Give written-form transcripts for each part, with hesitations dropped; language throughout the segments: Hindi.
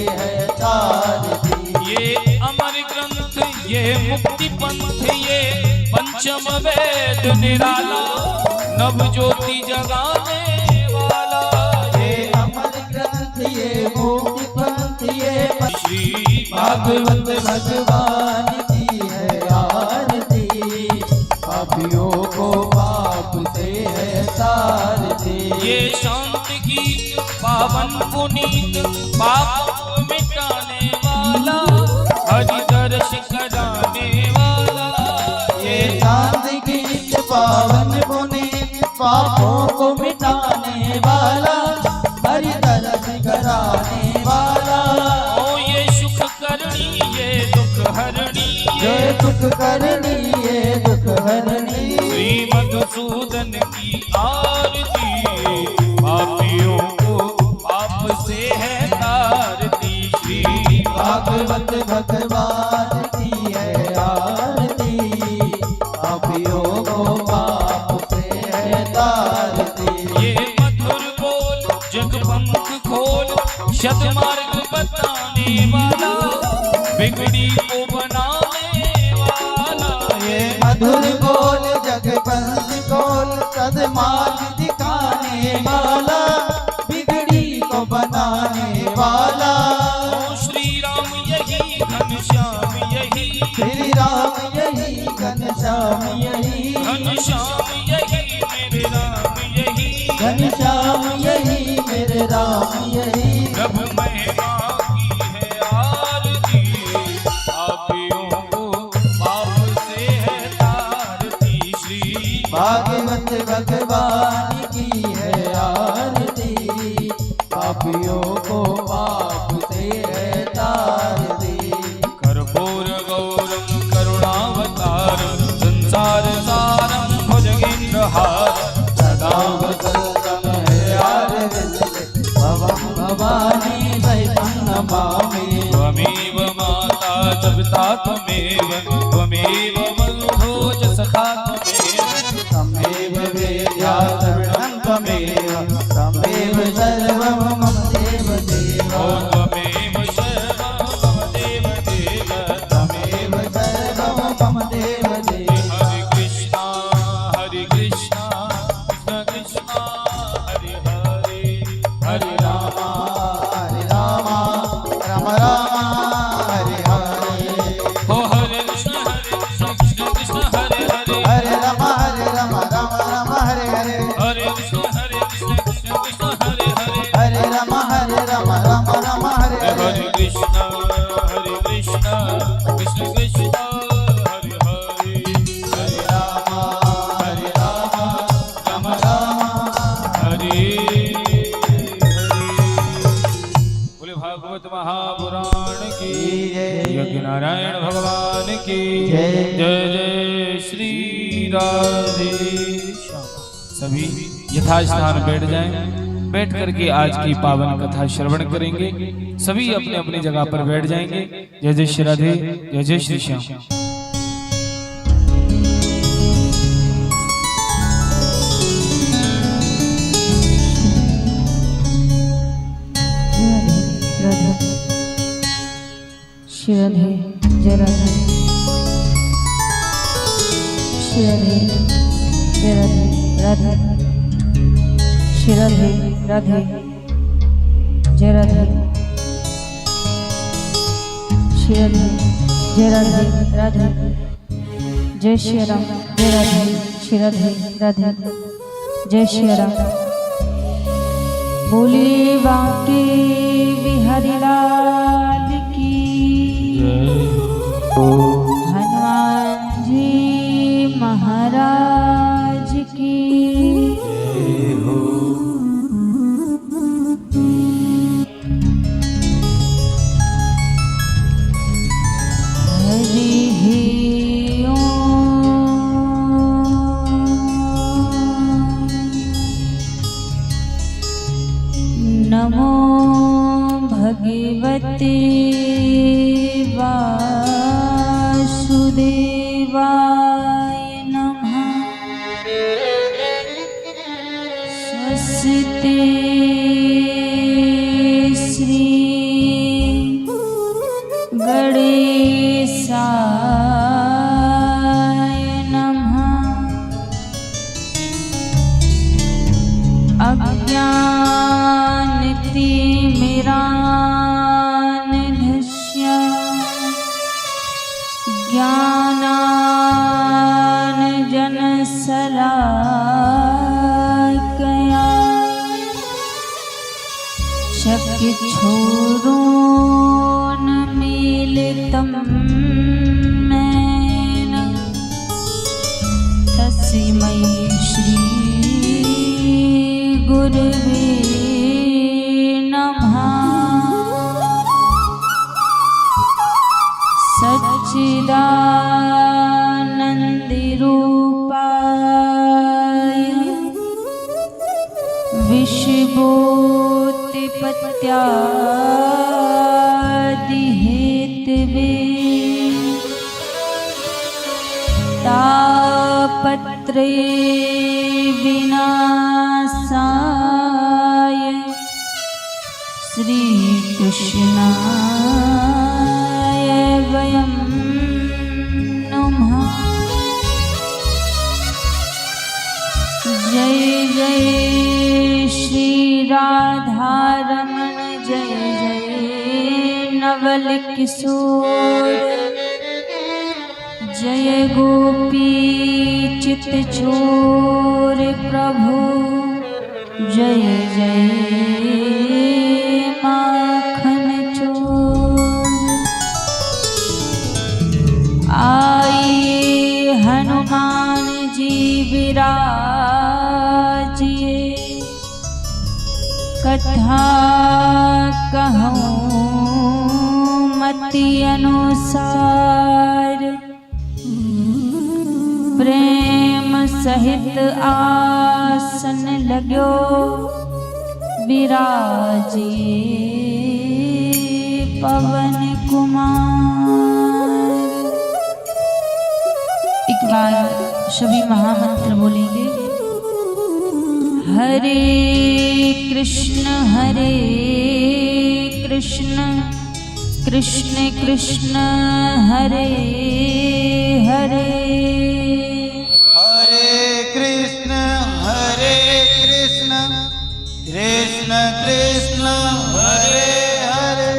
है तारती। ये अमर ग्रंथ ये मुक्ति पंथ ये पंचम वेद निराला नव ज्योति जगाने वाला। ये अमर ग्रंथ ये मुक्ति पंथ ये श्री भागवत भगवान की है आरती। पापियों को पाप से है तारती। ये शांति गीत पावन पुनीत पाप को मिटाने वाला हरि दर्श कराने वाला। ये शांति गीत पावन पुनीत पापों को मिटाने वाला हरि दर्श कराने वाला। ओ ये सुख करनी ये दुख हरणी ये दुख करनी ये दुख हरणी। श्री मधुसूदन की आरती पापियों को पाप से है तारती। श्री भागवत भगवान की है आरती। पापियों को पाप से है तारती। ये मधुर बोल जगपंख खोल सतमार्ग बताने वाला बिगड़ी को बनाने वाला। ये मधुर बोल जगबंद खोल सद्मार्ग दिखाने वाला बिगड़ी को बनाने वाला। ओ श्री राम यही घनश्याम यही श्री राम यही घनश्याम यही घनश्याम यही मेरे राम यही घनश्याम यही मेरे राम यही। प्रभु महिमा की है आरती पापियों को पाप से है तारती। श्री भागवत भगवान की है आरती। पापियों को पाप से है तारती। कर्पूर गौरम करुणावतारम संसार सारम भुजगेन्द्रहारम सदा वसंतम है अरविंद भवम भवानी सहितं नमामि। त्वमेव माता च पिता त्वमेव बन्धो च सखा त्वमेव तमेव वेद्या शरणं त्वमेव तमेव सर्वं मम देव देव। ओ त्वमेव शरणं मम देव देव तमेव सर्वं मम देव देव। हरे कृष्णा कृष्ण कृष्णा हरे हरे हरे राम हरे राम राम राम हरे हरे। ओ हरे कृष्ण कृष्ण कृष्ण हरे हरे हरे राम राम राम हरे हरे। हरे कृष्ण कृष्ण हरे हरे हरे राम राम राम हरे हरे हरे। कृष्ण कृष्ण कृष्ण हरे हरे हरे राम राम राम हरे हरे। बोले भागवत महापुराण की यज्ञ नारायण भगवान की जय। जय जय श्री राधे श्याम। सभी यथास्थान बैठ जाएं। बैठ करके आज की पावन कथा श्रवण करेंगे। सभी अपने अपनी जगह पर बैठ जाएंगे। जय जय श्री राधे जय जय श्री श्याम। श्री राधे जय राधे श्री राधे जय राधे राधे श्री राधे राधे जय राधे श्री राधे जय राधे राधे जय श्री राम जय राधे श्री राधे राधे जय श्री राम। बोले बांके बिहारी लाल की हनुमान जी महाराज की। हरि नमो भगवते वासुदेवाय नमः। स्वस्ति श्री नमः। अज्ञानतिमिरान्धस्य ज्ञानाञ्जनशलाकया चक्षुरुन्मीलितं येन तस्मै श्री गुरुवे नमः। सच्चिदानन्दरूपाय विश्वोत्पत्त्यादिहेतवे तापत्रये विनाशाय श्रीकृष्णाय वयं नमः। जय जय श्री राधारमण जय जय नवल किशोर जय गोपी चित चोर प्रभु जय जय माखन चोर। आइए हनुमान जी विराजिए कथा कहूँ मति अनुसार प्रेम सहित आसन लगो विराजिए पवन कुमार। एक बार सभी महामंत्र बोलेंगे। हरे कृष्ण कृष्ण कृष्ण हरे हरे हरे कृष्ण कृष्ण कृष्ण हरे हरे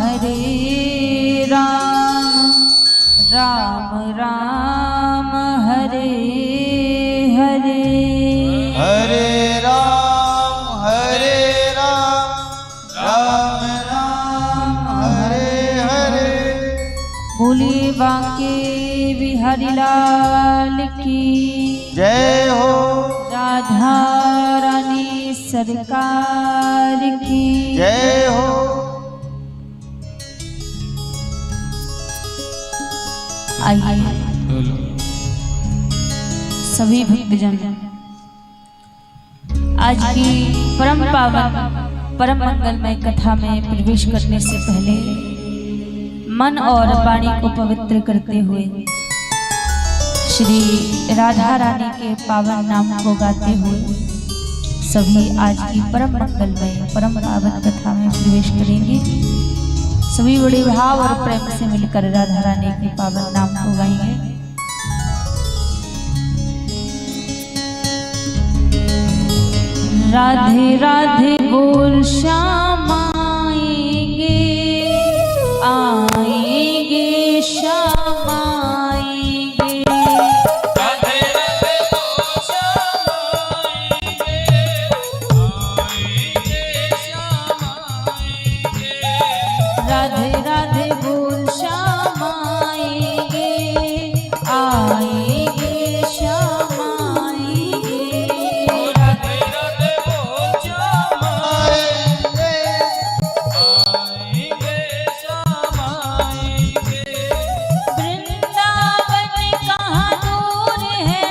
हरे राम राम राम हरे हरे हरे राम राम राम हरे हरे। बोलिए बांके बिहारी लाल की जय हो। राधा रानी सरकार की जय हो। आइए सभी भक्तजन आज की परम पावन परम मंगलमय कथा में प्रवेश करने से पहले मन और वाणी को पवित्र करते हुए श्री राधा रानी के पावन नाम को गाते हुए सभी आज की परम मंगलमय परम पावन कथा में प्रवेश करेंगे। सभी बड़े भाव और प्रेम से मिलकर राधा रानी के पावन नाम को गाएंगे। राधे राधे बोल श्याम आएंगे आएंगे श्याम आएंगे। राधे राधे बोल श्याम आएंगे आएंगे श्याम आएंगे। राधे राधे बोल श्याम आएंगे आएंगे श्याम आएंगे। राधे राधे बोल श्याम आएंगे आएंगे श्याम आएंगे। वृंदावन कहाँ दूर है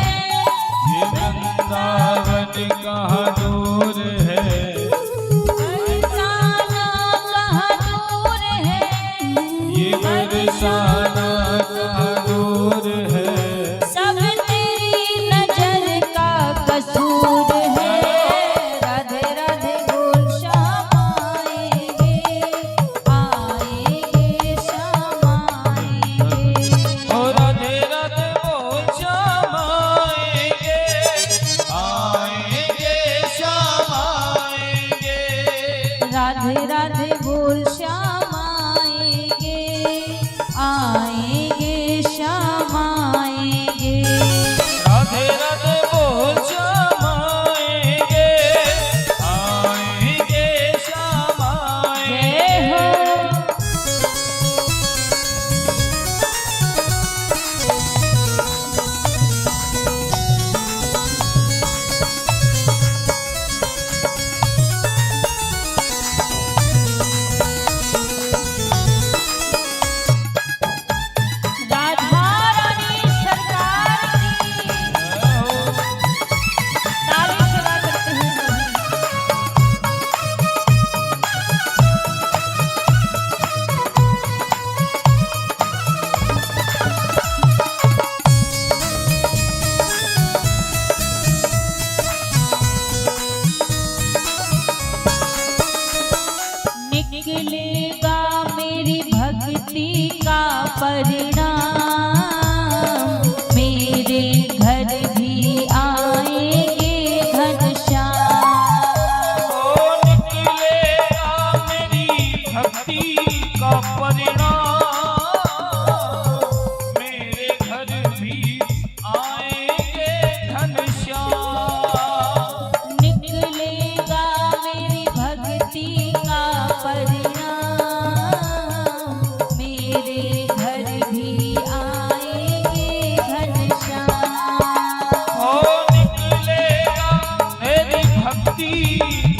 ये वृंदावन कहाँ दूर है। बरसाना कहाँ दूर है ये बरसाना कहाँ दूर है। सब तेरी नजर का कसूर है। राधे राधे बोल श्याम आएंगे आएंगे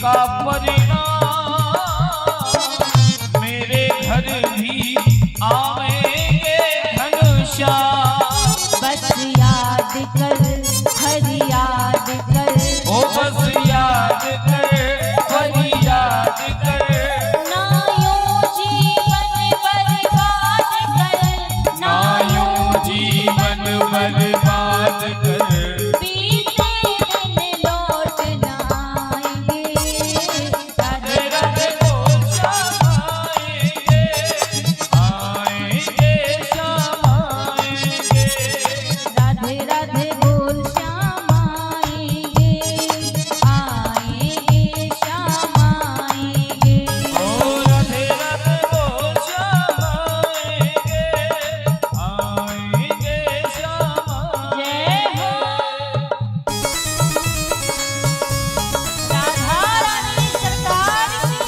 का परिणाम मेरे घर भी आवेंगे घनश्याम। बस याद कर हरि याद कर, ओ बस याद कर हरि याद कर, ना यूं जीवन बर्बाद कर, ना यूं जीवन बर्बाद कर। बीते दिन लौट न आएंगे। राधे राधे बोल श्याम आएंगे, आएंगे श्याम आएंगे। राधे राधे बोल श्याम आएंगे, आएंगे श्याम आएंगे। ओ राधे राधे बोल श्याम आएंगे, आएंगे श्याम जय हो राधा रानी सरकार की।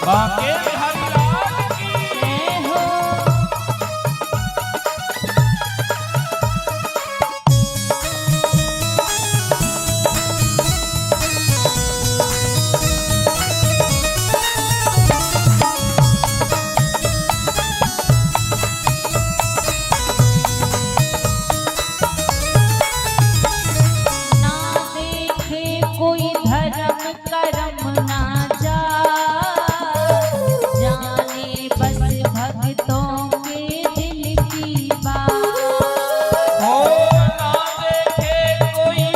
बाके बिहारी लाल की। जय हो ना देखे कोई धर्म करम ना जा, जाने बस भक्तों के दिल की बात। हो ना देखे कोई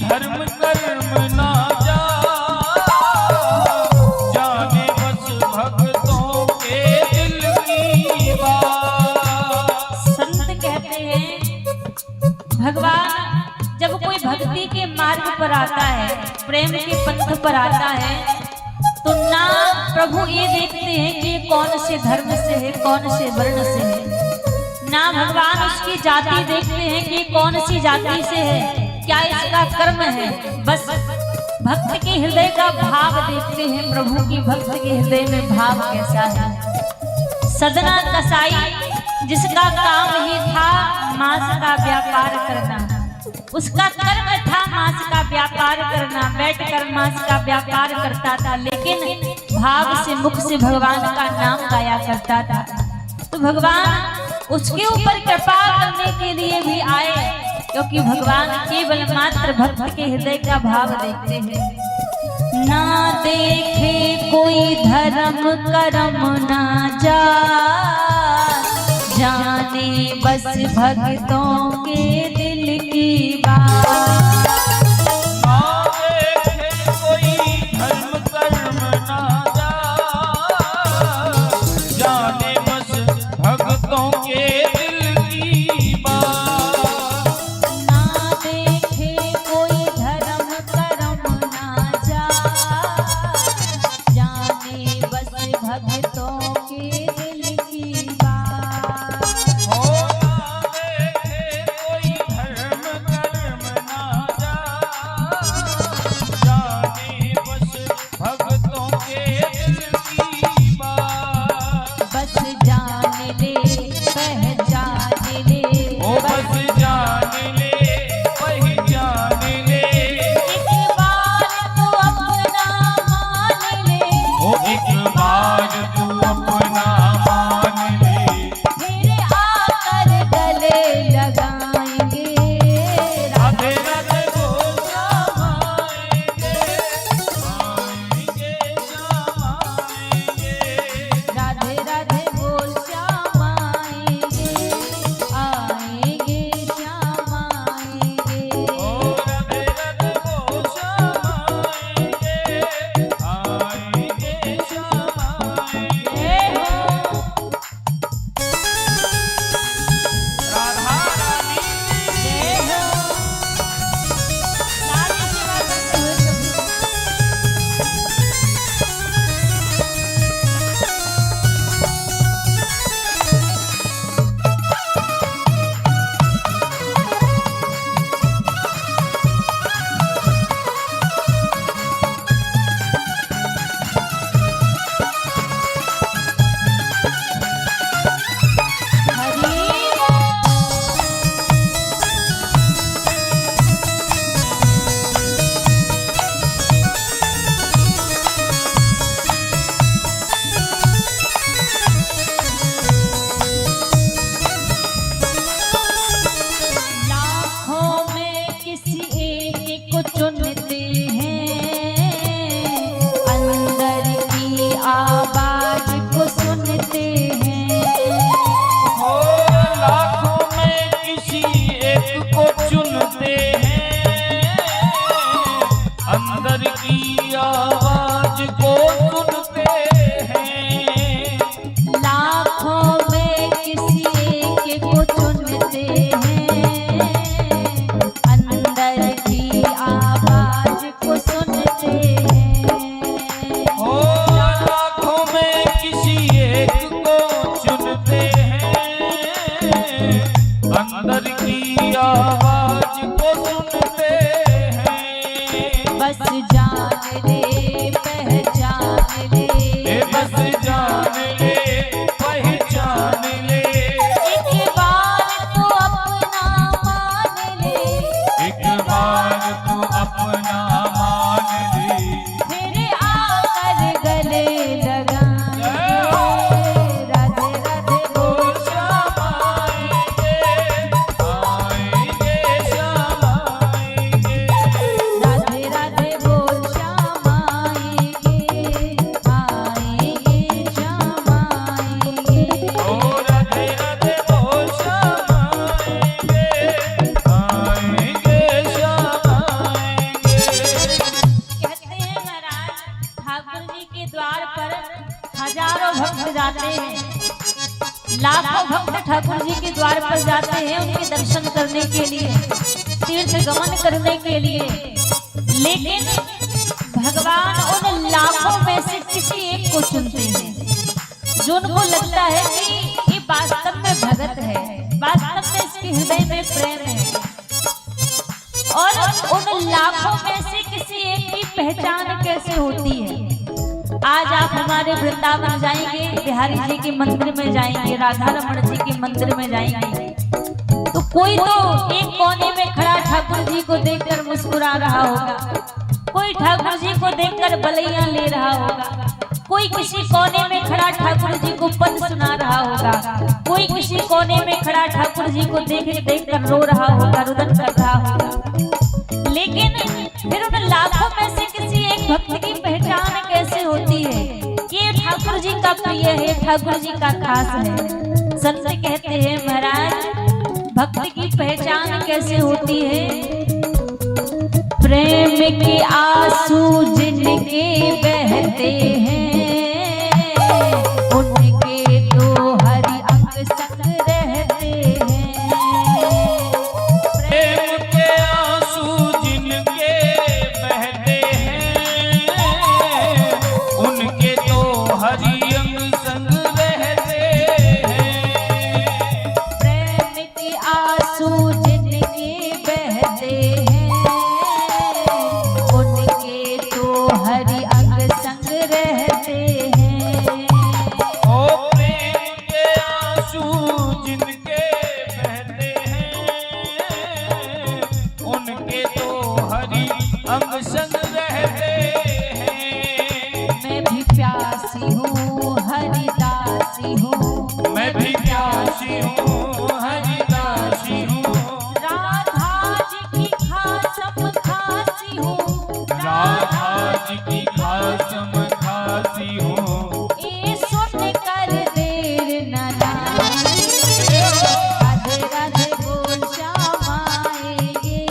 धर्म कर्म ना जा, जाने बस भक्तों के दिल की बात। संत कहते हैं भगवान जब कोई भक्ति के मार्ग पर आता है, प्रेम के पंथ पर आता है, तो ना प्रभु ये देखते हैं कि ये कौन से धर्म से है, कौन से वर्ण से है, ना भगवान उसकी जाति देखते हैं कि कौन सी जाति से है, क्या इसका कर्म है। बस भक्त के हृदय का भाव देखते हैं, प्रभु की भक्त के हृदय में भाव कैसा है। सदना कसाई जिसका काम ही था मांस का व्यापार करना, उसका कर्म था मांस का व्यापार करना, बैठकर मांस का व्यापार करता था, लेकिन भाव से मुख से भगवान का नाम गाया करता था। तो भगवान उसके ऊपर कृपा करने के लिए भी आए, क्योंकि भगवान केवल मात्र भक्त के हृदय का भाव देखते हैं। ना देखे कोई धर्म करम ना जा, जाने बस भक्तों के दिल की बात। ना देखे कोई धर्म कर्म ना जा, जाने बस भक्तों के दिल की बात। ना देखे कोई धर्म करम ना जा, जाने बस भक्तों के दिल की बात। हो ना देखे कोई धर्म कर्म ना जा, जाने बस भक्तों के द्वार पर हजारों भक्त जाते हैं, लाखों भक्त ठाकुर जी के द्वार पर जाते हैं उनके दर्शन करने के लिए, तीर्थ गमन करने के लिए। लेकिन भगवान उन लाखों में से किसी एक को चुनते हैं जो उनको लगता है कि ये वास्तव में भगत है, वास्तव में इसके हृदय में प्रेम है। और उन लाखों में से किसी एक की पहचान कैसे होती है? आज आप हमारे वृंदावन जाएंगे, बिहारी जी के मंदिर में जाएंगे, राधा रमण जी के मंदिर में जाएंगे, तो कोई तो एक कोने में खड़ा ठाकुर जी को देखकर मुस्कुरा रहा होगा, कोई ठाकुर जी को देखकर बलैया ले रहा होगा, कोई किसी कोने में खड़ा ठाकुर जी को पद सुना रहा होगा, कोई किसी कोने में खड़ा ठाकुर जी को देख कर रो रहा होगा, रुदन कर रहा होगा। लेकिन फिर उन लाखों में से किसी एक भक्त की पहचान कैसे होती है? ये ठाकुर जी का प्रिय है, ठाकुर जी का खास है। संत कहते हैं महाराज भक्त की पहचान कैसे होती है? प्रेम के आंसू जिनके बहते हैं उनके तो हरि अंग संग रहते हैं। प्रेम के आंसू जिनके बहते हैं उनके तो हरि अंग संग रहते हैं। प्रेम के आंसू जिनके बहते हैं उनके तो हरि अंग संग रहते हैं। ओ प्रेम के आंसू जिनके बहते हैं उनके तो हरि अंग संग रहते हैं। मैं भी प्यासी हूँ हरिदासी हूँ, मैं भी प्यासी हूँ हरिदासी हूँ, राधा जी की खासम खासी हूँ, राधा जी की खासम खासी हूँ। ये सुन कर देर न लाए, राधे राधे बोल श्याम आएंगे,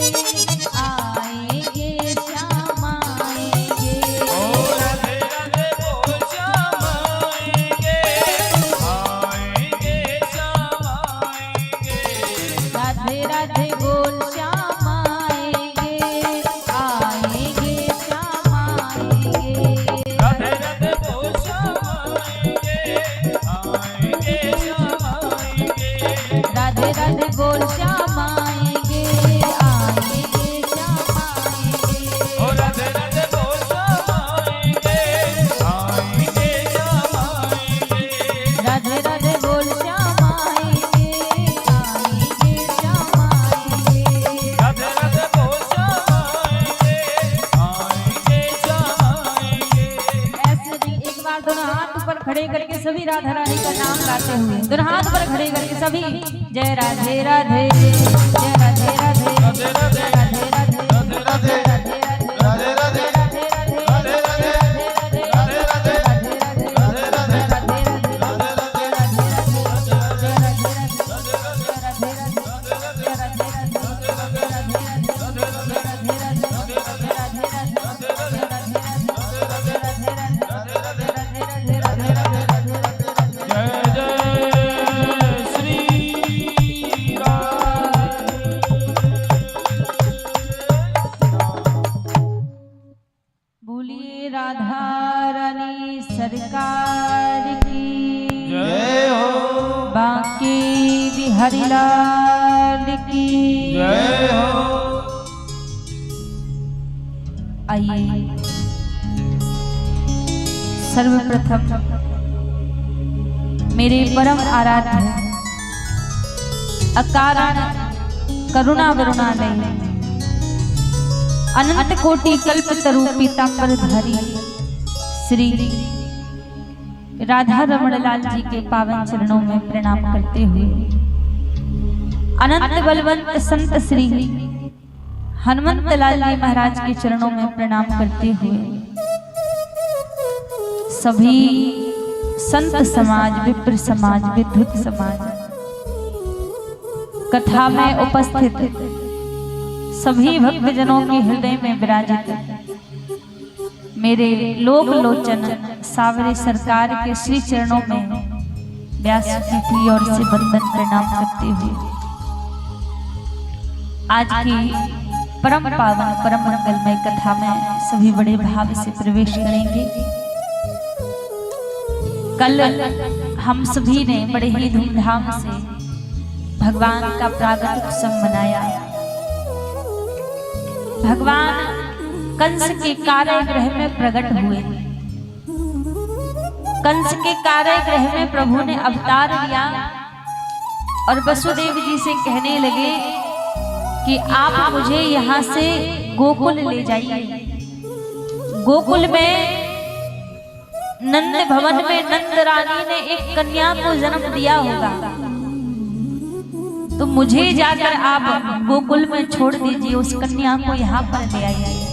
आएंगे श्याम आएंगे। ओ राधे राधे बोल श्याम आएंगे, आएंगे श्याम आएंगे। राधे राधे बोल श्याम आएंगे, आएंगे श्याम आएंगे। राधे राधे बोल श्याम आएंगे, आएंगे श्याम आएंगे। राधे राधे बोल श्याम आएंगे, आएंगे श्याम आएंगे। ओ राधे राधे बोल श्याम आएंगे, आएंगे श्याम आएंगे। राधे राधे बोल श्याम आएंगे, आएंगे श्याम आएंगे। राधे राधे बोल श्याम आएंगे, आएंगे श्याम आएंगे। ऐसे नहीं, एक बार दोनों हाथ ऊपर खड़े करके सभी राधा रानी का नाम गाते हुए दोनों हाथ ऊपर खड़े करके सभी जय राधे राधे, जय राधे राधे, राधे राधे, राधे राधे, राधे राधे, राधे राधे, राधे राधे, राधे राधे, राधे राधे, राधे राधे, राधे जय जय श्री राम। बोलिए राधा रानी सरकार की जय हो, बांके बिहारी लाल की जय हो। आइए सर्वप्रथम मेरे परम आराध्य अकारण करुणा वरुणालय अनंत कोटि कल्प तरु पीतांबर धारी श्री राधा रमण लाल जी के पावन चरणों में प्रणाम करते हुए अनंत बलवंत संत श्री हनुमंत लाल जी महाराज के चरणों में प्रणाम करते हुए सभी संत समाज, विप्र समाज, विद्युत समाज, कथा में उपस्थित सभी भक्तजनों के हृदय में विराजित मेरे लोक लोचन सावरे सरकार के श्री चरणों में व्यास जी की ओर से वंदन प्रणाम करते हुए आज की परम पावन परम मंगलमय कथा में सभी बड़े भाव से प्रवेश करेंगे। कल हम सभी ने बड़े ही धूमधाम से भगवान का प्रागट्य उत्सव मनाया। भगवान कंस के कारागृह में प्रकट हुए। कंस के कारागृह में प्रभु ने अवतार लिया और वसुदेव जी से कहने लगे कि आप मुझे यहाँ से गोकुल ले जाइए। गोकुल में नंद भवन में नंद रानी ने एक कन्या को जन्म दिया होगा, तो मुझे जाकर आप गोकुल में छोड़ दीजिए, उस कन्या को यहाँ पर ले आइए।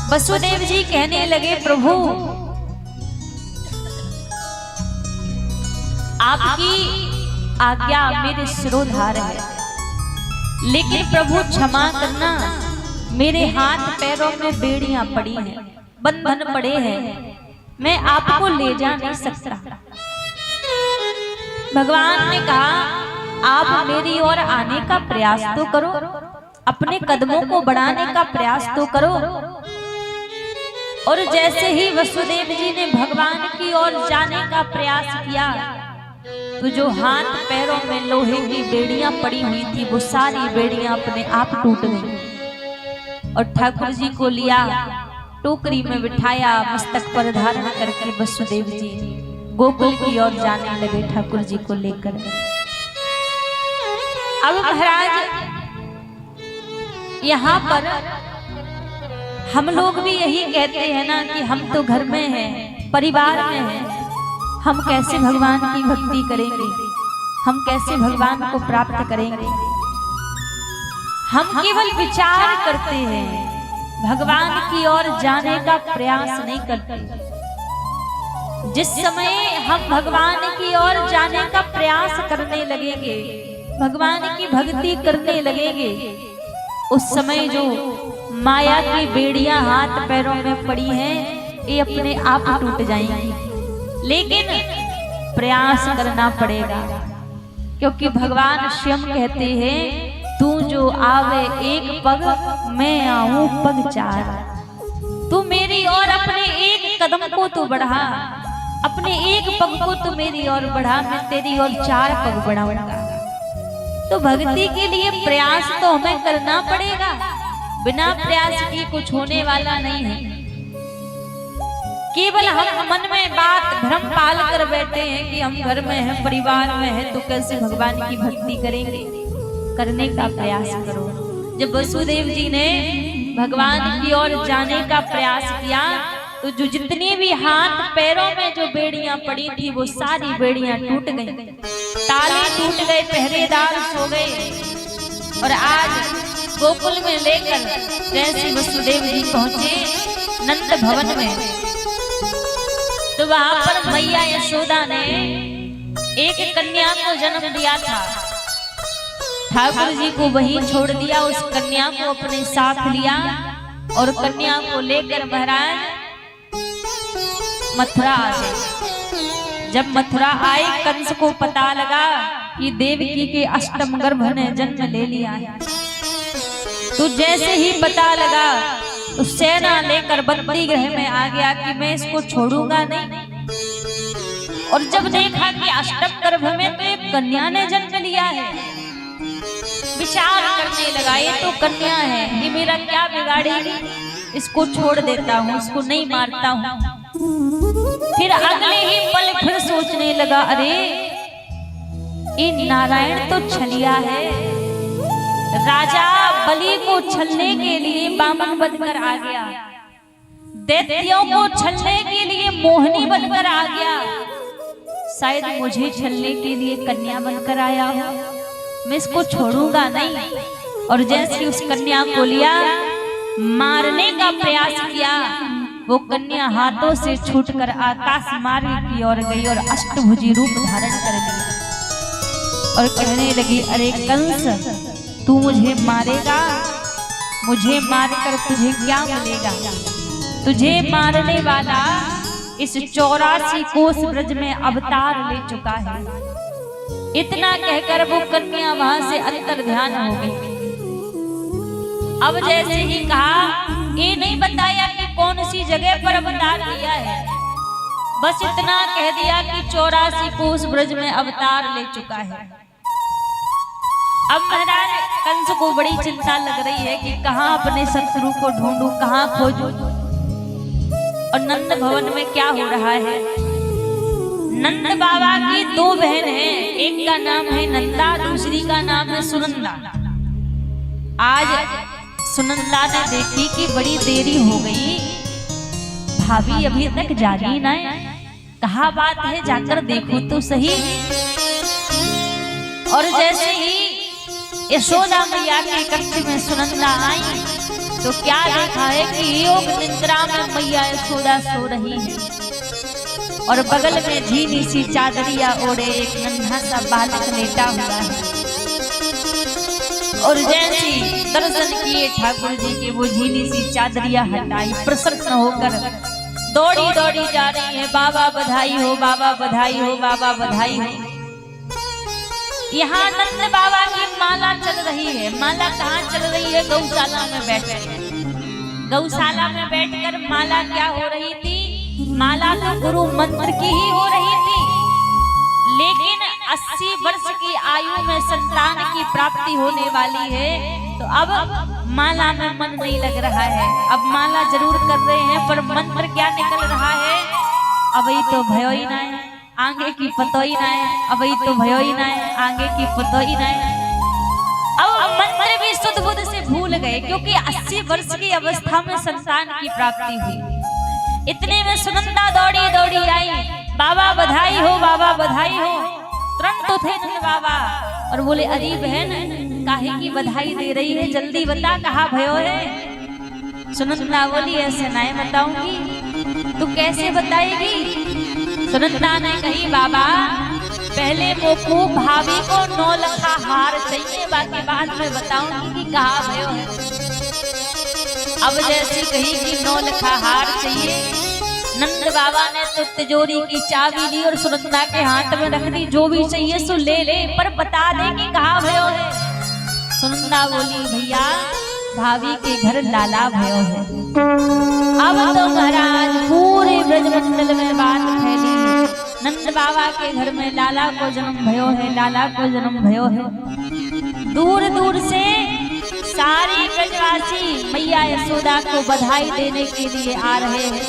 वसुदेव जी कहने लगे प्रभु आपकी आज्ञा मेरे शिरोधार है, लेकिन प्रभु क्षमा करना, मेरे हाथ पैरों में बेड़ियां पड़ी हैं, बंधन पड़े हैं, मैं आपको ले जा नहीं सकता। भगवान ने कहा आप मेरी ओर आने का प्रयास तो करो, अपने कदमों को बढ़ाने का प्रयास तो करो। और जैसे ही वसुदेव जी ने भगवान की ओर जाने का प्रयास किया तो जो हाथ पैरों में लोहे की बेड़ियां पड़ी हुई थी वो सारी बेड़ियां अपने आप टूट गईं और ठाकुर जी को लिया, टोकरी में बिठाया, मस्तक पर धारण करके वसुदेव जी गोकुल की ओर जाने लगे ठाकुर जी को लेकर। अब महाराज यहाँ पर हम लोग भी यही कहते हैं ना कि हम तो घर में हैं, परिवार में हैं, हम कैसे भगवान की भक्ति करेंगे, हम कैसे भगवान को प्राप्त करेंगे। हम केवल विचार करते हैं, भगवान की ओर जाने का प्रयास नहीं करते। जिस समय हम भगवान की ओर जाने का प्रयास करने लगेंगे, भगवान की भक्ति करने लगेंगे, उस समय जो माया की बेड़ियां हाथ पैरों में पड़ी हैं ये अपने आप टूट जाएंगी। लेकिन प्रयास करना पड़ेगा, क्योंकि भगवान स्वयं कहते हैं तू जो आवे एक पग मैं आऊं पग चार। तू मेरी ओर अपने एक कदम को तो बढ़ा, अपने एक पग को तो मेरी ओर बढ़ा, मैं तेरी ओर 4 पग बढ़ाऊंगा। तो भक्ति के लिए प्रयास तो हमें करना पड़ेगा, बिना प्रयास के कुछ होने वाला नहीं है। केवल हम मन में बात भ्रम पाल कर बैठे हैं कि हम घर में हैं, परिवार में हैं, तो कैसे भगवान की भक्ति करेंगे। करने का प्रयास करो। जब वसुदेव जी ने भगवान की ओर जाने का प्रयास किया तो जो जितनी भी हाथ पैरों में जो बेड़ियां पड़ी थी वो सारी बेड़ियां टूट गईं, ताले टूट गए, पहरेदार सो गए। और आज गोकुल में लेकर जैसे वसुदेव जी पहुंचे नंद भवन में, तो वहां पर मैया यशोदा ने एक कन्या को जन्म दिया था। ठाकुर जी को वहीं छोड़ दिया, उस कन्या को अपने साथ लिया और कन्या को लेकर महाराज मथुरा आ गए। जब मथुरा आए, कंस को पता लगा कि देवकी के अष्टम गर्भ ने जन्म ले लिया है। तो जैसे ही पता लगा तो सेना लेकर बंदी गृह में आ गया कि मैं इसको छोड़ूंगा नहीं। और जब देखा कि अष्टम गर्भ में तो एक कन्या ने जन्म लिया है, विचार करने लगा ये तो कन्या है, ये मेरा क्या बिगाड़ेगी, इसको छोड़ देता हूँ, इसको नहीं मारता हूँ। फिर अगले ही पल फिर सोचने लगा अरे ये नारायण तो छलिया है, राजा बलि को छलने के लिए बामन बनकर आ गया, दैत्यों को छलने के लिए मोहिनी बनकर आ गया, शायद मुझे छलने के लिए कन्या बनकर आया हो, मैं इसको छोड़ूंगा नहीं। और जैसे उस कन्या को लिया, मारने का प्रयास किया, वो कन्या हाथों से छूटकर आकाश मार्ग की ओर गई और अष्टभुजी रूप धारण कर लिया और कहने लगी अरे कंस तू मुझे मारेगा, मुझे मारकर तुझे क्या मिलेगा? तुझे मारने वाला इस 84 कोस ब्रज में अवतार ले चुका है। इतना कहकर वो कन्या वहां से अंतर ध्यान हो गई। अब जैसे ही कहा, ये नहीं बताया कि कौन सी जगह पर अवतार लिया है, बस इतना कह दिया कि 84 कोस ब्रज में अवतार ले चुका है। अब महाराज कंस को बड़ी चिंता लग रही है कि कहां अपने शत्रु को ढूंढूं, कहां खोजूं। और नंद भवन में क्या हो रहा है? नंद बाबा की 2 बहन हैं, एक का नाम है नंदा, दूसरी का नाम है सुनंदा। आज सुनंदा ने देखी कि बड़ी देरी हो गई, भाभी अभी तक जागी ना है, कहा बात है, जाकर देखो तो सही। और जैसे ही यशोदा मैया के कक्ष में सुनंदा आई तो क्या देखा है कि योग निद्रा में मैया यशोदा सो रही है और बगल में झीनी सी चादरिया ओढ़े एक नन्हा सा बालक लेटा हुआ है। और जैसी दर्शन किए ठाकुर जी के वो झीनी सी चादरिया हटाई, प्रसन्न होकर दौड़ी दौड़ी जा रही है, बाबा बधाई हो, बाबा बधाई हो, बाबा बधाई हो। यहाँ नंद बाबा की माला चल रही है। माला कहाँ चल रही है? गौशाला में बैठकर। गौशाला में बैठकर माला क्या हो रही थी? माला तो गुरु मंत्र की ही हो रही थी, लेकिन 80 वर्ष की आयु में संतान की प्राप्ति होने वाली है, तो अब माला में मन नहीं लग रहा है। अब माला जरूर कर रहे हैं पर मंत्र क्या निकल रहा है? अभी तो भयो ही ना है, आगे की पतोई ना है, अभी तो भयो ही ना है, आगे की पतोई ना है। अब मंत्र भी सुध बुध से भूल गए, क्योंकि 80 वर्ष की अवस्था में संतान की प्राप्ति हुई। इतने में सुनंदा दौड़ी दौड़ी आई, बाबा बधाई हो, बाबा बधाई हो। तुरंत उठे नंद बाबा और बोले, अरे बहन काहे की बधाई दे रही है, जल्दी बता कहाँ भयो है। सुनंदा बोली, ऐसे नहीं बताऊंगी। तू कैसे बताएगी? सुनंदा ने कही, बाबा पहले मोकू भाभी को 9 लखा हार चाहिए, बाकी बाद में बताऊंगी कि कहाँ भयो है। अब जैसी कही कि 9 लखा हार चाहिए, नंद बाबा ने तो तिजोरी की चाबी ली और सुनंदा के हाथ में रख दी, जो भी चाहिए सो ले ले, पर बता दे कि कहाँ भयो है। सुनंदा बोली, भैया भाभी के घर लाला भयो है। अब तो महाराज पूरे ब्रजमंडल में बात फैली, नंद बाबा के घर में लाला को जन्म भयो है, लाला को जन्म भयो है। दूर दूर से सारे ब्रजवासी मैया यशोदा को बधाई देने के लिए आ रहे हैं।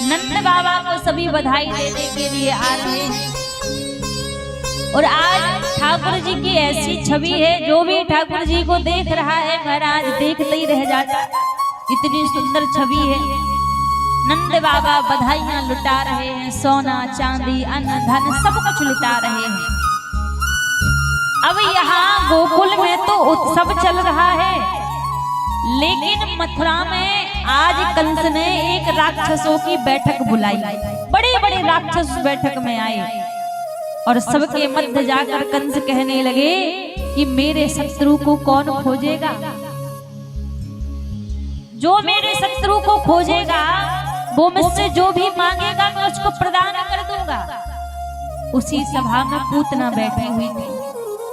नंद बाबा को सभी बधाई देने के लिए आ रहे हैं। और आज ठाकुर जी की ऐसी छवि है, जो भी ठाकुर जी को देख रहा है महाराज देखते ही रह जाता, इतनी सुंदर छवि है। नंद बाबा बधाइयां लुटा रहे हैं, सोना चांदी अन्न धन सब कुछ लुटा रहे हैं। अब यहाँ गोकुल में तो उत्सव चल रहा है, लेकिन मथुरा में आज कंस ने एक राक्षसों की बैठक बुलाई। बड़े बड़े राक्षस बैठक में आए और सबके मध्य जाकर कंस कहने लगे कि मेरे शत्रु को कौन खोजेगा? जो मेरे शत्रु को खोजेगा वो मुझसे जो भी मांगेगा मैं उसको प्रदान कर दूंगा। उसी सभा में पूतना बैठी हुई थी।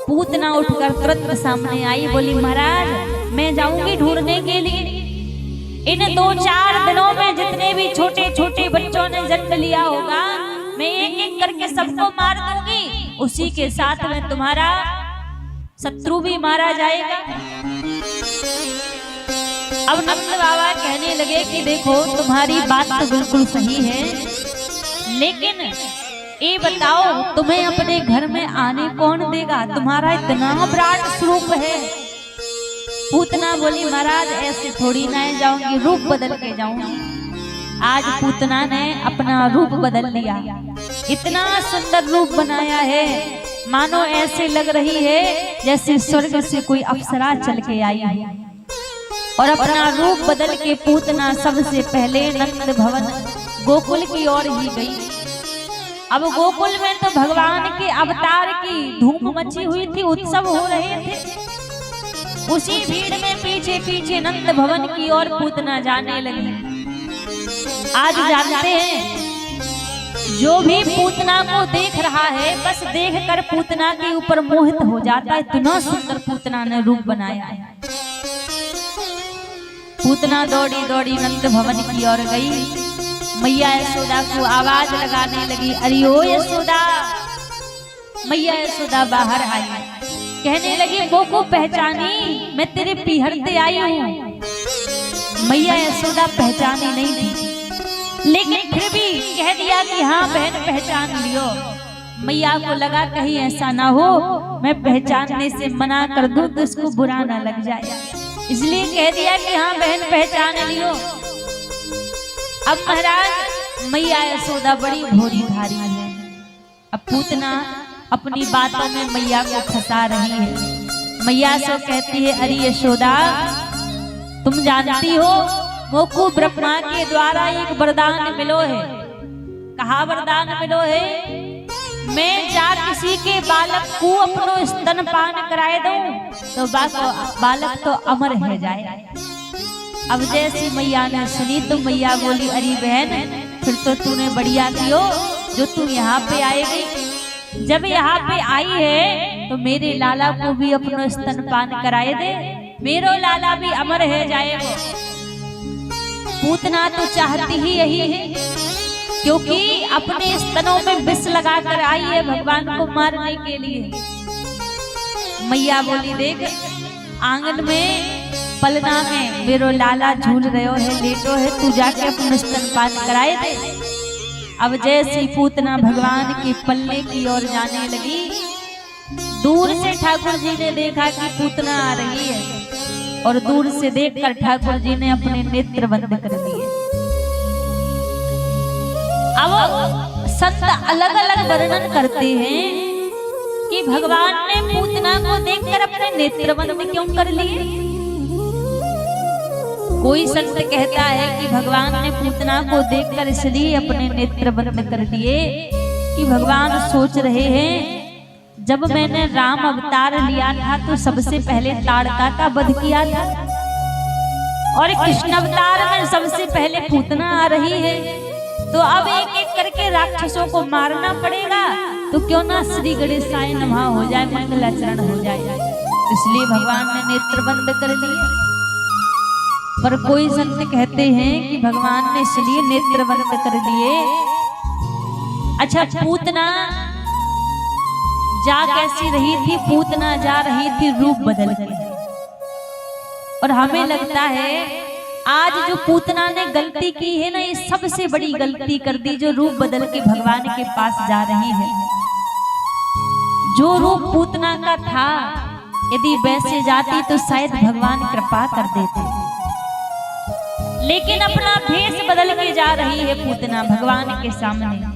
पूतना उठकर तुरंत सामने आई, बोली, महाराज मैं जाऊंगी ढूंढने के लिए। इन 2-4 दिनों में जितने भी छोटे छोटे बच्चों ने जन्म लिया होगा, मैं एक एक करके सबको मार दूंगी, उसी के साथ में तुम्हारा शत्रु भी मारा जाएगा। अब नंद बाबा कहने लगे कि देखो तुम्हारी बात तो बिल्कुल सही है, लेकिन ये बताओ तुम्हें अपने घर में आने कौन देगा? तुम्हारा इतना विराट स्वरूप है। पूतना बोली, महाराज ऐसे थोड़ी ना जाऊंगी, रूप बदल के जाऊंगी। आज पूतना ने अपना रूप बदल लिया, इतना सुंदर रूप बनाया है, मानो ऐसे लग रही है जैसे स्वर्ग से कोई अप्सरा चल के आई है। और अपना रूप बदल के पूतना सबसे पहले नंद भवन गोकुल की ओर ही गई। अब गोकुल में तो भगवान के अवतार की धूम मची हुई थी, उत्सव हो रहे थे। उसी भीड़ में पीछे पीछे नंद भवन की ओर पूतना जाने लगी। आज जानते हैं जो भी पूतना को देख रहा है बस देखकर पूतना के ऊपर मोहित हो जाता है। इतना सुंदर पूतना ने रूप बनाया है। पूतना दौड़ी दौड़ी नंद भवन की ओर गई। मैया यशोदा को आवाज लगाने लगी, अरे ओ यशोदा। मैया यशोदा बाहर आई, कहने लगी वो को पहचानी, मैं तेरे पीहरते आई हूँ। मैया यशोदा पहचानी नहीं थी, लेकिन फिर भी कह दिया कि हाँ बहन पहचान लियो। मैया को लगा कहीं ऐसा ना हो मैं पहचानने से मना कर दूं तो इसको बुरा ना लग जाए, इसलिए कह दिया कि हाँ बहन पहचान लियो। अब महाराज मैया यशोदा बड़ी भोली भारी है। अब पूतना अपनी बातों में मैया को फंसा रही है। मैया से कहती है, अरे यशोदा तुम जानती हो मोको ब्रह्मा के द्वारा एक वरदान मिलो है। कहा वरदान मिलो है? मैं जा किसी के बालक को अपनो स्तनपान कराए दूं तो बालक तो अमर है जाए। अब जैसी मैया ने सुनी तो मैया बोली, अरे बहन फिर तो तूने बढ़िया कियो जो तू यहाँ पे आएगी। जब यहाँ पे आई है तो मेरे लाला को भी अपनो स्तनपान कराए दे, मेरो लाला भी अमर है जाएगा। पूतना तो चाहती ही यही है, क्योंकि अपने स्तनों में विष लगाकर आई है भगवान को मारने के लिए। मैया बोली, देख आंगन में पलना में मेरो लाला झूल रहे है, लेटो है, तू जाके अपना स्तनपान कराए दे। अब जैसी पूतना भगवान के पल्ले की ओर जाने लगी, दूर से ठाकुर जी ने देखा कि पूतना आ रही है और दूर से देखकर ठाकुर जी ने अपने नेत्र बंद कर दिए। अब संत अलग अलग वर्णन करते हैं कि भगवान ने पूतना को देखकर अपने नेत्र बंद क्यों कर लिए। कोई संत कहता है कि भगवान ने पूतना को देखकर इसलिए अपने नेत्र बंद कर दिए कि भगवान सोच रहे हैं जब मैंने राम अवतार लिया था तो सबसे पहले ताड़का का वध किया था और कृष्ण अवतार में सबसे पहले पूतना आ रही है, तो अब एक एक करके राक्षसों को मारना पड़ेगा, तो क्यों ना श्री गणेशाय नमः हो जाए, मंगलाचरण हो जाए। इसलिए भगवान ने नेत्र बंद कर लिए। पर कोई संत कहते हैं कि भगवान ने इसलिए नेत्र बंद कर दिए। अच्छा पूतना जा कैसी रही थी? पूतना जा रही थी रूप बदल के। और हमें लगता है आज जो पूतना ने गलती की है ना, ये सबसे बड़ी गलती कर दी, जो रूप बदल के भगवान के पास जा रही है। जो रूप पूतना का था यदि वैसे जाती तो शायद भगवान कृपा कर देते, लेकिन अपना भेष बदल के जा रही है पूतना भगवान के सामने।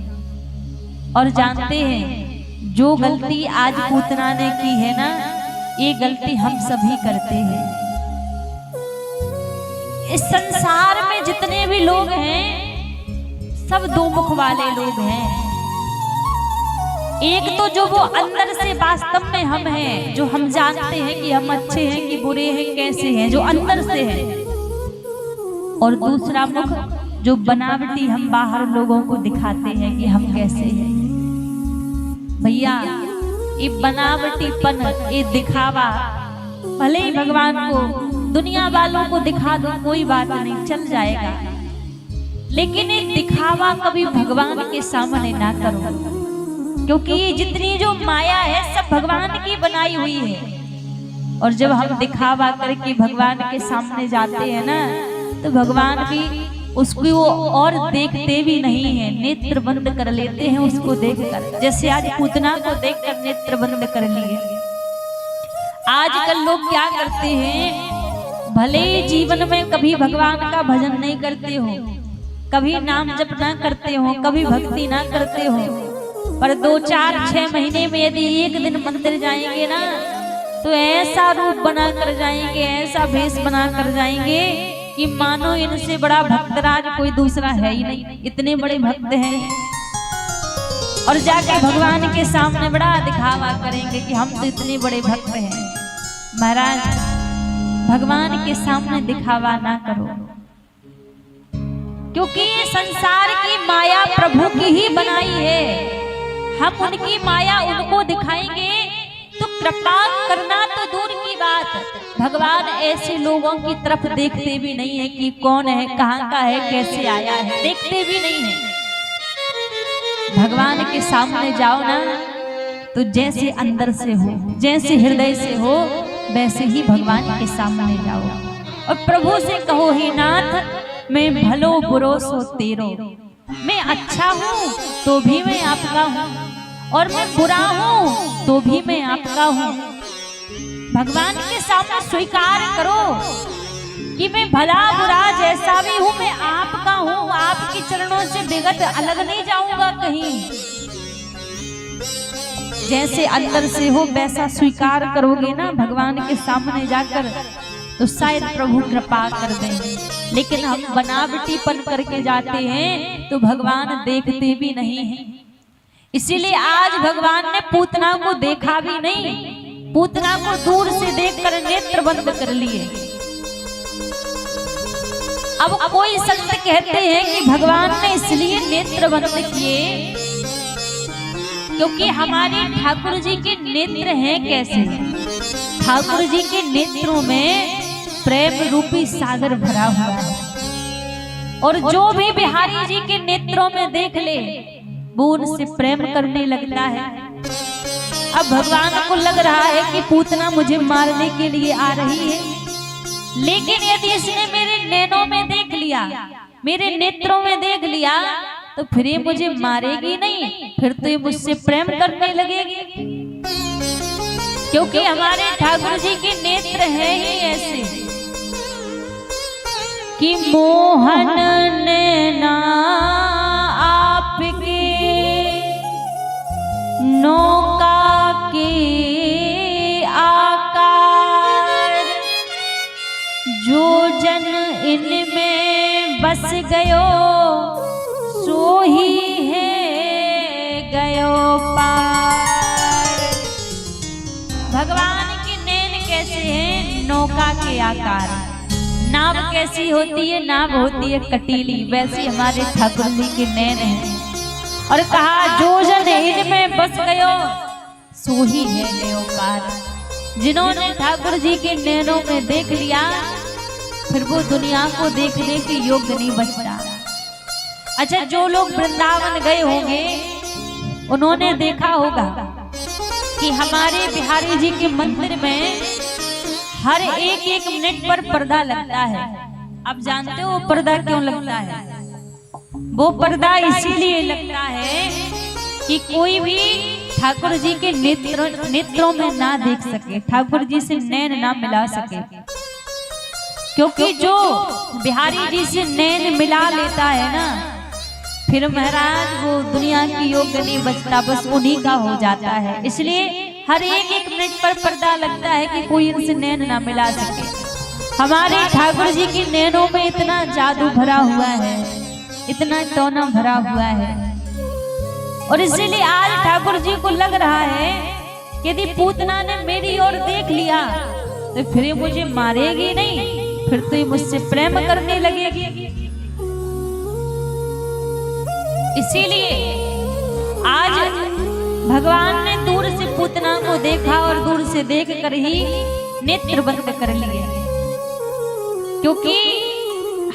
और जानते हैं जो गलती आज पूतना ने की है ना, ये गलती हम सभी करते हैं। इस संसार में जितने भी लोग हैं सब दो मुख वाले लोग हैं। एक तो जो वो अंदर से वास्तव में हम हैं, जो हम जानते हैं कि हम अच्छे हैं कि बुरे हैं, कैसे हैं, जो अंदर से है। और दूसरा मुख जो बनावटी हम बाहर लोगों को दिखाते हैं कि हम कैसे हैं। भैया ये बनावटीपन, ये दिखावा, भले ही भगवान को दुनिया वालों को दिखा दो कोई बात नहीं, चल जाएगा, लेकिन ये दिखावा कभी भगवान के सामने ना करो, क्योंकि ये जितनी जो माया है सब भगवान की बनाई हुई है। और जब हम दिखावा करके भगवान के सामने जाते हैं ना, तो भगवान भी उसको वो और देखते भी नहीं है, नेत्र बंद कर लेते हैं उसको देखकर। जैसे आज पूतना को देखकर नेत्र बंद कर लिए। आजकल लोग क्या करते हैं, भले जीवन में कभी भगवान का भजन नहीं करते हो, कभी नाम जप ना करते हो, कभी भक्ति ना करते हो, पर 2, 4, 6 महीने में यदि एक दिन मंदिर जाएंगे ना, तो ऐसा रूप बना कर जाएंगे, ऐसा भेष बना कर जाएंगे कि मानो इनसे बड़ा भक्तराज कोई दूसरा है ही नहीं, इतने बड़े भक्त हैं। और जाके भगवान के सामने बड़ा दिखावा करेंगे कि हम तो इतने बड़े भक्त हैं। महाराज भगवान के सामने दिखावा ना करो, क्योंकि ये संसार की माया प्रभु की ही बनाई है। हम उनकी माया उनको दिखाएंगे तो कृपा करना तो दूर की बात, भगवान ऐसे लोगों की तरफ देखते भी नहीं है कि कौन है, कहाँ का है, कैसे आया है, देखते भी नहीं है। भगवान के सामने जाओ ना तो जैसे अंदर से हो, जैसे हृदय से हो, वैसे ही भगवान के सामने जाओ और प्रभु से कहो, हे नाथ मैं भलो बुरो सो तेरो, मैं अच्छा हूँ तो भी मैं आपका हूँ और मैं बुरा हूँ तो भी मैं आपका हूँ। भगवान के सामने स्वीकार करो कि मैं भला बुरा जैसा भी हूँ मैं आपका हूँ, आपके चरणों से विगत अलग नहीं जाऊंगा कहीं। जैसे अंदर से हो वैसा स्वीकार करोगे ना भगवान के सामने जाकर, तो शायद प्रभु कृपा कर देंगे। लेकिन हम बनावटीपन करके जाते हैं तो भगवान देखते भी नहीं हैं। इसीलिए आज भगवान ने पूतना को देखा भी नहीं, पूतना को दूर से देखकर नेत्र बंद कर लिए। अब कोई संत कहते हैं कि भगवान ने इसलिए नेत्र बंद किए क्योंकि हमारे ठाकुर जी के नेत्र हैं कैसे, ठाकुर जी के नेत्रों में प्रेम रूपी सागर भरा हुआ है और जो भी बिहारी जी के नेत्रों में देख ले वो उनसे प्रेम करने लगता है। अब भगवान को लग रहा है कि पूतना मुझे मारने के लिए आ रही है, लेकिन यदि इसने मेरे नैनों में देख लिया, मेरे नेत्रों में देख लिया, तो फिर ये मुझे मारेगी नहीं, फिर तो ये मुझसे प्रेम करने लगेगी। क्योंकि हमारे ठाकुर जी के नेत्र हैं ही ऐसे कि मोहन नैना आपके नौका के आकार, जो जन इनमें बस गयो सो ही है गयो पार। भगवान के नैन कैसे हैं? नौका के आकार। नाव कैसी होती है? नाव होती है कटीली, वैसी हमारे ठाकुर जी के नैन हैं। और कहा जो जन इनमें बस गयो सो ही है गयो पार। जिन्होंने ठाकुर जी के नैनों में देख लिया फिर वो दुनिया को देखने के योग्य नहीं बचता। अच्छा, जो लोग वृंदावन गए होंगे उन्होंने देखा होगा कि हमारे बिहारी जी के मंदिर में हर एक मिनट पर पर्दा लगता है। आप जानते हो वो पर्दा क्यों लगता है? वो पर्दा इसीलिए लगता है कि कोई भी ठाकुर जी के नेत्रों में ना देख सके, ठाकुर जी से नैन ना मिला सके। क्योंकि जो बिहारी जी से नैन मिला लेता है ना, फिर महाराज वो दुनिया की योग्य नहीं बचता, बस उन्हीं का हो जाता है। इसलिए हर एक मिनट पर पर्दा लगता है कि कोई इनसे नैन ना मिला सके। हमारे ठाकुर जी की नैनों में इतना जादू भरा हुआ है, इतना टोना भरा हुआ है। और इसीलिए आज ठाकुर जी को लग रहा है कि यदि पूतना ने मेरी ओर देख लिया तो फिर ये मुझे मारेगी नहीं, फिर तो ये मुझसे प्रेम करने लगेगी। इसीलिए आज भगवान ने दूर से पूतना को देखा और दूर से देख कर ही नेत्र बंद कर लिए। क्योंकि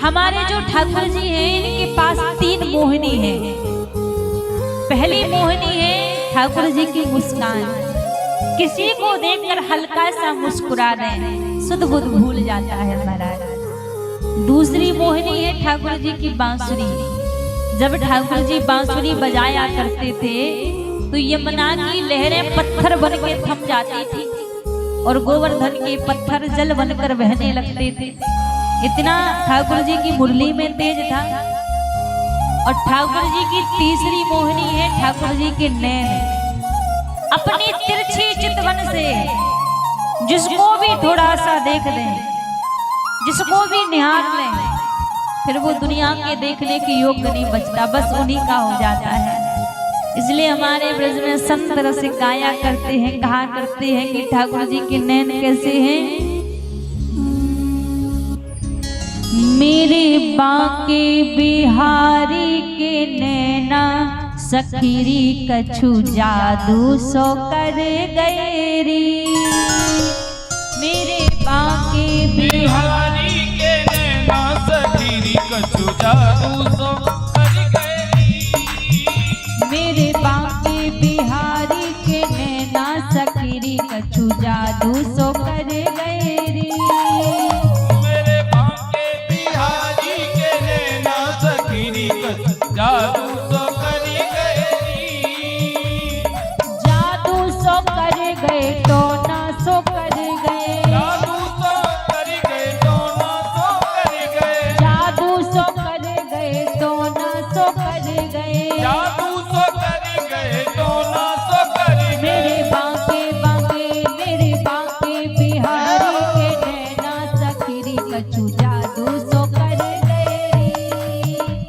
हमारे जो ठाकुर जी हैं इनके पास 3 मोहिनी है। पहली मोहिनी है ठाकुर जी की मुस्कान, किसी को देखकर हल्का सा मुस्कुरा दें, सुध बुध भूल जाता है महाराज। दूसरी मोहिनी है ठाकुर जी की बांसुरी। जब ठाकुर जी बांसुरी बजाया करते थे तो यमुना की लहरें पत्थर बन के थम जाती थी और गोवर्धन के पत्थर जल बनकर बहने लगते थे। इतना ठाकुर जी की मुरली में तेज था। और ठाकुर जी की तीसरी मोहिनी है ठाकुर जी के नैन। अपनी तिरछी चितवन से जिसको भी थोड़ा सा देख लें, जिसको भी निहार लें, फिर वो दुनिया के देखने के योग्य नहीं बचता, बस उन्हीं का हो जाता है। इसलिए हमारे ब्रज में संत रस गाया करते हैं, कहा करते हैं कि ठाकुर जी के नैन कैसे हैं? मेरे बांके बिहारी के नैना सखीरी कछु जादू सो कर गैरी। मेरे बांके बिहारी के नैना सखीरी कछु जादू सो कर गैरी। मेरे बांके बिहारी के नैना सखीरी कछु जादू सो कर गैरी। मेरे बांके बिहारी के नैना सखीरी कछु जादू सो कर गैरी। जादू सो कर गए तो ना सो कर गए। जादू सो कर गए तो ना सो कर गए। जादू सो कर गए तो ना सो कर गए। जादू सो कर गए तो ना सो कर गए। मेरे बांके बांके मेरे बांके बिहारी के नैना सखीरी कछु जादू सो कर गए।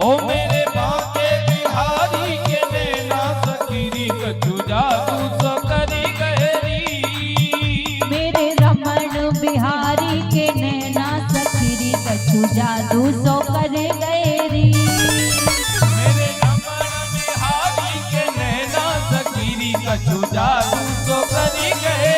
ओ मेरे बांके बिहारी के नैना सखीरी कछु जादू सो कर गए। मेरे रमण बिहारी के नैना सखीरी कछु जादू सो कर गए। मेरे रमण बिहारी के नैना सखीरी कछु जादू सो कर गए।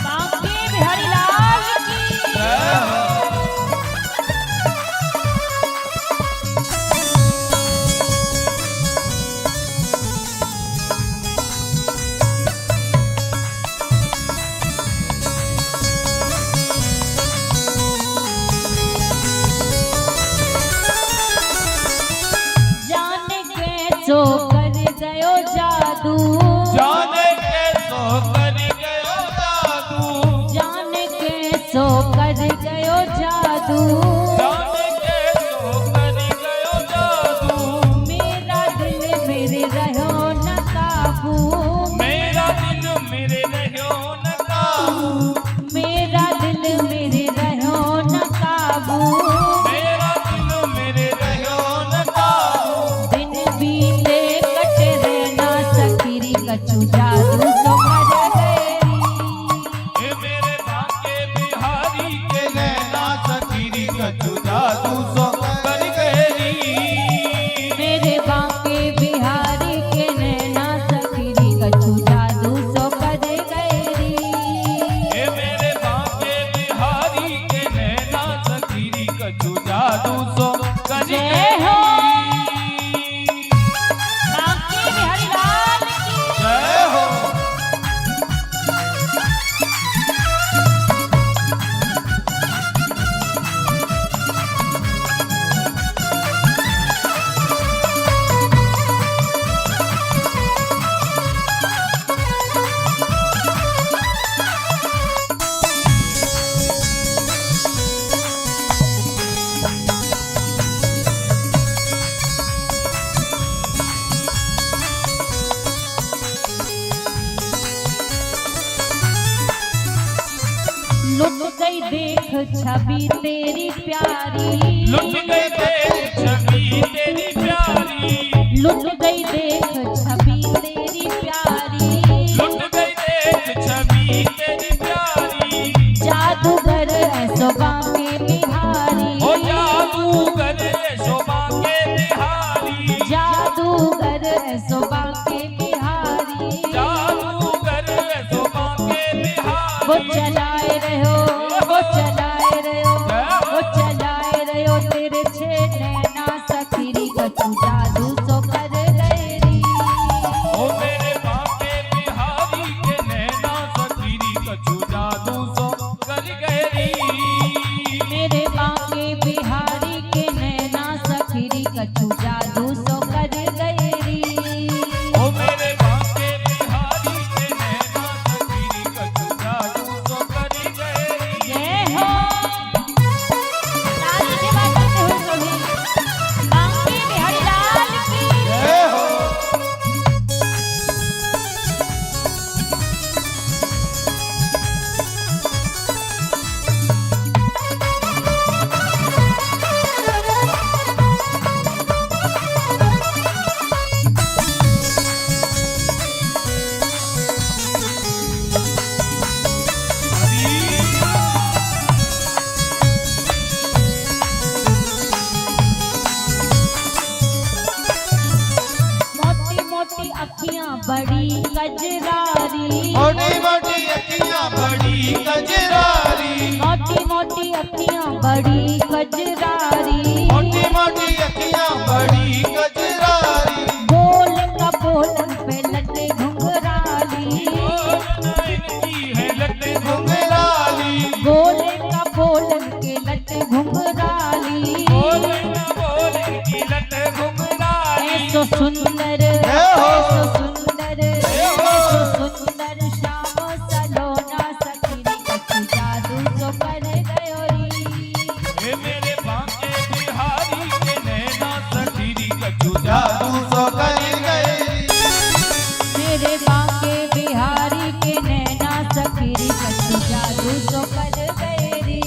बांके बिहारी लाल की। जाने के सो कर गयो जादू। जाने के सो कर गयो जादू। जाने के सो कर गयो जादू। जाने के सो कर गयो जादू। मेरा दिल मेरे रहो न काबू। मेरा दिल मेरे रहो न काबू। मेरा दिल मेरे रहो न काबू। मेरा दिल मेरे रहो न काबू। दिन बीते कटे रहना सखीरी कछु जादू सो कर गई। ए मेरे बांके बिहारी के नैना सखीरी कछु जादू सो कर गई। मेरे बांके बिहारी के नैना सखीरी कछु जादू सो कर गई। ए मेरे बांके बिहारी के नैना सखीरी कछु जादू सो कर जय हो। गई। बांके बिहारी लाल की। जय हो। लुट गई देख छवि तेरी प्यारी। लुट गई देख छवि तेरी प्यारी। लुट गई देख छवि तेरी प्यारी। लुट गई देख छवि तेरी प्यारी। जादूगर ऐसो बांके बिहारी। ओ जादूगर शोभा के बिहारी। जादूगर ऐसो बांके बिहारी। जादूगर शोभा के बिहारी। वो चलाए रहो वो चलाए रहो वो चलाए रहो तेरे छे नैना सखीरी कछु जादू सो कर गई। ओ मेरे बांके बिहारी के नैना सखीरी कछु जादू सो कर गई। मेरे बांके बिहारी के नैना सखीरी कछु जादू सो कर गई। ओ मेरे बांके बिहारी के नैना सखीरी कछु जादू सो कर गई। जय हो। ताली के बात करते हुए सभी बड़ी कजरारी, मोटी मोटी अखियां बड़ी कजरारी, मोटी मोटी अखियां बड़ी कजरारी, मोटी मोटी अखियां बड़ी कजरारी, बोल का बोलन पे लटे घुंघराली, घुंघराली, बोले का बोलन के लटे घुंघराली, ऐसो सुंदर, ऐसो सुंदर, ऐसो सुंदर श्याम सलोना सखीरी कछु जादू जो कर गयो री। मेरे बांके बिहारी के नैना सखीरी कछु जादू सो कर गए, मेरे बांके बिहारी के नैना सखीरी कछु जादू जो कर गए री।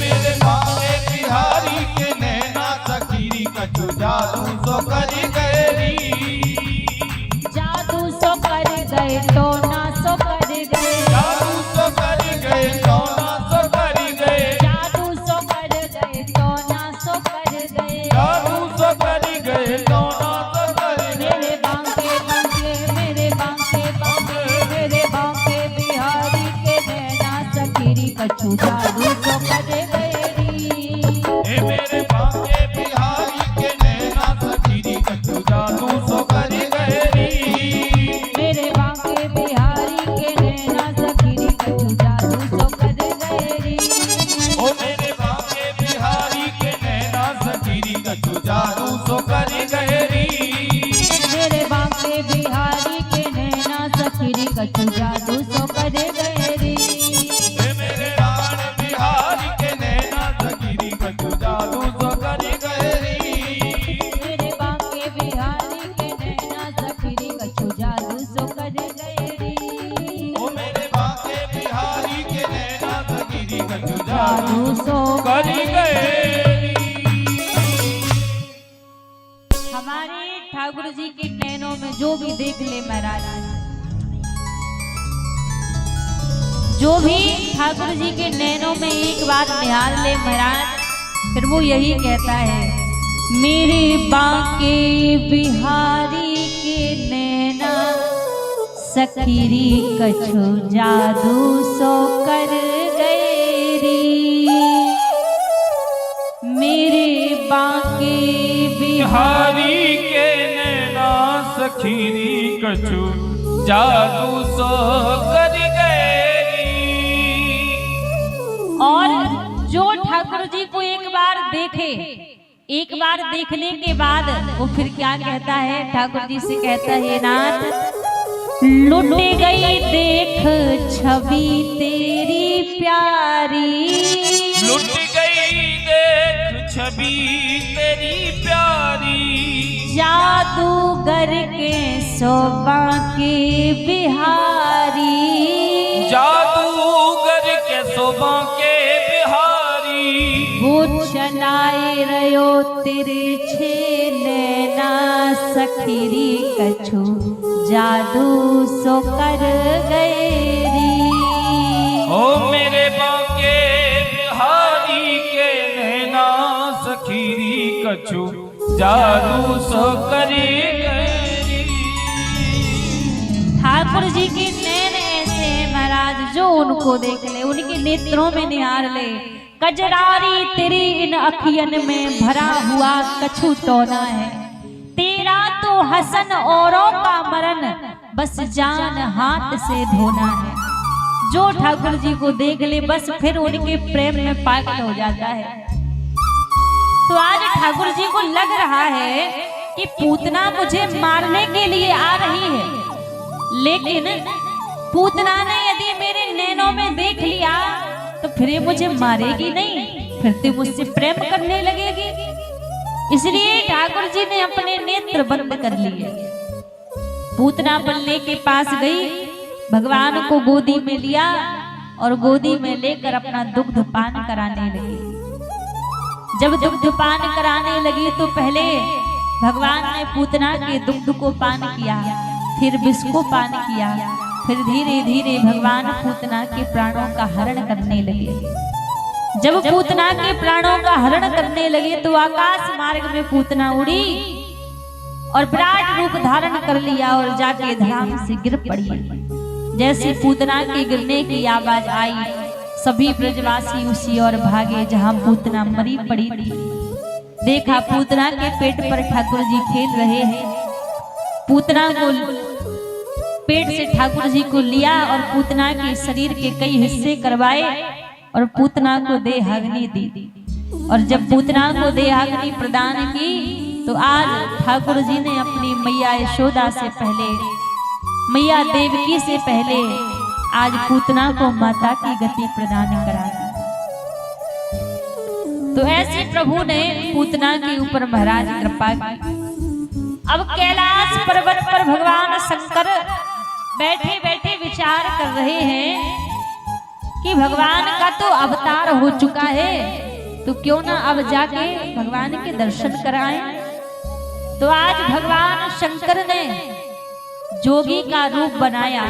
मेरे बांके बिहारी के नैना सखीरी कछु जादू सो कर गए री, जादू सो कर गए तो ना सो कर गए, जादू सो कर गए सोना सो कर गए, जादू सो कर गए तो ना सो कर गए। जादू सो कर गए सोना सो कर गए, मेरे बांके बांके, मेरे बांके बांके, मेरे बांके बिहारी के नैना सखीरी कछु जादू सो कर गए री। मेरे बांके बिहारी के नैना सखीरी कछु जादू सो कर गए री, मेरे बांके बिहारी के नैना सखीरी कछु जादू सो कर गए री। ओ मेरे बांके बिहारी के नैना सखीरी कछु जादू सो कर गए री, मेरे बांके बिहारी के नैना सखीरी कछु जादू सो कर गए री। मेरे राण बिहारी के नैना सखीरी कछु जादू सो कर गए री, मेरे बांके बिहारी के नैना सखीरी कछु जादू सो कर गए री। ओ मेरे बांके बिहारी के नैना सखीरी कछु जादू जादू सो कर गए री। हमारे ठाकुर जी के नैनों में जो भी देख ले महाराज, जो भी ठाकुर जी के नैनों में एक बार निहार ले महाराज, फिर वो यही कहता है, मेरे बांके बिहारी के नैना सखीरी कछु जादू सो कर गए री। मेरे बांके बिहारी के नैना सखीरी कछु जादू सो कर गए री। और जो ठाकुर जी को एक बार देखे, एक बार देखने के बाद वो फिर क्या कहता है, ठाकुर जी से कहता है, नाथ लुट गई देख छवि तेरी प्यारी, लुट गई देख छवि तेरी प्यारी, जादूगर के शोभा के बिहारी, जादूगर के शोभा के बिहारी, वो चलाए रहो तिरछे नैना सखीरी कछु जादू सो कर गए री। ओ मेरे बांके बिहारी के नैना सखीरी कछु जादू सो कर गए री। ठाकुर जी के नैन ऐसे हैं महाराज, जो उनको देख ले, उनके नेत्रों में निहार ले, कजरारी तेरी इन अखियन में भरा हुआ कछु टोना है, तेरा तो हसन औरों का मरण बस जान हाथ से धोना है। जो ठाकुर जी को देख ले बस फिर उनके प्रेम में पागल हो जाता है। तो आज ठाकुर जी को लग रहा है कि पूतना मुझे मारने के लिए आ रही है, लेकिन पूतना ने यदि मेरे नैनों में देख लिया तो फिर ये मुझे मारेगी नहीं, फिर तो मुझसे प्रेम करने लगेगी। इसलिए ठाकुर जी ने अपने नेत्र बंद कर लिए। पूतना बल्ले के पास गई, भगवान को गोदी में लिया और गोदी में लेकर अपना दुग्ध पान कराने लगी। जब दुग्ध पान कराने लगी तो पहले भगवान ने पूतना के दुग्ध को पान किया, फिर विष को पान किया, फिर धीरे धीरे भगवान पूतना के प्राणों का हरण करने लगे। जब पूतना के प्राणों का हरण करने लगे तो आकाश मार्ग में पूतना उड़ी और विराट रूप धारण कर लिया और जाके धड़ाम से गिर पड़ी। जैसे पूतना के गिरने की आवाज आई, सभी ब्रजवासी उसी ओर भागे जहां पूतना मरी पड़ी थी। देखा पूतना के पेट पर ठाकुर जी खेल रहे हैं। पूतना को पेट से ठाकुर जी को लिया और पूतना के शरीर के कई हिस्से करवाए और पूतना को देहाग्नि दी। और जब पूतना को देहाग्नि प्रदान की तो आज ठाकुर जी ने अपनी मैया यशोदा से पहले, मैया देवकी से पहले आज पूतना को माता की गति प्रदान करा दी। तो ऐसे प्रभु ने पूतना के ऊपर महाराज कृपा की। अब कैलाश पर्वत पर भगवान शंकर बैठे बैठे विचार कर रहे हैं कि भगवान का तो अवतार हो चुका है, तो क्यों ना अब जाके भगवान के दर्शन कराएं। तो आज भगवान शंकर ने जोगी का रूप बनाया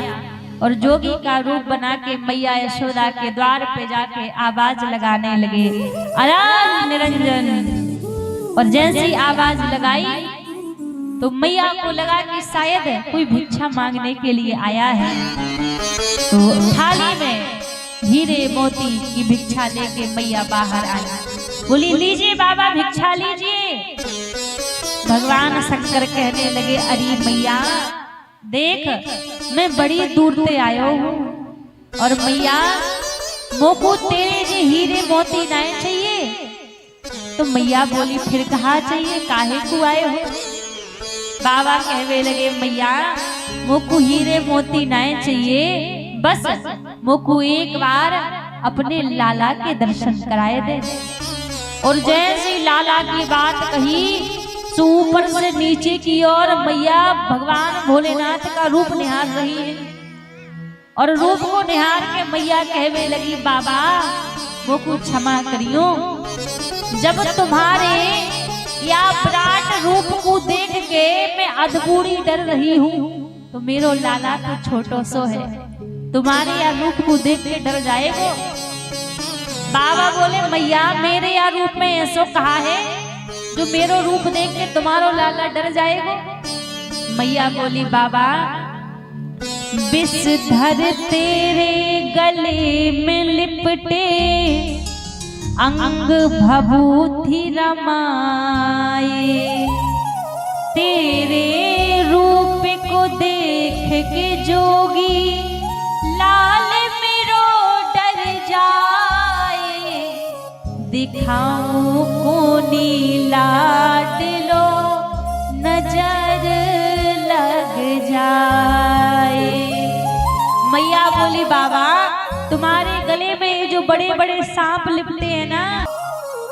और जोगी का रूप बना के मैया यशोदा के द्वार पे जाके आवाज लगाने लगे, अराग निरंजन। और जैसी आवाज लगाई तो मैया को लगा कि शायद कोई भिक्षा मांगने के लिए आया है। तो थाली में हीरे मोती की भिक्षा लेके मैया बाहर आई। बोली, लीजिए बाबा भिक्षा लीजिए। भगवान शंकर कहने लगे, अरे मैया देख, मैं बड़ी दूर से आयो हूँ और मैया मोको तेरे जे हीरे मोती नहीं चाहिए। तो मैया बोली, फिर कहा चाहिए, काहे को आए हो। बाबा कहवे लगे, मैया मोको हीरे मोती नहीं चाहिए, बस मोको एक बार अपने लाला के दर्शन कराए दे। और जैसे लाला की बात कही तो ऊपर से नीचे की ओर मैया भगवान भोलेनाथ का रूप निहार रही है। और रूप को निहार के मैया कहवे लगी, बाबा मोको क्षमा करियो, जब तुम्हारे या विराट रूप को देख के मैं अधबूढ़ी डर रही हूँ, तो मेरो लाला तो छोटो सो है, तुम्हारे या रूप को देख के डर जाएगो। बाबा बोले, मैया मेरे या रूप में ऐसो कहा है जो मेरो रूप देख के तुम्हारो लाला डर जाएगो। मैया बोली, बाबा विषधर तेरे गले में लिपटे अंग भभूति रमाए, तेरे रूप को देख के जोगी लाल मेरो डर जाए, दिखाऊं कोनी लाडलो नजर लग जाए। मैया बोली, बाबा तुम्हारे गले में जो बड़े बड़े सांप लिपटे हैं ना।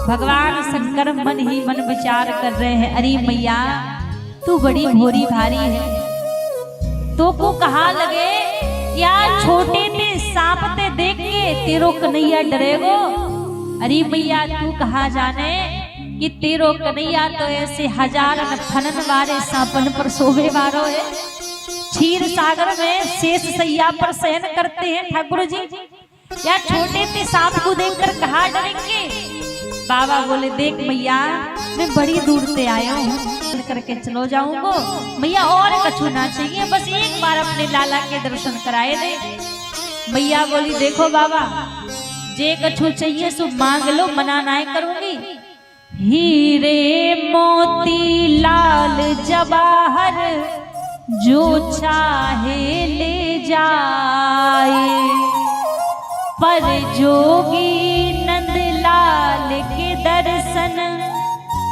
भगवान शंकर मन ही मन विचार कर रहे हैं, अरे मैया तू बड़ी भोरी भारी है, तो को कहा लगे यार छोटे ने सांप ते देख के तेरो कन्हैया डरेगो। अरे मैया तू कहा जाने कि तेरो कन्हैया तो ऐसे हजार फनन वाले सांपन पर शोभे वारो है। क्षीर सागर में शेष सैया पर शयन करते हैं ठाकुर जी, या छोटे से सांप को देखकर कहा डरेंगे। बाबा बोले, देख मैया मैं बड़ी दूर से आया हूँ, करके चलो जाऊंगो। मैया और कछु ना चाहिए, बस एक बार अपने लाला के दर्शन कराए दे। मैया बोली, देखो बाबा जे कछु चाहिए सो मांग लो, मना नहीं करूंगी। हीरे मोती लाल जवाहर जो चाहे ले जाए, पर जोगी नंदलाल के दर्शन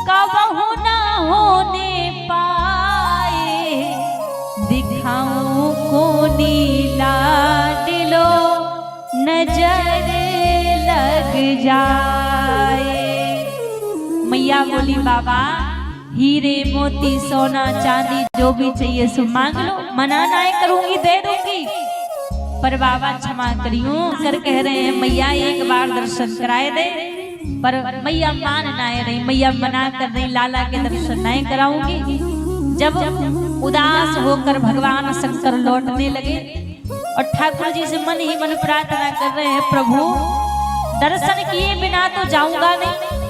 कबहू न होने पाए, दिखाऊं को नीला दिलो नजर लग जाए। मैया बोली, बाबा हीरे मोती सोना चांदी जो भी चाहिए सो मांग लो, मना नहीं करूंगी, दे दूंगी। पर बाबा क्षमा करियो कर कह रहे हैं, मैया एक बार दर्शन कराए दे। पर मैया मान नहीं रही, मैया मना कर रही, लाला के दर्शन नहीं कराऊंगी। जब उदास होकर भगवान शंकर लौटने लगे और ठाकुर जी से मन ही मन प्रार्थना कर रहे हैं, प्रभु दर्शन किए बिना तो जाऊंगा नहीं,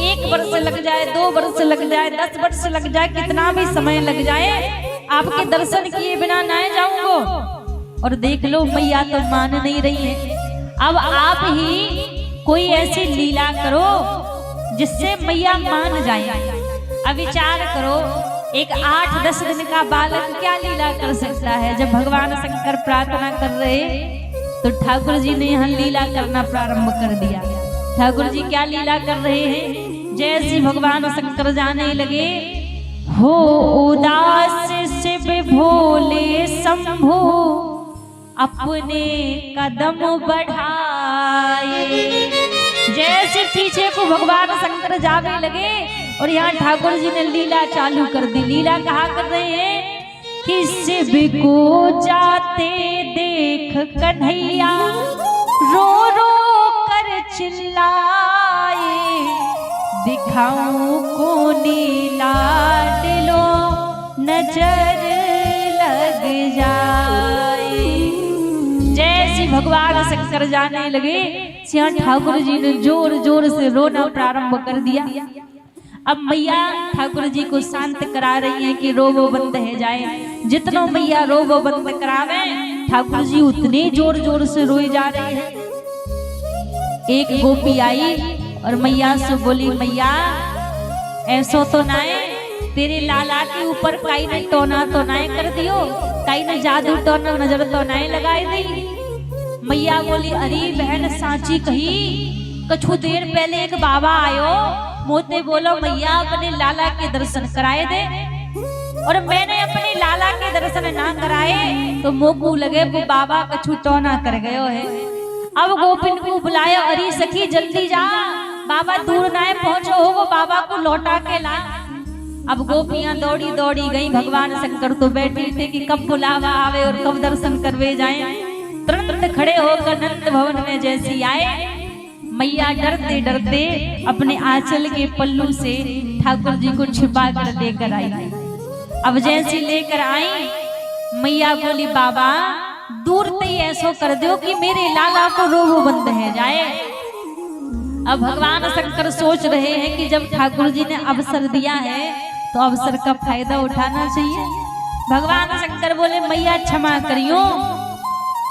एक 1 वर्ष लग जाए, 2 वर्ष लग जाए, 10 वर्ष लग जाए, कितना भी समय लग जाए, आपके दर्शन किए बिना ना जाऊंगो। और देख लो मैया तो मान नहीं रही है। अब आप ही कोई ऐसी लीला करो जिससे मैया मान जाए। अब विचार करो, एक 8-10 दिन का बालक क्या लीला कर सकता है। जब भगवान शंकर प्रार्थना कर रहे तो ठाकुर जी ने यहाँ लीला करना प्रारंभ कर दिया। ठाकुर जी क्या लीला कर रहे हैं, जैसे भगवान शंकर जाने लगे, हो उदास शिव भोले शंभो अपने कदम बढ़ाए। जैसे पीछे को भगवान शंकर जाने लगे और यहाँ ठाकुर जी ने लीला चालू कर दी। लीला कहा कर रहे हैं कि शिव को जाते देख कन्हैया रो रो कर चिल्लाए, दिखाऊं को नीला दिलो नजर लग जाए। जैसे भगवान शंकर जाने लगे, सिया ठाकुर जी ने जोर जोर से रोना प्रारंभ कर दिया। अब मैया ठाकुर जी को शांत करा रही है कि रोबो बंद है जाए। जितना मैया रोबो बंद करावे, ठाकुर जी उतने जोर जोर से रोई जा रही है। एक गोपी आई और मैया से बोली, मैया ऐसो तो ना है, तेरे लाला के ऊपर कई ने टोना तो ना कर दियो, कई ने जादू टोना नजर तो ना लगाई दी। मैया बोली, अरे बहन साची कही, कछु देर पहले एक बाबा आयो, मोते बोलो मैया अपने लाला के दर्शन कराए दे, और मैंने अपने लाला के दर्शन ना कराए तो मोकू लगे वो बाबा कछु टोना कर गयो है। अब गोपिन को बुलाया, अरे सखी जल्दी जा, बाबा दूर ना पहुंचो हो, वो बाबा को लौटा के ला। अब गोपियां दौड़ी दौड़ी गई। भगवान शंकर तो बैठे थे कि कब बुलावा आवे और कब दर्शन करवे जाए। तुरंत खड़े होकर नंद भवन में जैसी आए, मैया डरते डरते अपने आंचल के पल्लू से ठाकुर जी को छिपा कर लेकर आई। अब जैसी लेकर आई, मैया बोली, बाबा दूर ते ऐसो कर दो कि मेरे लाला को रोबो बंद है जाए। अब भगवान शंकर सोच रहे हैं कि जब ठाकुर जी ने अवसर दिया है तो अवसर का फायदा उठाना चाहिए। भगवान शंकर बोले, मैया क्षमा करियो,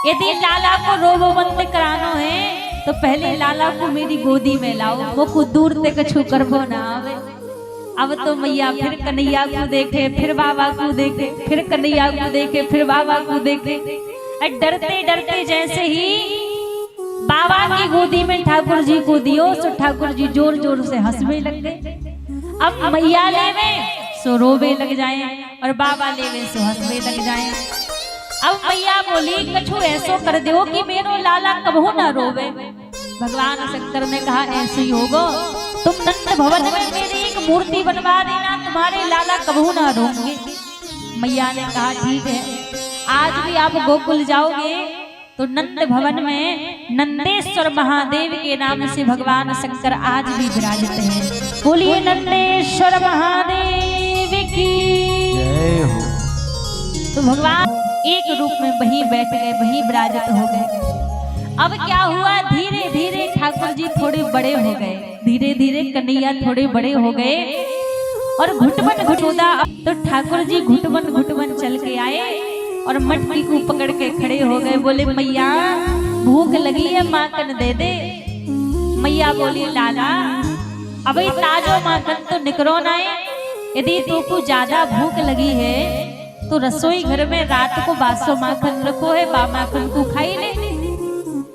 यदि लाला को रोबो बंद कराना है तो पहले लाला को मेरी गोदी में लाओ, वो को दूर से कछु करबो ना आवे। अब तो मैया फिर कन्हैया को देखे, फिर बाबा को देखे, फिर कन्हैया को देखे, फिर बाबा को देखे। डरते डरते जैसे ही बाबा की गोदी में ठाकुर जी को दियो तो ठाकुर जी जोर जोर से हंसने लग गए। अब मैया लेवे सो रोवे लग जाए और बाबा लेवे सो हंसने लग जाए। अब मैया बोली, कछु ऐसो कर दो कि मेरो लाला कबहू ना रोवे। भगवान शंकर ने कहा, ऐसे ही होगो, तुम नंद भवन में मेरी एक मूर्ति बनवा देना, तुम्हारे लाला कबहू ना रोंगे। मैया ने कहा, ठीक है, आज भी आप गोकुल जाओगे तो नंद भवन में नंदेश्वर महादेव के नाम से भगवान शंकर आज भी विराजित हैं। बोलिए नंदेश्वर महादेव की जय हो। तो भगवान एक रूप में वहीं बैठ गए, वहीं विराजित हो गए। अब क्या हुआ, धीरे धीरे ठाकुर जी थोड़े बड़े हो गए, धीरे धीरे कन्हैया थोड़े बड़े हो गए और घुटबन घुटोदा। तो ठाकुर जी घुटबन घुटबन चल के आए और मटकी को पकड़ के खड़े हो गए। बोले, मैया भूख लगी है, माखन दे दे। मैया बोली, लाला अभी ताजो माखन तो निकरो ना है, यदि तुमको ज्यादा भूख लगी है तो रसोई घर में रात को बासो माखन रखो है, बा माखन को खाई ले।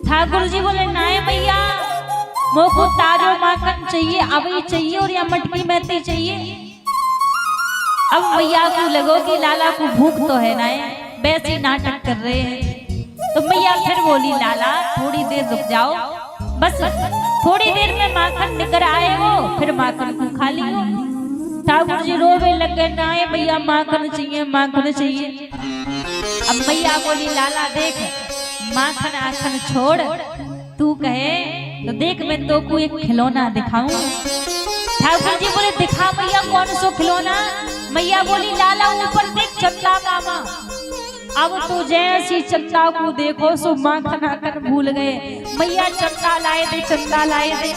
ठाकुर जी बोले, नाय मैया, मोको ताजो माखन चाहिए, अभी चाहिए, और या मटकी मेथी चाहिए। अब मैया को लगो कि लाला को भूख तो है ना, वैसे नाटक कर रहे हैं। तो मैया फिर बोली, लाला थोड़ी देर रुक जाओ, बस थोड़ी देर में माखन निकल आए हो, फिर माखन को खा लियो। ठाकुर जी रोवे लगे, ना मैया माखन चाहिए, माखन चाहिए। अब मैया बोली, लाला देख, माखन आखन छोड़, तू कहे तो देख मैं तो को एक खिलौना दिखाऊं। ठाकुर जी बोले, दिखा मैया, कौन सो खिलौना। मैया बोली, लाला ऊपर देख, चंदा मामा। अब तो जैसी चंदा को देखो सो माखन आकर भूल गए। मैया चंदा लाए दे, चंदा लाए दे।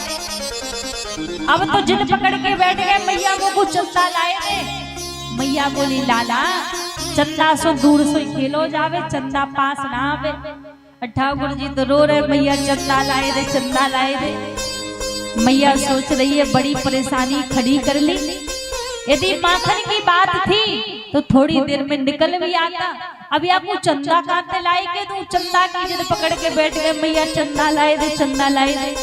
अब तो जिद पकड़ के बैठ गए, मैया वो कुछ चंदा लाए थे। मैया बोली लाला चंदा सो दूर से खेलो जावे, चंदा पास ना आवे। ठाकुर जी तो रो रहे, मैया चंदा लाए दे, चंदा लाए दे। मैया सोच रही है बड़ी परेशानी खड़ी कर ली। यदि माखन की बात थी तो थोड़ी देर में निकल भी आता। अभी आपको चंदा काटे लाए के तो चंदा की जिद पकड़ के बैठ गए, मैया चंदा लाए दे, चंदा लाए दे।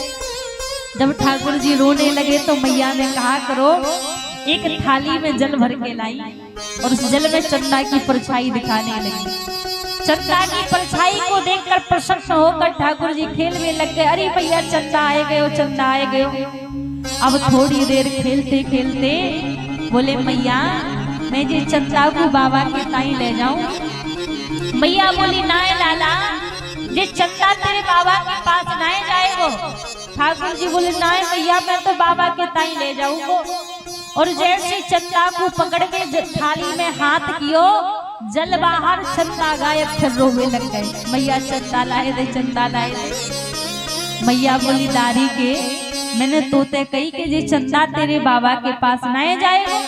जब ठाकुर जी रोने लगे तो मैया ने कहा करो, एक थाली में जल भर के लाई और उस जल में चंदा की परछाई दिखाने लगी। चंदा की परछाई को देखकर प्रसन्न होकर ठाकुर जी खेल में लग गए। अरे भैया चंदा आए गए, चंदा आए गए। अब थोड़ी देर खेलते खेलते बोले मैया मैं जी चंदा को बाबा के ताई ले जाऊं। मैया बोली नाय लाला ये चंदा तेरे बाबा के पास नाय जाएगो। ठाकुर जी बोले नाय मैया मैं तो बाबा के ताई ले जाऊंगो। और जैसे चंदा को पकड़ के थाली में हाथ कियो, जल बाहर चंदा गायब, फिर रोवे लग गए। मैया चंदा लाए दे, चंदा लाए दे। मैया बोली दारी के मैंने तोते कही कि ये चंदा तेरे बाबा के पास ना जाएगा।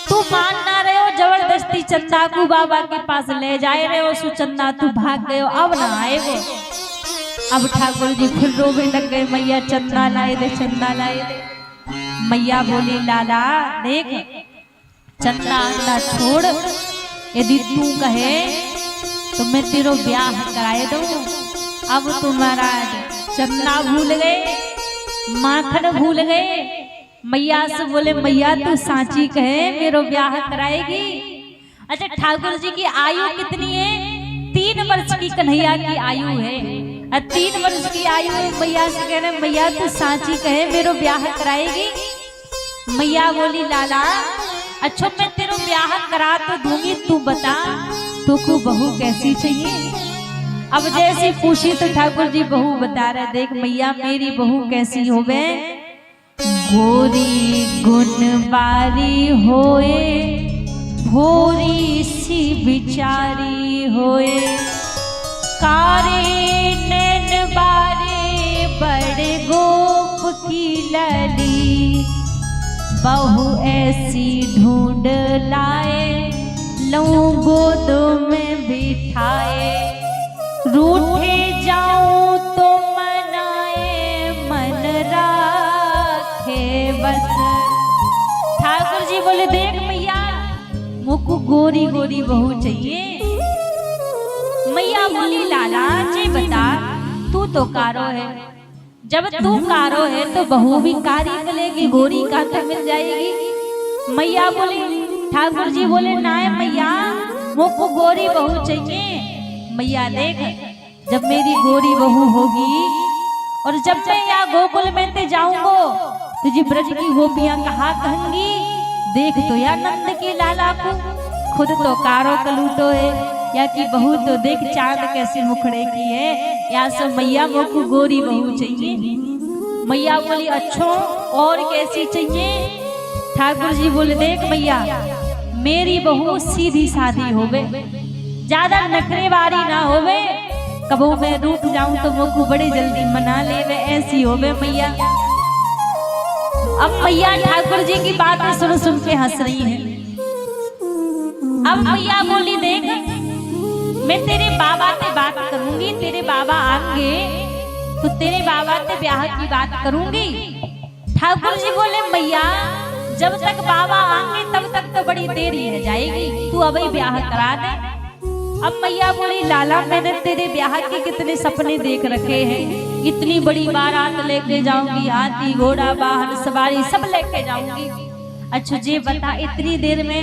तू मान ना रहे हो, जबरदस्ती चंदा को बाबा के पास ले जाए रहे हो। सु चंदा तू भाग गए हो, अब ना आएगो। अब ठाकुर जी फिर रोवे लग गए, मैया चंदा लाए दे, चंदा लाए दे। मैया बोली लाला देख चंदा अंदा छोड़, यदि तू कहे तो मैं तेरो ब्याह कराए दूं। अब तू महाराज चंदा भूल गए, माखन भूल गए। मैया से बोले मैया तू सांची कहे मेरो ब्याह कराएगी। अच्छा ठाकुर जी की आयु कितनी है? 3 वर्ष की कन्हैया की आयु है। 3 वर्ष की आयु है। मैया से कह रहे मैया तू सांची कहे मेरो ब्याह कराएगी। मैया बोली लाला अच्छा मैं तेरो ब्याह करा तो दूंगी, तू बता तू को बहू कैसी चाहिए। अब जैसी पूछी तो ठाकुर जी बहू बता रहे, देख मैया मेरी बहू कैसी होवे, गोरी गुणवारी होए, भोरी सी बिचारी होए, कारे नैन बारे बड़े गोप की लली, बहू ऐसी ढूंढ लाए लऊं गोद में बिठाए, रूठे जाऊं तो मनाए मन राखे बस। ठाकुर जी बोले देख मैया मुझको गोरी गोरी बहू चाहिए। मैया बोली लाला जी बता तू तो कारो है, जब तू कारो है तो बहू भी कारी मिलेगी, गोरी का तो मिल जाएगी। मैया बोली ठाकुर जी बोले ना मैया मुझको गोरी बहू चाहिए। मैया देख जब मेरी गोरी बहू होगी और जब मैं यहाँ गोकुल में ते जाऊंगो तुझे ब्रज की गोपियां कहा कहेंगी, देख तो या नंद के लाला को खुद तो कारो कलूटो है, या की बहू तो देख चांद कैसे मुखड़े की है, या सो मैया मुझको गोरी बहू चाहिए। मैया बोली अच्छो और कैसी चाहिए। ठाकुर जी बोले देख मैया मेरी बहू सीधी सादी होवे, ज्यादा नखरेवारी ना होवे, कबो मैं रूठ जाऊं तो मुझको बड़ी जल्दी मना ले, वे ऐसी होवे मैया। अब मैया ठाकुर जी की बात सुन सुन के हंस रही है। अब मैया बोली देख मैं तेरे बाबा से बात करूंगी, तेरे बाबा आएंगे तो तेरे बाबा से ब्याह की बात करूंगी। ठाकुर जी बोले मैया जब तक बाबा आएंगे तब तक तो बड़ी देरी रह जाएगी, तू अभी ब्याह करा दे। अब मैया बोली लाला मैंने तेरे ब्याह के कितने सपने देख रखे हैं, इतनी बड़ी बारात लेके जाऊंगी, हाथी घोड़ा वाहन सवारी सब लेके जाऊंगी। अच्छा जी बता इतनी देर में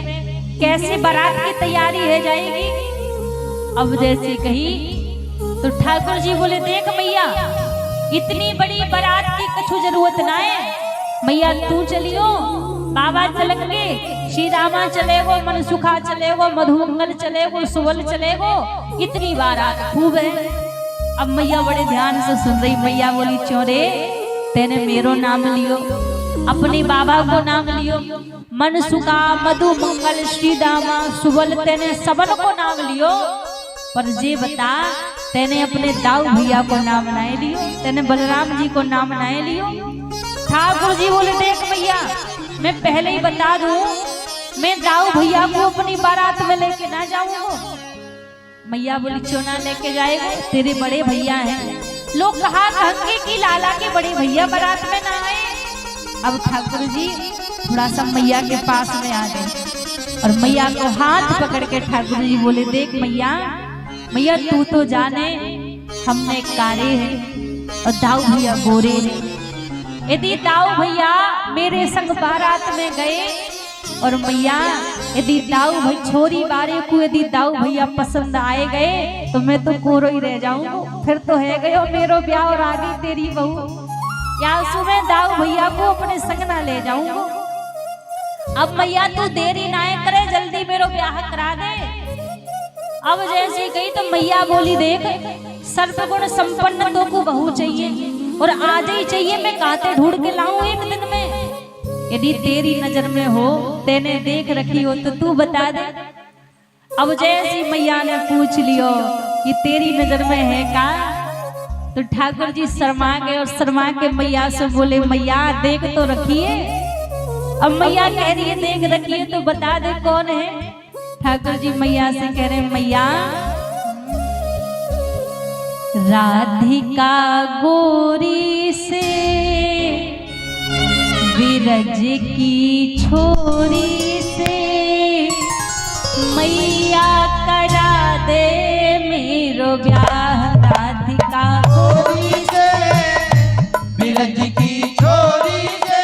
कैसे बारात की तैयारी हो जाएगी। अब जैसे कही तो ठाकुर जी बोले देख मैया इतनी बड़ी बारात की कछु जरूरत ना है, मैया तू चलियो, बाबा चलेंगे, श्री रामा चलेगो, मनसुखा चलेगो, मधुमंगल चलेगो, सुवल चलेगो, इतनी बारात खूब है। अब मैया बड़े ध्यान से सुन रही। मैया बोली चोरे तेने मेरो नाम लियो, अपने बाबा को नाम लियो, मनसुखा मधुमंगल श्री रामा सुवल तेने सबन को नाम लियो, पर जे बता तेने अपने दाऊ भैया को नाम नाए लियो, तेने बलराम जी को नाम नाए लियो। ठाकुर जी बोले देख भैया, मैं पहले ही बता दूं, मैं दाऊ भैया को अपनी बारात में लेके ना जाऊंगा। मैया बोली क्यों ना लेके जाएगा, तेरे बड़े भैया हैं। लोग कहा कहेंगे कि लाला के बड़े भैया बारात में ना आए। अब ठाकुर जी थोड़ा सा मैया के पास में आ गए और मैया को हाथ पकड़ के ठाकुर जी बोले देख मैया, मैया तू तो जाने हमने कारे हैं और दाऊ भैया गोरे हैं। यदि दाऊ भैया मेरे संग बारात में गए और मैया यदि दाऊ भाई छोरी बारे को यदि दाऊ भैया पसंद आए गए तो मैं तो कोरो ही रह जाऊंगा। फिर तो है गयो मेरो ब्याह और आ गई तेरी बहू। या सुबह दाऊ भैया को अपने संग ना ले जाऊंगा। अब मैया तू देरी ना करे, जल्दी मेरो ब्याह करा दे। अब जैसे गई तो मैया बोली देख सर्वगुण संपन्न तो को बहू चाहिए और आज ही चाहिए, मैं काते ढूंढ के लाऊं एक दिन में। यदि तेरी नजर में हो, तेने देख रखी हो तो तू बता दे। अब जैसी मैया ने पूछ लियो कि तेरी नजर में है का, तो ठाकुर जी शर्मा गए और शर्मा के मैया से बोले मैया देख तो रखिए। अब मैया कह रही है देख रखिए तो बता दे कौन है। ठाकुर जी मैया से कह रहे मैया राधिका गोरी से विरज की छोरी से मैया करा दे मेरो ब्याह। राधिका गोरी से बिरज की छोरी से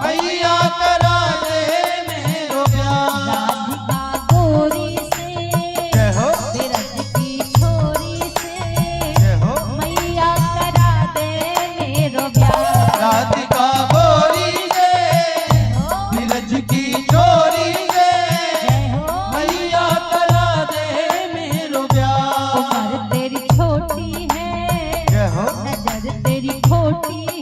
मैया करा दे मेरो ब्याह। राधिका गोरी से जय हो विरज की छोरी से जय हो मैया करा दे मेरो ब्याह। राधिका गोरी से बिरज की छोरी से मैया करा दे मेरो ब्याह। उम्र तेरी छोटी है, जय हो नजर तेरी खोटी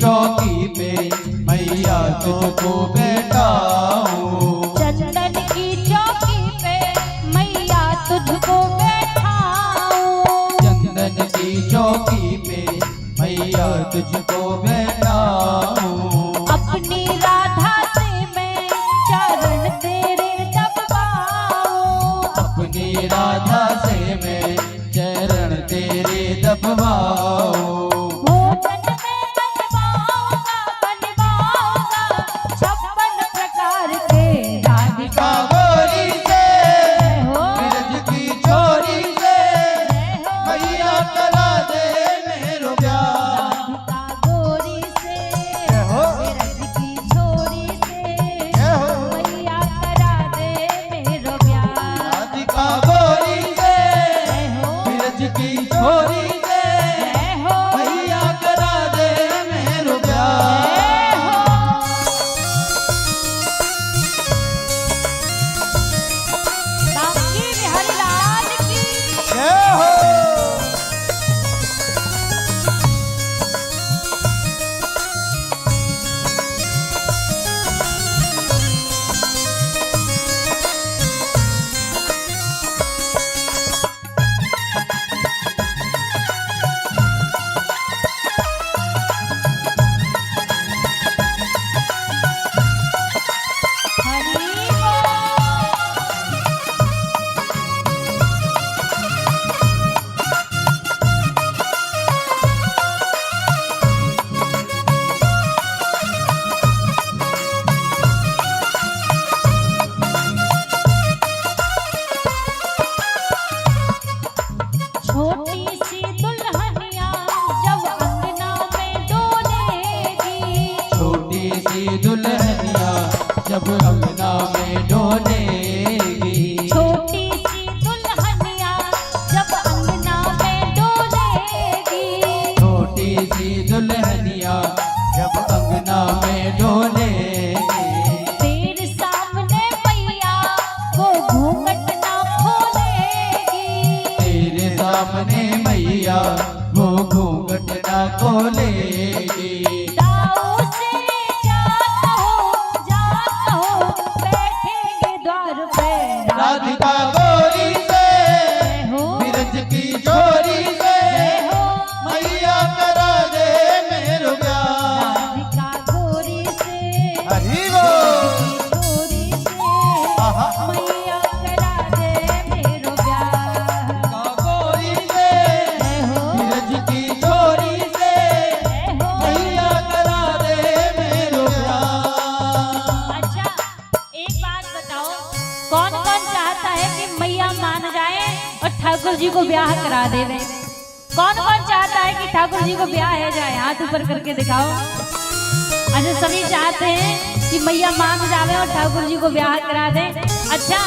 चौकी पे मैया तुझको बैठाऊं। चंदन की चौकी पे मैया तुझको बैठाऊं। चंदन की चौकी पे मैया तुझको बैठाऊं। अपनी राधा से मैं चरण तेरे दबाऊं। अपनी राधा से मैं चरण तेरे दबवाऊं। भोजन में बनवाऊंगा बनवाऊंगा 56 प्रकार के राधिका गोरी से हो। ब्रज की छोरी से जय हो मैया करा दे मेरो प्यार। राधिका गोरी से जय हो। ब्रज की छोरी से जय हो। मैया करा दे मेरो प्यार। राधिका गोरी से जय हो ब्रज की छोरी से जय हो मैया करा दे मेरो प्यार। जय हो। बांके बिहारी लाल की जय हो। हरि बोल। छोटी सी दुल्हनिया जब अंगना में डोलेगी। छोटी सी दुल्हनिया जब अंगना में डोलेगी। छोटी सी दुल्हनिया जब अंगना में डोलेगी। छोटी सी दुल्हनिया जब अंगना में डोलेगी। तेरे सामने मैया वो घूंघट ना खोलेगी। तेरे सामने मैया वो घूंघट ना खोलेगी। दाऊ से जात हो बैठेंगे द्वार पे राधिका गोरी से जय हो ब्रज की छोरी से जय हो मैया करा दे मेरो प्यार। राधिका गोरी से हरि बोल। छोरी से आहा। मैया करा दे मेरो प्यार। राधिका गोरी से जय हो ब्रज की छोरी से जय हो। मैया करा दे मेरो प्यार। अच्छा एक बात बताओ, कौन कौन चाहता है कि मैया मान जाए और ठाकुर जी को ब्याह करा देवे? कौन कौन चाहता है कि ठाकुर जी को ब्याह हो जाए? हाथ ऊपर करके दिखाओ। अच्छा सभी चाहते हैं कि मैया मान जावे और ठाकुर जी को ब्याह करा दे। अच्छा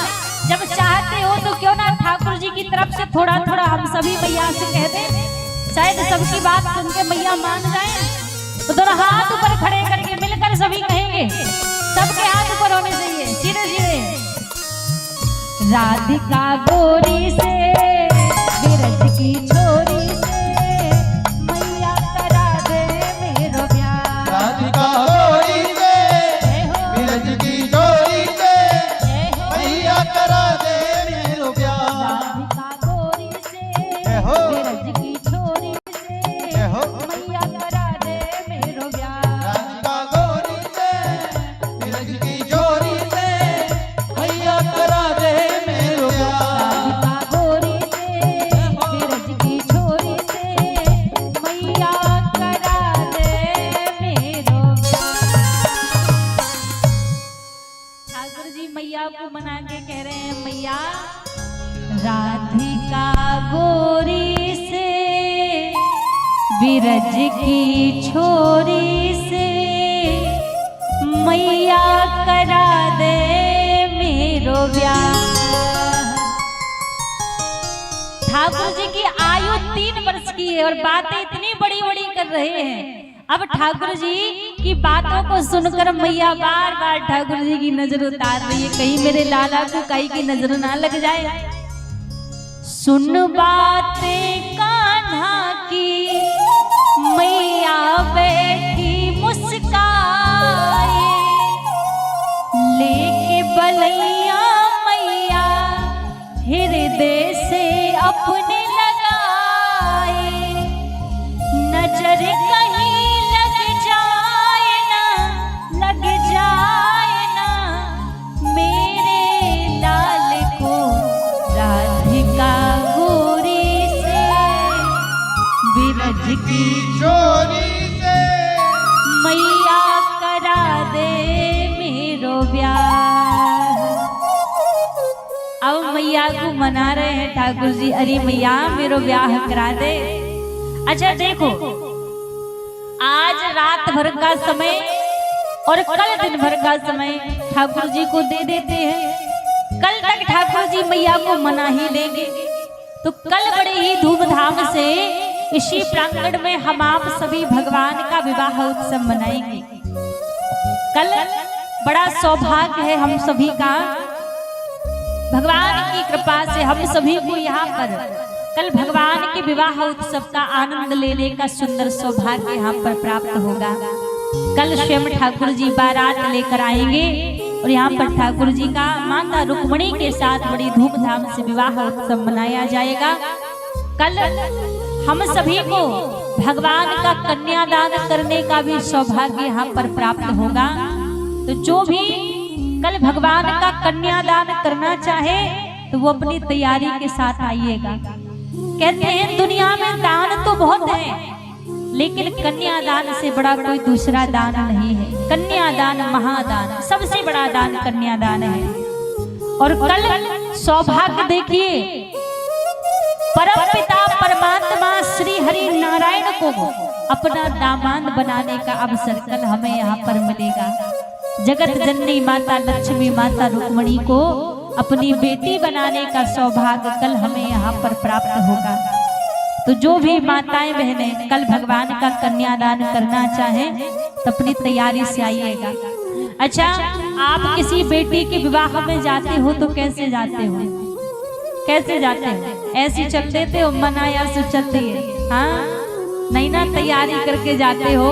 जब चाहते हो तो क्यों ना ठाकुर जी की तरफ से थोड़ा थोड़ा हम सभी मैया से कह दें, शायद सबकी बात सुन के मैया मान जाए। तो दोनों हाथ ऊपर खड़े करके मिलकर सभी कहेंगे, सबके हाथ ऊपर होने चाहिए सीधे सीधे। राधिका गोरी से ब्रज की छोरी से मैया करा दे मेरो प्यार। राधिका गोरी से जय हो ब्रज की छोरी से जय हो। मैया करा दे मेरो प्यार। राधिका गोरी से जय हो। ब्रज की छोरी से जय हो। मैया करा दे मेरो प्यार। राधिका गोरी से ब्रज की छोरी से मैया करा दे मेरो प्यार। राधिका गोरी से ब्रज की छोरी से मैया करा दे मेरो प्यार। ठाकुर जी मैया को मना के कह रहे हैं, मैया राधिका गोरी से ब्रज की छोरी से मैया करा दे मेरो ब्याह। ठाकुर जी की आयु 3 वर्ष की है और बातें इतनी बड़ी बड़ी कर रहे हैं। अब ठाकुर जी की बातों को सुनकर मैया बार बार ठाकुर जी की नजर उतार रही है, कहीं मेरे लाला को कहीं की नजर ना लग जाए। सुन बातें कान्हा की मैया बैठी मैया को मना रहे हैं ठाकुर जी, अरे मैया मेरो ब्याह करा दे। अच्छा देखो, आज रात भर का समय और कल दिन भर का समय ठाकुर जी को दे देते हैं। कल तक ठाकुर जी मैया को मना ही लेंगे, तो कल बड़े ही धूमधाम से इसी प्रांगण में हम आप सभी भगवान का विवाह उत्सव मनाएंगे। कल बड़ा सौभाग्य है हम सभी का, भगवान की कृपा से हम सभी को यहाँ पर कल भगवान के विवाह उत्सव का आनंद लेने का सुंदर सौभाग्य यहाँ पर प्राप्त होगा। कल स्वयं ठाकुर जी बारात लेकर आएंगे और यहाँ पर ठाकुर जी का माता रुक्मिणी के साथ बड़ी धूमधाम से विवाह उत्सव मनाया जाएगा। कल हम सभी को भगवान का कन्यादान करने का भी सौभाग्य यहाँ पर प्राप्त होगा। तो जो भी कल भगवान का कन्यादान करना चाहे तो वो अपनी तैयारी के साथ आइएगा। कहते हैं दुनिया में दान तो बहुत है, लेकिन कन्यादान से बड़ा कोई दूसरा दान नहीं है। कन्यादान महादान, सबसे बड़ा दान कन्यादान है। और कल सौभाग्य देखिए, परम पिता परमात्मा श्री हरि नारायण को अपना दामाद बनाने का अवसर कल हमें यहाँ पर मिलेगा। जगत जननी माता लक्ष्मी माता रुक्मिणी को अपनी बेटी बनाने का सौभाग्य कल हमें यहाँ पर प्राप्त होगा। तो जो भी माताएं बहनें कल भगवान का कन्यादान करना चाहें तो अपनी तैयारी से आइएगा। अच्छा, आप किसी बेटी के विवाह में जाते हो तो कैसे जाते हो? कैसे जाते हो? ऐसे चल देते हो, मनाया से चलती है? हाँ नहीं ना, तैयारी करके जाते हो।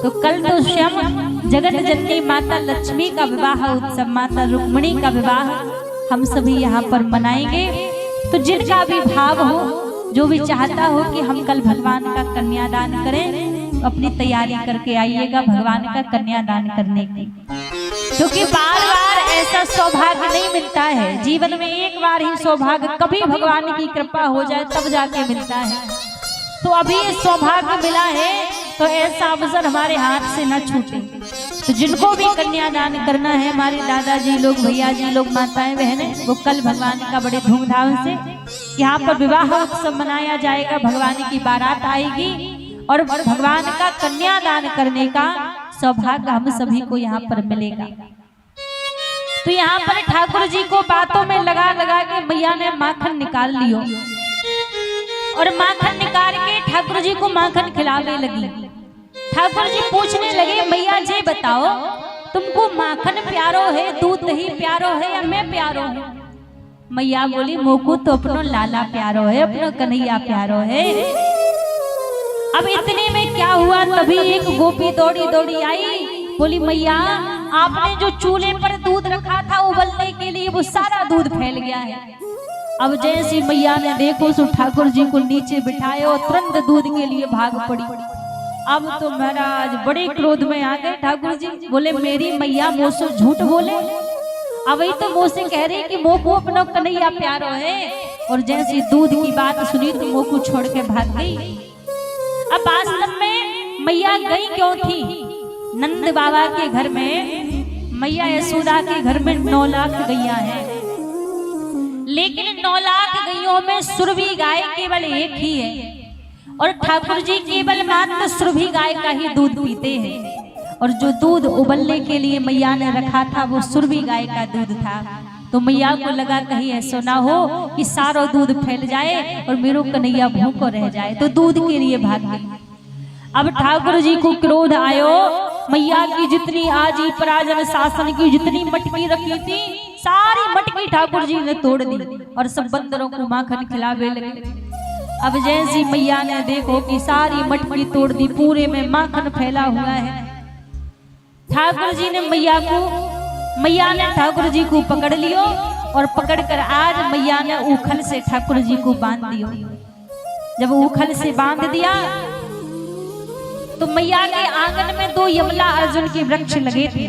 तो कल तो स्वयं जगत जननी माता लक्ष्मी का विवाह उत्सव, माता रुक्मिणी का विवाह हम सभी यहाँ पर मनाएंगे। तो जिनका भी भाव हो, जो भी चाहता हो कि हम कल भगवान का कन्यादान करें, तो अपनी तैयारी करके आइएगा भगवान का कन्यादान करने की। क्योंकि बार बार ऐसा सौभाग्य नहीं मिलता है, जीवन में एक बार ही सौभाग्य, कभी भगवान की कृपा हो जाए तब जाके मिलता है। तो अभी ये सौभाग्य मिला है तो ऐसा अवसर हमारे हाथ से न छूटे। तो जिनको भी कन्यादान करना है, हमारे दादाजी लोग, भैया जी लोग, माताएं बहनें, वो कल भगवान का बड़े धूमधाम से यहाँ पर विवाह उत्सव मनाया जाएगा। भगवान की बारात आएगी और भगवान का कन्यादान करने का सौभाग्य हम सभी को यहाँ पर मिलेगा। तो यहाँ पर ठाकुर जी को बातों में लगा लगा के मैया ने माखन निकाल लियो और माखन निकाल के ठाकुर जी को माखन खिलाने लगी। ठाकुर जी पूछने लगे, मैया जी बताओ, तुमको माखन प्यारो है, दूध दही प्यारो है या मैं प्यारो हूँ? मैया बोली, मोको तो अपनो लाला प्यारो है, अपनो कन्हैया प्यारो है। अब इतने में क्या हुआ, तभी एक गोपी दौड़ी दौड़ी आई, बोली मैया आपने जो चूल्हे पर दूध रखा था उबलने के लिए, वो सारा दूध फैल गया है। अब जैसी मैया ने देखो सो ठाकुर जी को नीचे बिठाए और तुरंत दूध के लिए भाग पड़ी। अब तो महाराज बड़े क्रोध में आ गए ठाकुर जी, बोले मेरी मैया मुँह से झूठ बोले, अब वही तो मुँह से कह रही कि मोह को अपना कन्हैया प्यारो है, और जैसी दूध की बात सुनी तो मोह को छोड़ के भाग गई। अब वास्तव में मैया गई क्यों थी? नंद बाबा के घर में, मैया यशोदा के घर में 9 लाख गैया है, लेकिन 9 लाख गैयों में सुरभि गाय केवल एक ही है, और ठाकुर जी केवल मात्र सुरभि गाय का ही दूध पीते हैं। और जो दूध उबलने के लिए मैया ने रखा था वो सुरभि गाय का दूध था। तो मैया को लगा कहीं ऐसा ना हो कि सारा दूध फैल जाए और मेरो कन्हैया भूखो रह जाए, तो दूध के लिए भाग गई। अब ठाकुर जी को क्रोध आयो, मैया की जितनी आजी पराजन शासन की जितनी मटकी रखी थी सारी मटकी ठाकुर जी ने तोड़ दी और सब बंदरों को माखन खिलावे लगे। अब जैसी मैया ने देखो कि सारी मटकी तोड़ दी, पूरे में माखन फैला हुआ है। ठाकुर जी ने मैया ने ठाकुर जी को पकड़ लियो और पकड़कर आज मैया ने उखल से ठाकुर जी को बांध दियो। जब उखल से बांध दिया तो मैया के आंगन में 2 यमला अर्जुन के वृक्ष लगे थे।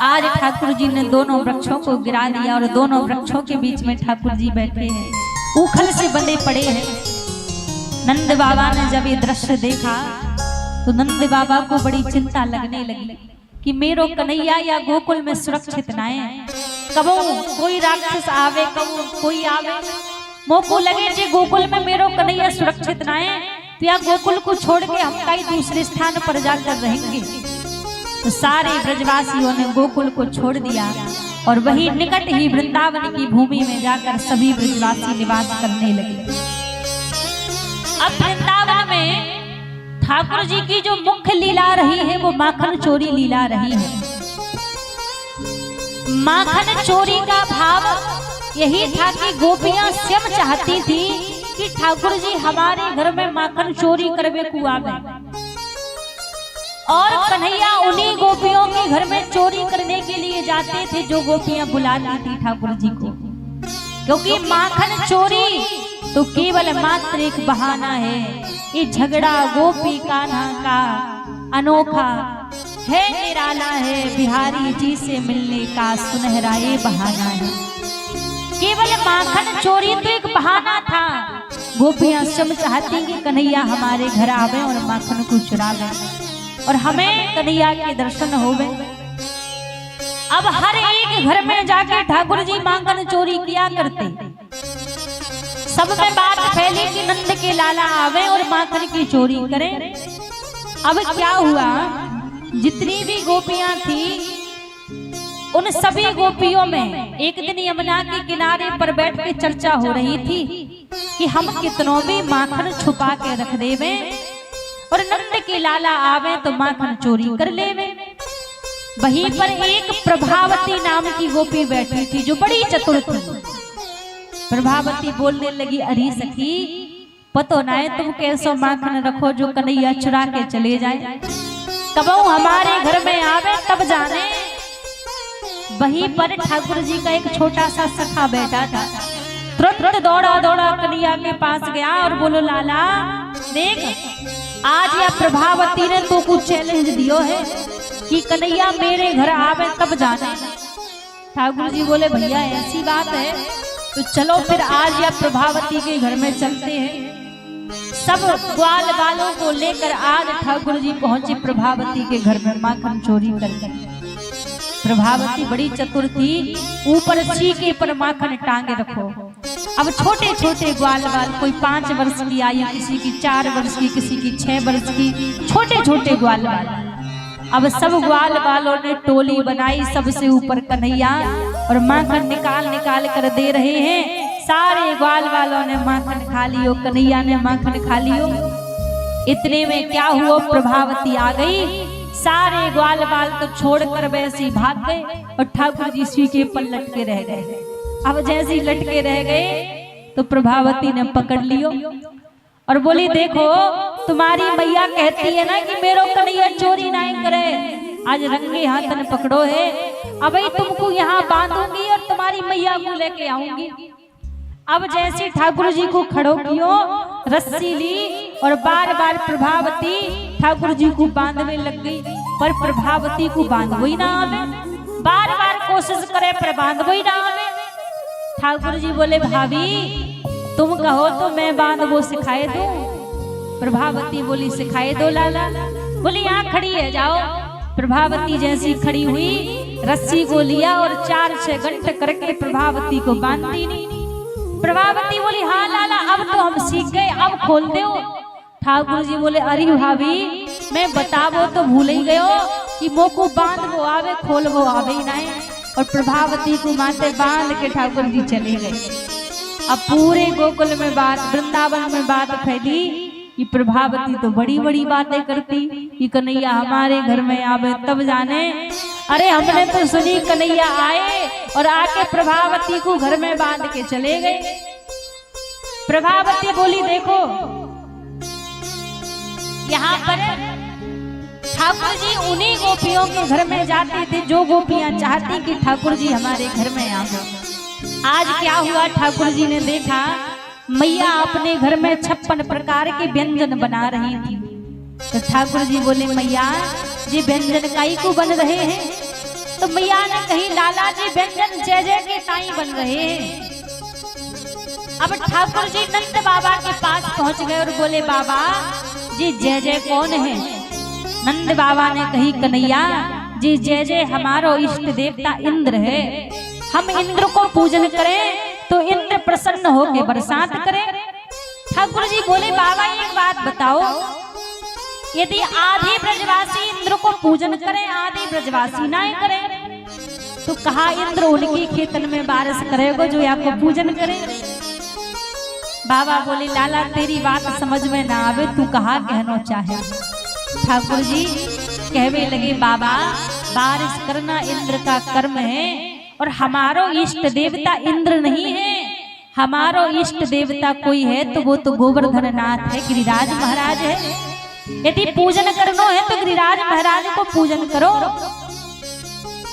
आज ठाकुर जी ने दोनों वृक्षों को गिरा दिया और दोनों वृक्षों के बीच में ठाकुर जी बैठे हैं, उखल से बंधे पड़े हैं। नंद बाबा ने जब ये दृश्य देखा तो नंद बाबा को बड़ी चिंता लगने लगी कि मेरो कन्हैया या गोकुल में सुरक्षित न है। कबो कोई राक्षस आवे, कबो कोई आवे, मोको लगे जे गोकुल में मेरो कन्हैया सुरक्षित ना है, तो या गोकुल को छोड़ के हम कहीं दूसरे स्थान पर जाकर रहेंगे। तो सारे ब्रजवासियों ने गोकुल को छोड़ दिया और वही निकट ही वृंदावन की भूमि में जाकर सभी ब्रजवासी निवास करने लगे। अब वृंदावन में ठाकुर जी की जो मुख्य लीला रही है वो माखन चोरी लीला रही है। माखन चोरी का भाव यही था कि गोपियां स्वयं चाहती थी कि ठाकुर जी हमारे घर में माखन चोरी करवे को आवे, और कन्हैया उन्हीं गोपियों के घर में चोरी करने के लिए जाते थे जो गोपियां बुलाती थी ठाकुर जी को। क्योंकि माखन चोरी तो केवल मात्र एक बहाना है, ये झगड़ा गोपी कान्हा का अनोखा है, निराला है, बिहारी जी से मिलने का सुनहरा ये बहाना है। केवल माखन चोरी तो एक बहाना था। गोपियां स्वयं चाहती कि कन्हैया हमारे घर आवे और माखन को चुरावे और हमें कन्हैया के दर्शन होवे। अब हर एक घर में जाके ठाकुर जी माखन चोरी किया करते। सब में बात फैली कि नंद के लाला आवे और माखन की चोरी करें। अब क्या हुआ, जितनी भी गोपियां थी उन सभी गोपियों में एक दिन यमुना के किनारे पर बैठ के चर्चा हो रही थी कि हम कितनों भी माखन छुपा के रख देवे और नंद के लाला आवे तो माखन चोरी कर लेवे। वहीं पर एक प्रभावती नाम की गोपी बैठी थी जो बड़ी चतुर थी। प्रभावती बोलने लगी, अरे सखी पतो ना है तुम कैसो माखन रखो जो कन्हैया चुरा के चले जाए, कबो हमारे घर में आवे तब जाने। वहीं पर ठाकुर जी का एक छोटा सा सखा बैठा था, तुरंत दौड़ा दौड़ा कन्हैया के पास गया और बोलो, लाला देख आज या प्रभावती ने तो कुछ चैलेंज दियो है कि कन्हैया मेरे घर आवे तब जाना। ठाकुर जी बोले, भैया ऐसी बात है तो चलो फिर आज या प्रभावती के घर में चलते हैं। सब ग्वाल बालों को लेकर आज ठाकुर जी पहुंचे प्रभावती के घर में माखन चोरी करके। प्रभावती बड़ी चतुर थी, ऊपर सीके पर माखन टांगे रखो। अब छोटे छोटे ग्वाल बाल, कोई 5 वर्ष की आयु, किसी की 4 वर्ष की, किसी की 6 वर्ष की, छोटे छोटे ग्वाल बाल। अब सब ग्वाल बालों ने टोली बनाई, सबसे ऊपर कन्हैया, और माखन निकाल निकाल कर दे रहे हैं। सारे ग्वाल बालों ने माखन खा लियो, कन्हैया ने माखन खा लियो। इतने में क्या हुआ, प्रभावती आ गई, सारे ग्वाल बाल तो छोड़कर वैसे भाग गए और ठाकुर जी सीके पर लटके रह गए। अब जैसे ही लटके रह गए तो प्रभावती ने पकड़ लियो और बोली, देखो तुम्हारी मैया कहती है ना कि मेरो कन्हैया चोरी नहीं करे, आज रंगे हाथ ने पकड़ो है, अब तुमको यहाँ बांधूंगी और तुम्हारी मैया को लेके आऊंगी। अब जैसे ठाकुर जी को खड़ो कियो, रस्सी ली और बार बार प्रभावती ठाकुर जी को बांधने लग गई, पर प्रभावती को बांधो ही ना आवे। बार बार कोशिश करे पर बांधो ही ना आवे। ठाकुर जी बोले, भाभी तुम कहो तो मैं बांधो सिखाए दूं। प्रभावती बोली, सिखाए दो लाला। बोली, यहाँ खड़ी है, जाओ। प्रभावती जैसी खड़ी हुई, रस्सी को लिया और 4-6 घंटे करके प्रभावती को बांधती नहीं। प्रभावती बोली, हाँ लाला अब तो हम सीख गए, अब खोल दो। ठाकुर जी बोले, अरे भाभी मैं बताबो तो भूल ही गयो कि मोको बांध वो आवे खोल वो आवे ही नहीं। और प्रभावती को माथे बांध के ठाकुर जी चले गए। अब पूरे गोकुल में बात, वृंदावन में बात फैली कि प्रभावती तो बड़ी बड़ी बातें करती कि कन्हैया हमारे घर में आवे तब जाने। अरे हमने तो सुनी कन्हैया आए और आके प्रभावती को घर में बांध के चले गए। प्रभावती बोली, देखो यहाँ पर ठाकुर जी उन्हीं गोपियों के घर में जाते थे जो गोपियां चाहती कि ठाकुर जी हमारे घर में आवे। आज क्या हुआ, ठाकुर जी ने देखा मैया अपने घर में 56 प्रकार के व्यंजन बना रही थी। तो ठाकुर जी बोले, मैया ये व्यंजन काई को बन रहे हैं? तो मैया ने कही, लाला जी व्यंजन जय जय के ताई बन रहे हैं। अब ठाकुर जी नंद बाबा के पास पहुंच गए और बोले, बाबा जी जय जय कौन है? नंद बाबा ने कही, कन्हैया जी जय जय हमारो इष्ट देवता इंद्र है। हम इंद्र को पूजन करें तो इंद्र प्रसन्न होकर बरसात करें। ठाकुर जी बोले बाबा एक बात बताओ, यदि आधे ब्रजवासी इंद्र को पूजन करें आधे ब्रजवासी ना करें तो कहा इंद्र उनके खेतन में बारिश करेगा जो आपको पूजन करे। बाबा बोले लाला तेरी बात समझ में ना आवे, तू कहा कहना चाहे। ठाकुर जी कहवे लगे बाबा बारिश करना इंद्र का कर्म है और हमारो इष्ट देवता इंद्र नहीं है, हमारो इष्ट देवता कोई है तो वो तो गोवर्धन नाथ है, गिरिराज महाराज है। यदि पूजन करना है तो गिरिराज महाराज को पूजन करो।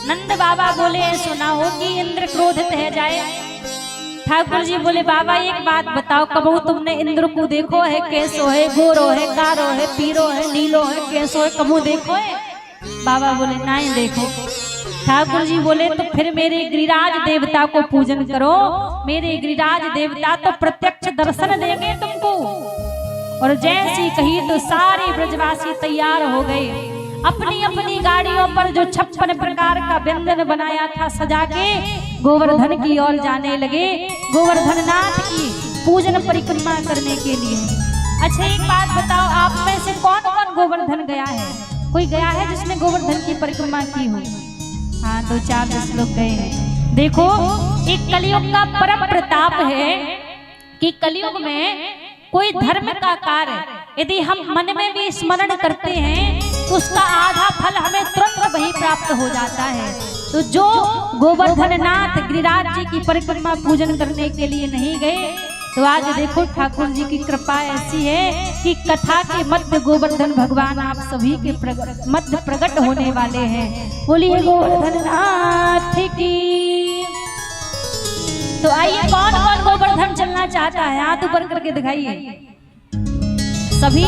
नंद बाबा बोले सुना हो कि इंद्र क्रोधित है जाए। ठाकुर जी बोले बाबा एक बात बताओ, कबू तुमने इंद्र को देखो है कैसो है, गोरो है, कारो है, पीरो है, नीलो है, कैसो है, कबू देखो है? बाबा बोले नहीं देखो। ठाकुर जी बोले तो फिर मेरे गिरिराज देवता को पूजन करो, मेरे गिरिराज देवता तो प्रत्यक्ष दर्शन देंगे तुमको। और जैसी कही तो सारे ब्रजवासी तैयार हो गए, अपनी अपनी गाड़ियों पर जो 56 प्रकार का व्यंजन बनाया था सजा के गोवर्धन की ओर जाने लगे, गोवर्धन नाथ की पूजन परिक्रमा करने के लिए। अच्छा एक बात बताओ, आप में से कौन कौन गोवर्धन गया है? कोई गया है जिसने गोवर्धन की परिक्रमा की हो? हाँ 2-4-10 लोग गए हैं। देखो एक कलयुग का परम प्रताप है कि कलयुग में कोई धर्म का कार्य यदि हम मन में भी स्मरण करते हैं तो उसका आधा फल हमें तुरंत वही प्राप्त हो जाता है। तो जो गोवर्धन नाथ गिरिराज जी की परिक्रमा पूजन करने के लिए नहीं गए तो आज देखो ठाकुर जी की कृपा ऐसी है कि कथा के मध्य गोवर्धन भगवान आप सभी के मध्य प्रकट होने वाले हैं। बोलिए गोवर्धन नाथ की। तो आइए कौन कौन गोवर्धन चलना चाहता है हाथ ऊपर करके दिखाइए। सभी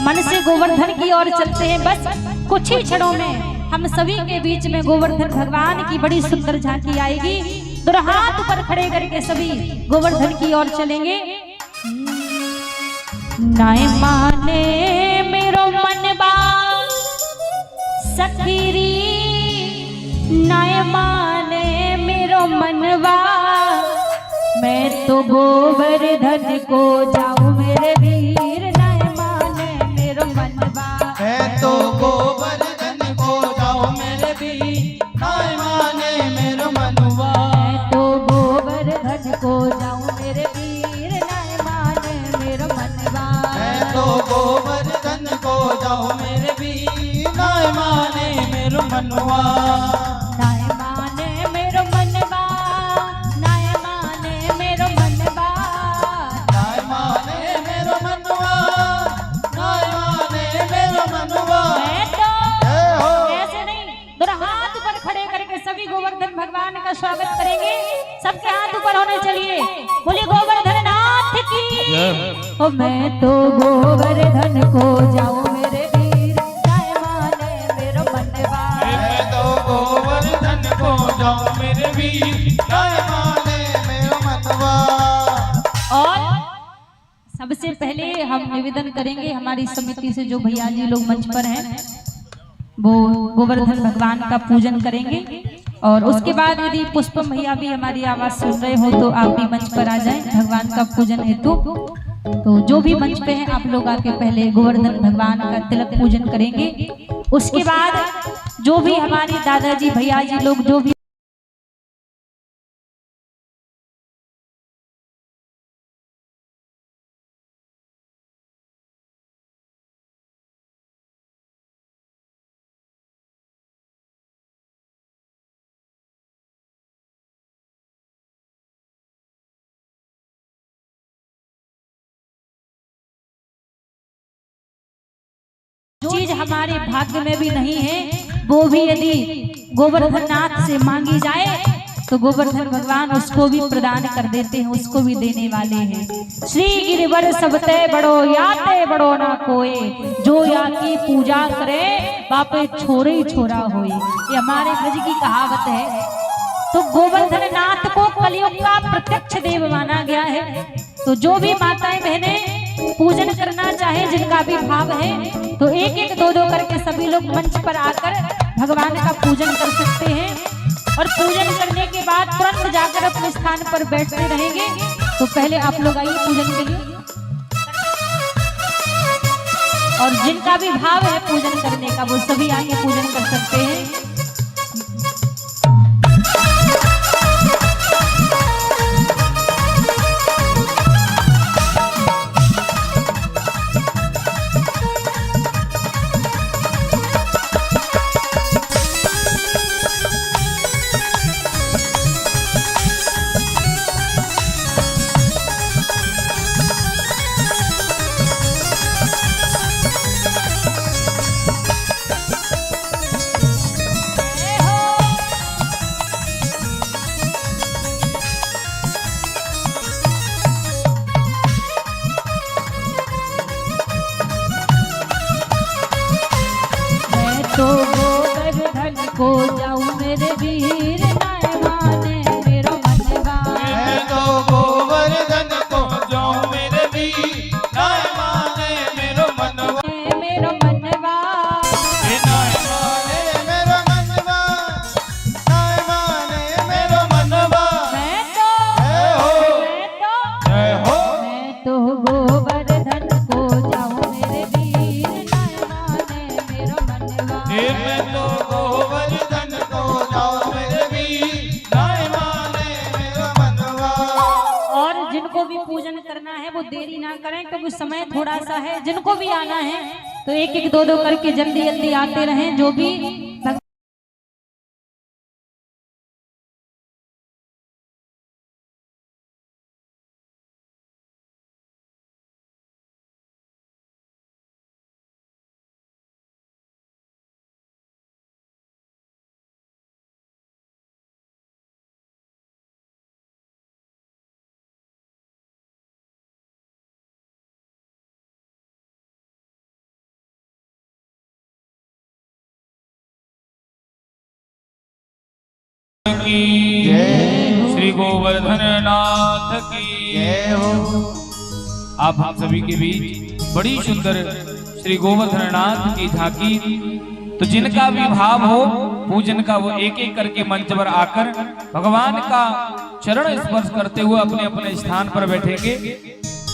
मन से गोवर्धन की ओर चलते हैं। बस कुछ ही क्षणों में हम सभी के बीच में गोवर्धन भगवान की बड़ी सुंदर झांकी आएगी। तो हाथ ऊपर खड़े करके सभी गोवर्धन की ओर चलेंगे। नाय माने मेरो मनबा सखीरी, नाय माने मेरो मनवा, मैं तो गोवर्धन को जाऊं मेरे वीर, नाय माने मेरो मनवा, मैं तो गोवर्धन को जाऊं मेरे वीर, नाय माने मेरो मनवा, मैं तो गोवर्धन को जाऊं मेरे वीर, नाय माने मेरो मनवा, मैं तो गोवर्धन को जाऊं मेरे वीर, नाय माने मेरो मनवा, नाय माने मेरो मनवा, नाय माने मेरो मनवा, नाय माने मेरो मनवा, नाय माने मेरो मनवा। मैं तो जय हो। ऐसे नहीं, दोनों हाथ ऊपर खड़े करके सभी गोवर्धन भगवान का स्वागत करेंगे। सबके हाथ ऊपर होने चलिए। बोलिए गोवर्धन नाथ की। ओ मैं तो गोवर्धन को जाऊं मेरे वीर, नाय माने मेरो मनवा, मैं तो गोवर्धन को जाऊं मेरे वीर, नाय माने मेरो मनवा। और सबसे पहले हम निवेदन करेंगे हमारी समिति से जो भैया जी लोग मंच पर हैं वो गोवर्धन भगवान का पूजन करेंगे। और उसके बाद यदि पुष्पम भैया भी हमारी आवाज सुन रहे हो तो आप भी मंच पर आ जाएं भगवान का पूजन हेतु। तो जो भी मंच पे हैं आप लोग आके पहले गोवर्धन भगवान का तिलक पूजन करेंगे। उसके बाद जो भी हमारे दादाजी भैया जी लोग जो भी चीज हमारे भाग्य में भी नहीं है वो भी यदि गोवर्धन नाथ से मांगी जाए तो गोवर्धन भगवान उसको भी प्रदान कर देते हैं, उसको भी देने वाले हैं। श्री गिरिवर सबते बड़ो याते बड़ो ना कोई, जो या की पूजा करे बापे छोरे ही छोरा होए, ये हमारे ब्रज की कहावत है। तो गोवर्धन नाथ को कलयुग का प्रत्यक्ष देव माना गया है। तो जो भी माताएं बहनें पूजन करना चाहे जिनका भी भाव है तो एक एक दो दो करके सभी लोग मंच पर आकर भगवान का पूजन कर सकते हैं। और पूजन करने के बाद तुरंत जाकर अपने स्थान पर बैठते रहेंगे। तो पहले आप लोग आइए पूजन के लिए, और जिनका भी भाव है पूजन करने का वो सभी आके पूजन कर सकते हैं। तो गोवर्धन को जाऊं मेरे वीर नाय माने मेरो मनवा। मैं तो गोवर्धन को जाऊं मेरे वीर नाय माने मेरो मनवा। मेरो मनवा नाय माने मेरो मनवा, नाय माने मेरो मनवा। मैं तो गोवर्धन को जाऊं मेरे वीर नाय माने मेरो मनवा। मैं तो गोवर्धन को जाऊं मेरे वीर नाय माने मेरो मनवा। और जिनको भी पूजन करना है वो देरी ना करें, क्योंकि समय थोड़ा सा है। जिनको भी आना है तो एक एक दो दो करके जल्दी जल्दी आते रहें। जो भी की श्री गोवर्धन नाथ की जय हो। आप हम सभी के बीच बड़ी सुंदर श्री गोवर्धन नाथ की झांकी। तो जिनका भी भाव हो पूजन का वो एक एक करके मंच पर आकर भगवान का चरण स्पर्श करते हुए अपने अपने स्थान पर बैठेंगे।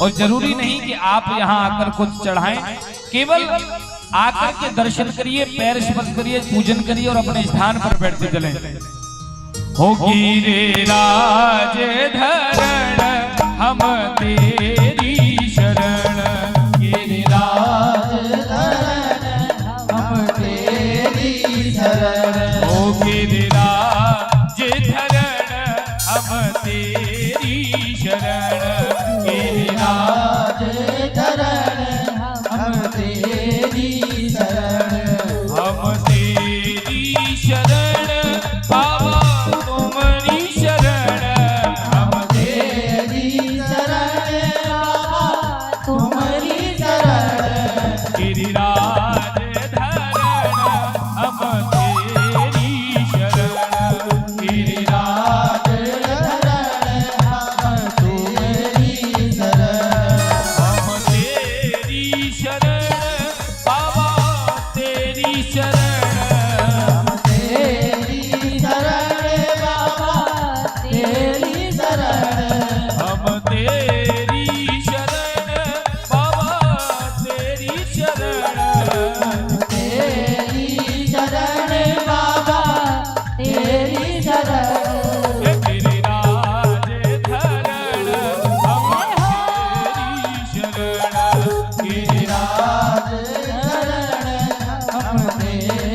और जरूरी नहीं कि आप यहाँ आकर कुछ चढ़ाएं, केवल आकर के दर्शन करिए, पैर स्पर्श करिए, पूजन करिए और अपने स्थान पर बैठते चलें। हो गिरिराज धरण हम तेरी शरण, गिरिराज धरण हम तेरी शरण। हो गिरिराज धरण हम तेरी शरण, गिरिराज धरण हम तेरी शरण। हम तेरी शरण बाबा तुम्हारी शरण, हम तेरी शरण बाबा तुम्हारी शरण। गिरिराज धरण हम तेरी शरण, गिरिराज धरण हम तेरी शरण। हम तेरी शरण बाबा तेरी शरण, हम तेरी शरण बाबा तेरी शरण। हम तेरी शरण बाबा तेरी शरण, तेरी शरण बाबा तेरी शरण। गिरिराज धरण हम तेरी शरण, गिरिराज धरण हम तेरी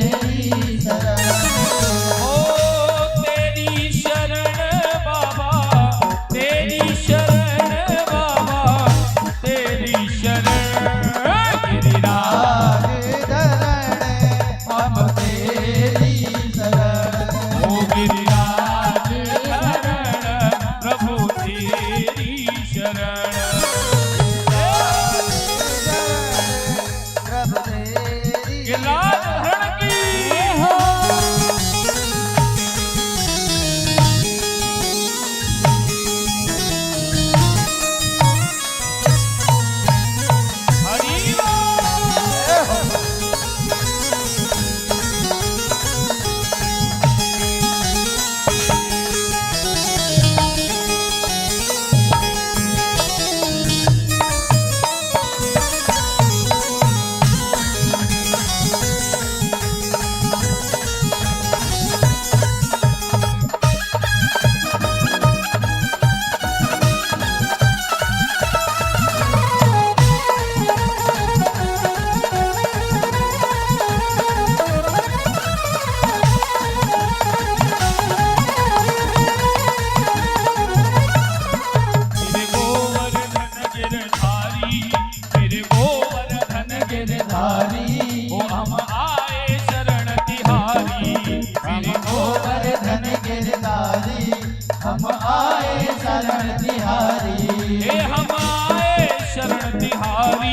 हम आए शरण तिहारी, हे हम आए शरण तिहारी,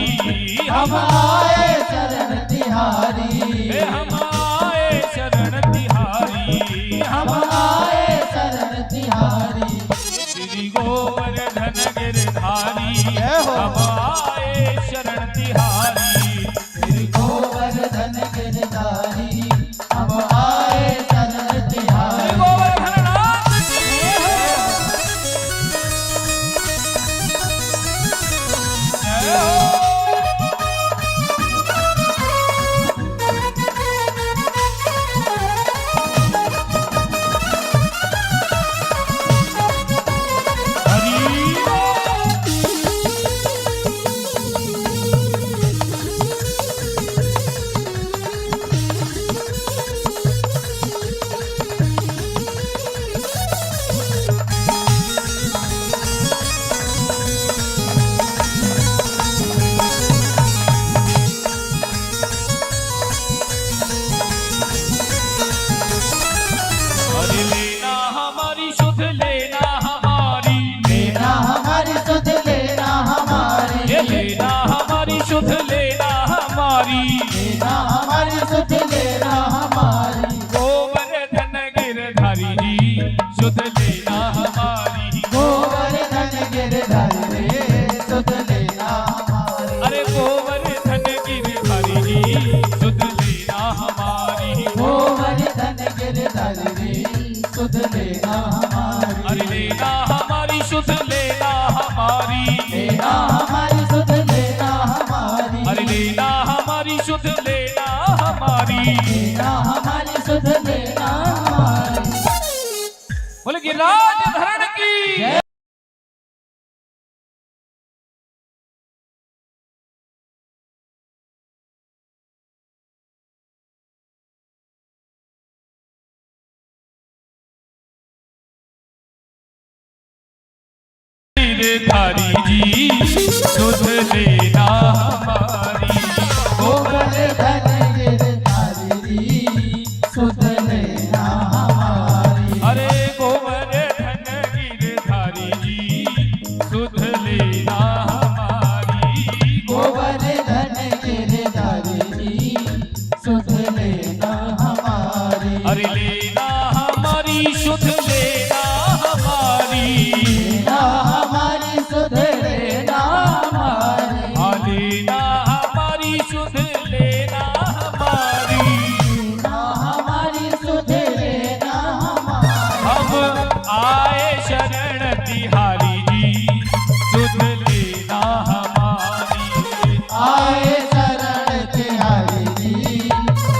हम आए शरण तिहारी, हे हम आए शरण तिहारी, हम आए शरण तिहारी। श्री गोवर्धन गिरधारी, जय हो। हम आए शरण तिहारी, श्री गोवर्धन गिरधारी, हम आए शरण तिहारी। श्री गोवर्धन नाथ की जय हो। हरि लेना हमारी शुद्ध लेना हमारी, लेना हमारी सुध लेना हमारी, ये लेना हमारी शुद्ध लेना हमारी, लेना हमारी सुध लेना हमारी। गोवर्धन गिरधारी जी शुद्ध लेना हमारी, गोवर्धन गिरधारी रे सुध लेना हमारी, अरे गोवर्धन गिरधारी जी शुद्ध लेना हमारी, गोवर्धन गिरधारी रे सुध लेना हमारी। अरे लेना हमारी शुद्ध लेना हमारी, लेना हमारी सुध लेना हमारी, अरे लेना हमारी शुद्ध लेना हमारी। लेना हमारी सुध लेना हमारी। बोले गिरिराज धरण की गिरधारी जी शुद्ध लेना हमारी, गोवर्धन गिरधारी रे सुध लेना हमारी, अरे गोवर्धन गिरधारी जी शुद्ध लेना हमारी, गोवर्धन गिरधारी रे सुध लेना हमारी। अरे लेना हमारी शुद्ध लेना हमारी, लेना हमारी सुध लेना हमारी, हाँ लेना हमारी शुद्ध लेना हमारी। लेना हमारी सुध लेना हमारी। हम आए शरण तिहारी जी शुद्ध लेना हमारी, आए शरण तिहारी रे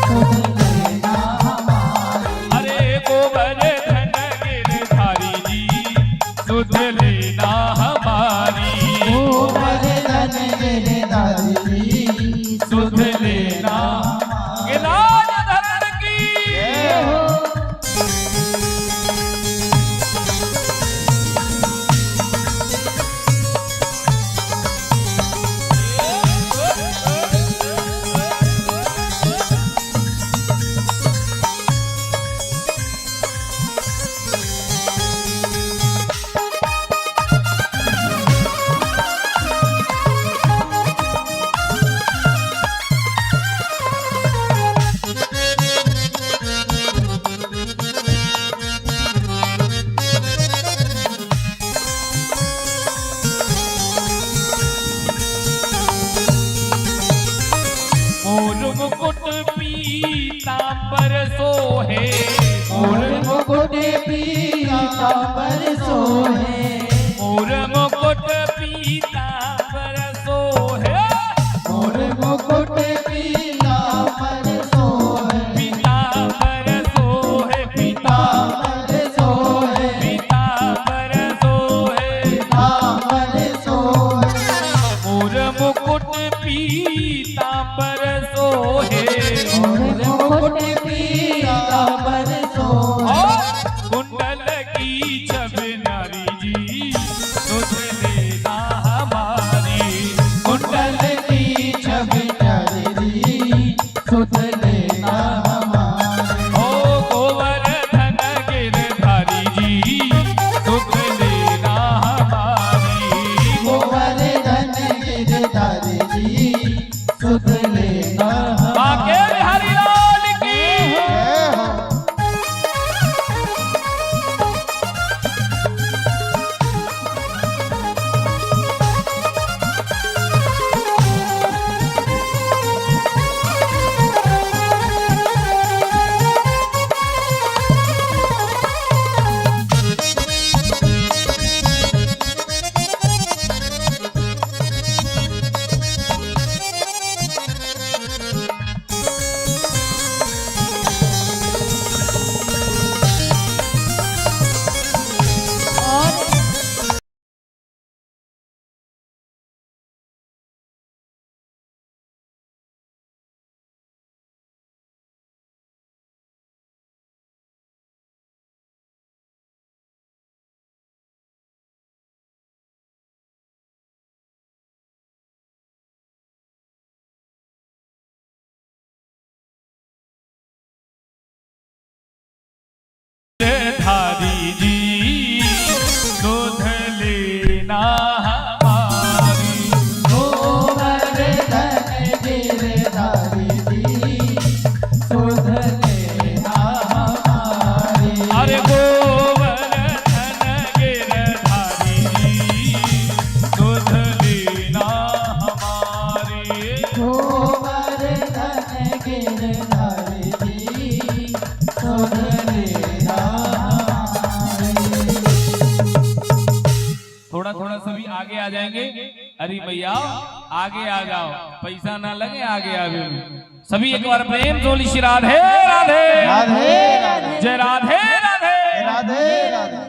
सुध लेना हमारी, अरे गोवर्धन गिरधारी जी शुद्ध लेना हमारी, गोवर्धन गिरधारी रे शुद्ध लेना गिरिराज धरण की जय हो। मोर मुकुट पीतांबर सोहे, मोर मुकुट पीतांबर सोहे, मोर मुकुट पीतांबर सोहे, मोर मुकुट पीतांबर सोहे, पीतांबर सोहे, पीतांबर सोहे, पीतांबर सोहे, पीतांबर सोहे, मोर मुकुट पीतांबर सोहे, मोर मुकुट पीतांबर सोहे, और कुंडल की छब नारी जी सुध लेना हमारी, कुंडल की छवि रे सुध लेना हमारी, ओ गोवर्धन गिरधारी जी सुध अरे भैया आगे आ जाओ, पैसा ना लगे आगे आगे। सभी एक बार प्रेम जोली श्री राधे राधे राधे राधे जय राधे राधे राधे राधे।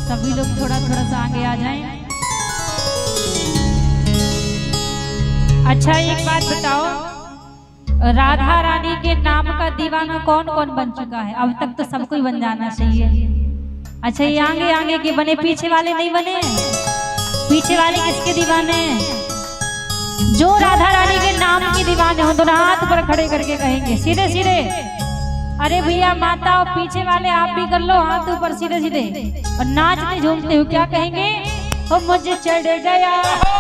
सभी लोग थोड़ा थोड़ा सा आगे आ जाएं। अच्छा एक बात बताओ, राधा रानी के नाम का दीवाना कौन कौन बन चुका है? अब तक तो सबको ही बन जाना चाहिए। अच्छा ये आगे आगे के बने, पीछे वाले नहीं बने? पीछे वाले किसके दीवाने हैं? जो राधा रानी के नाम के दीवाने हो दोनों हाथ पर खड़े करके कहेंगे सीधे सीधे। अरे भैया माता और पीछे वाले आप भी कर लो, हाथ ऊपर सीधे सीधे और नाचते झूमते हो। क्या कहेंगे? ओ मुझे चढ़ गया,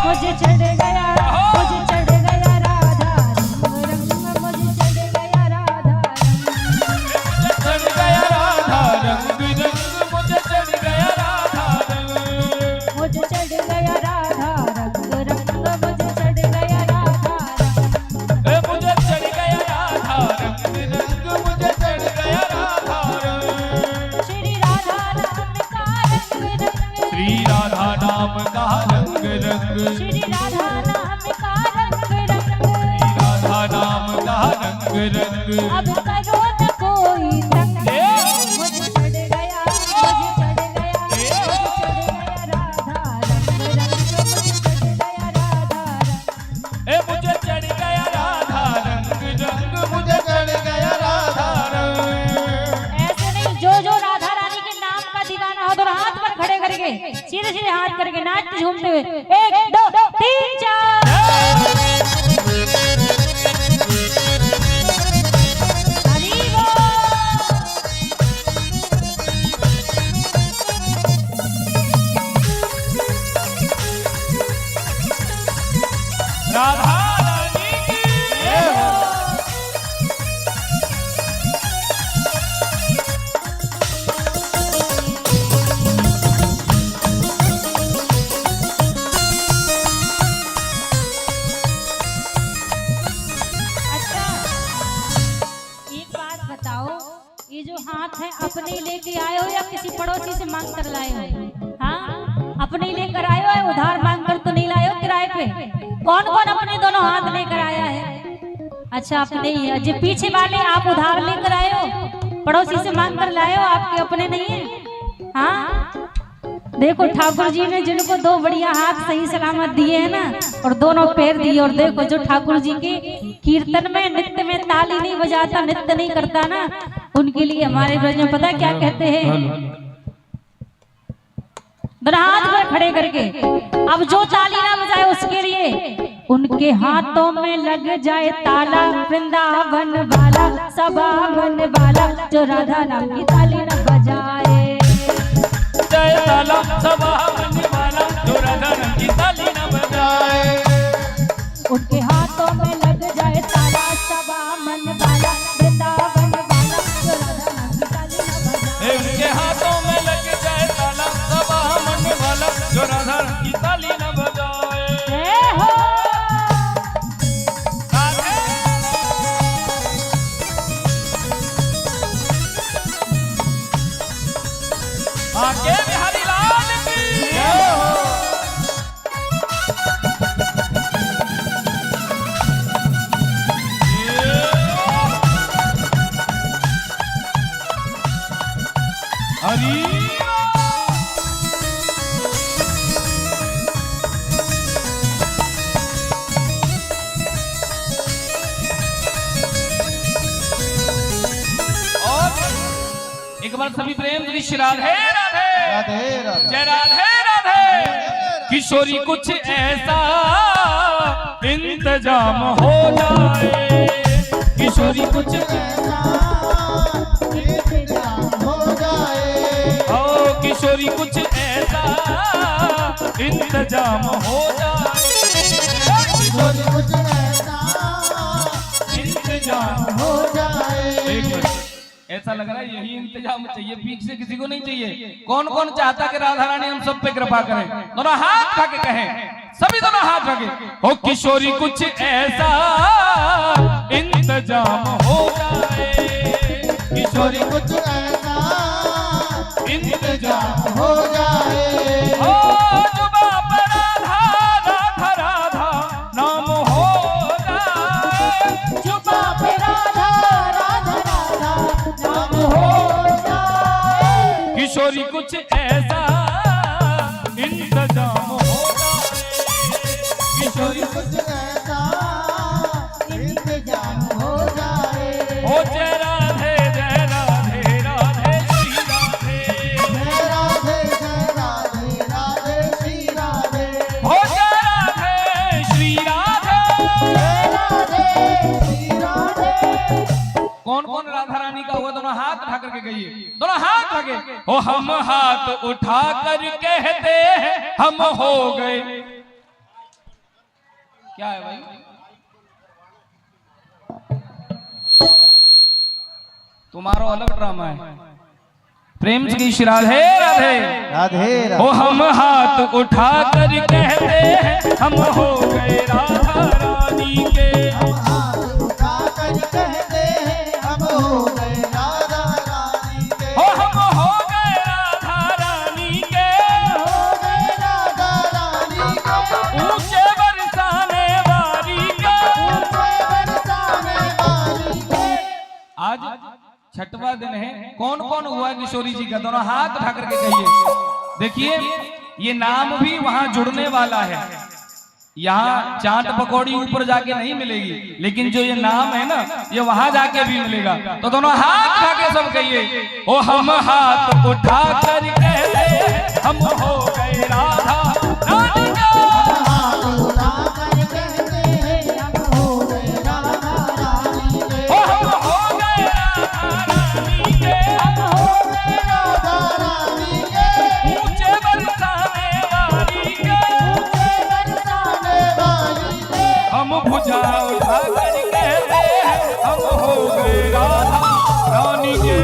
मुझे चढ़ गया, मुझे चढ़ गया राधा रंग, मुझे चढ़ गया राधा रंग, चढ़ गया राधा रंग रंग, मुझे चढ़ गया राधा रंग, मुझे चढ़ गया राधा रंग रंग, मुझे चढ़ गया राधा रंग, मुझे चढ़ गया राधा रंग रंग, मुझे चढ़ गया राधा रंग। श्री राधा नाम का रंग रंग, श्री राधा नाम का रंग रंग, श्री राधा नाम का रंग रंग, श्री राधा नाम का रंग रंग। अब करो न कोई तंग, मुझे चढ़ गया, मुझे चढ़ गया, मुझे चढ़ गया राधा रंग रंग, मुझे चढ़ गया राधा रंग। मुझे चढ़ गया राधा रंग रंग, मुझे चढ़ गया राधा रंग। ऐसे नहीं, जो राधा रानी के नाम का दीवाना हो तो हाथ पर खड़े करके सीधे सीधे हाथ करके नाचते झूमते हुए 1 2 3 4 हरि बोल। राधा रानी की जय हो। अच्छा एक बात बताओ, ये जो हाथ है अपने ही लेके आए हो या किसी पड़ोसी से मांग कर लाए हो? हाँ अपने ही लेकर आए हो, उधार मांग कर तो नहीं लाए हो किराए पे? कौन कौन अपने दोनों हाथ लेकर आया है? अच्छा अपने ही है। जो पीछे वाले आप उधार लेकर आए हो, पड़ोसी से मांग कर लाए हो, आपके अपने नहीं है? हाँ देखो ठाकुर जी ने जिनको 2 बढ़िया हाथ सही सलामत दिए हैं ना, और दोनों पैर दिए, और देखो जो ठाकुर जी के कीर्तन में नृत्य में ताली नहीं बजाता, नृत्य नहीं करता ना, उनके लिए हमारे ब्रज में पता क्या कहते हैं? दोनों हाथ पर खड़े करके, अब जो ताली ना बजाए उसके लिए उनके हाथों में लग जाए ताला, वृंदावन वाला सभावन वाला, जो राधा नाम की ताली न बजाए। जय ताला सभावन वाला, जो राधा नाम की ताली न बजाए। उनके हाथों में लग जाए ताला, सभावन वाला वृंदावन वाला, जो राधा नाम की ताली न बजाए। उनके हाथों में लग जाए ताला, सभावन वाला, जो राधा नाम की ताली न बजाए। जय हो। आगे बिहारी लाल की जय हो। हरी एक बार सभी प्रेम श्री राधे राधे राधे राधे जय राधे राधे। किशोरी कुछ ऐसा इंतजाम हो जाए, किशोरी कुछ ऐसा हो जाए, ओ किशोरी कुछ ऐसा इंतजाम हो जाए, कुछ ऐसा इंतजाम हो जाए। एक मिनट, ऐसा लग रहा है यही इंतजाम चाहिए, बीच से किसी को नहीं चाहिए। कौन कौन चाहता कि राधा रानी हम सब पे कृपा करें? दोनों हाथ उठा के कहें, सभी दोनों हाथ उठा के, ओ किशोरी कुछ ऐसा इंतजाम हो जाए, किशोरी कुछ ऐसा इंतजाम हो जाए। हो जुबा पे राधा राधा राधा नाम हो जाए। किशोरी कुछ ऐसा इंतजाम हो किशोरी कुछ ऐसा इंतजाम हो जाए। हो जय राधे राधे श्री राधे, जय राधे राधे श्री राधे। हो जय राधे श्री राधे। जय राधे श्री राधे। कौन कौन राधा रानी का हुआ? दोनों हाथ उठा करके कहिए, दोनों हाथ उठा के। हो हम हाथ उठा कर कहते हैं हम हो गए। क्या है भाई? तुम्हारा अलग ड्रामा है। प्रेम की श्री राधे राधे राधे हो हम हाथ उठा कर कहते हैं हम हो गए राधा रानी के। हम हाथ उठा कर कहते हैं हम हो गए राधा रानी के। हो हम हो गए राधा रानी के। हो गए राधा रानी के। ऊंचे बरसाने वाली के। ऊंचे बरसाने वाली के। आज छठवां दिन है। कौन कौन हुआ किशोरी जी का? दोनों हाथ उठा करके कहिए। देखिए ये नाम भी वहां जुड़ने वाला है। यहाँ चाट पकौड़ी ऊपर जाके नहीं मिलेगी, लेकिन जो ये नाम है ना ये वहां जाके भी मिलेगा। तो दोनों हाथ उठा के सब कहिए, ओ हम हाथ उठा कर कहते हम हो गए राधा रानी के। हाथ उठा कर कहते हैं हम हो गए राधा रानी के। ओ हम हो गए राधा रानी के। हम हो गए राधा रानी के। ऊंचे बरसाने वाली के। ऊंचे बरसाने वाली के। हम भुजा उठा कर कहते हैं हम हो गए राधा रानी के।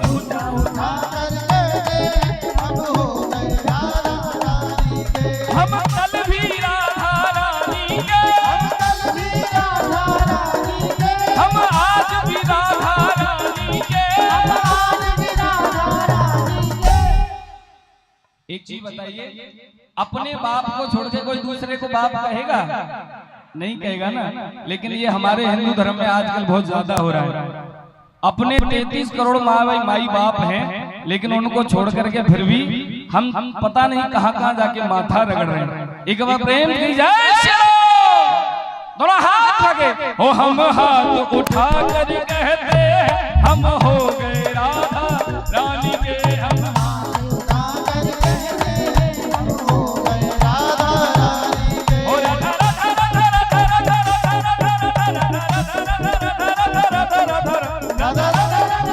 उठा उठा कर कहते हैं हम हो गए राधा रानी के। हम कल भी राधा रानी के। हम कल भी राधा रानी के। हम आज भी राधा रानी के। हम आज भी राधा रानी के। एक चीज बताइए, अपने बाप को छोड़ के कोई दूसरे को बाप कहेगा? नहीं कहेगा ना। लेकिन ये हमारे हिंदू धर्म में आजकल बहुत ज्यादा हो रहा है। अपने 33 करोड़ माई बाप हैं, लेकिन उनको छोड़ करके फिर भी हम पता नहीं कहां कहां जाके माथा रगड़ रहे हैं। एक बार प्रेम की जय श्री राम। दोनों हाथ उठा के, ओ हम हाथ उठा कर कहते हैं हम हो गए राधा रानी के। हम उठा कर कहते हैं हम हो गए राधा रानी के। ओ राधा राधा राधा राधा राधा राधा राधा राधा। राधा राधा राधा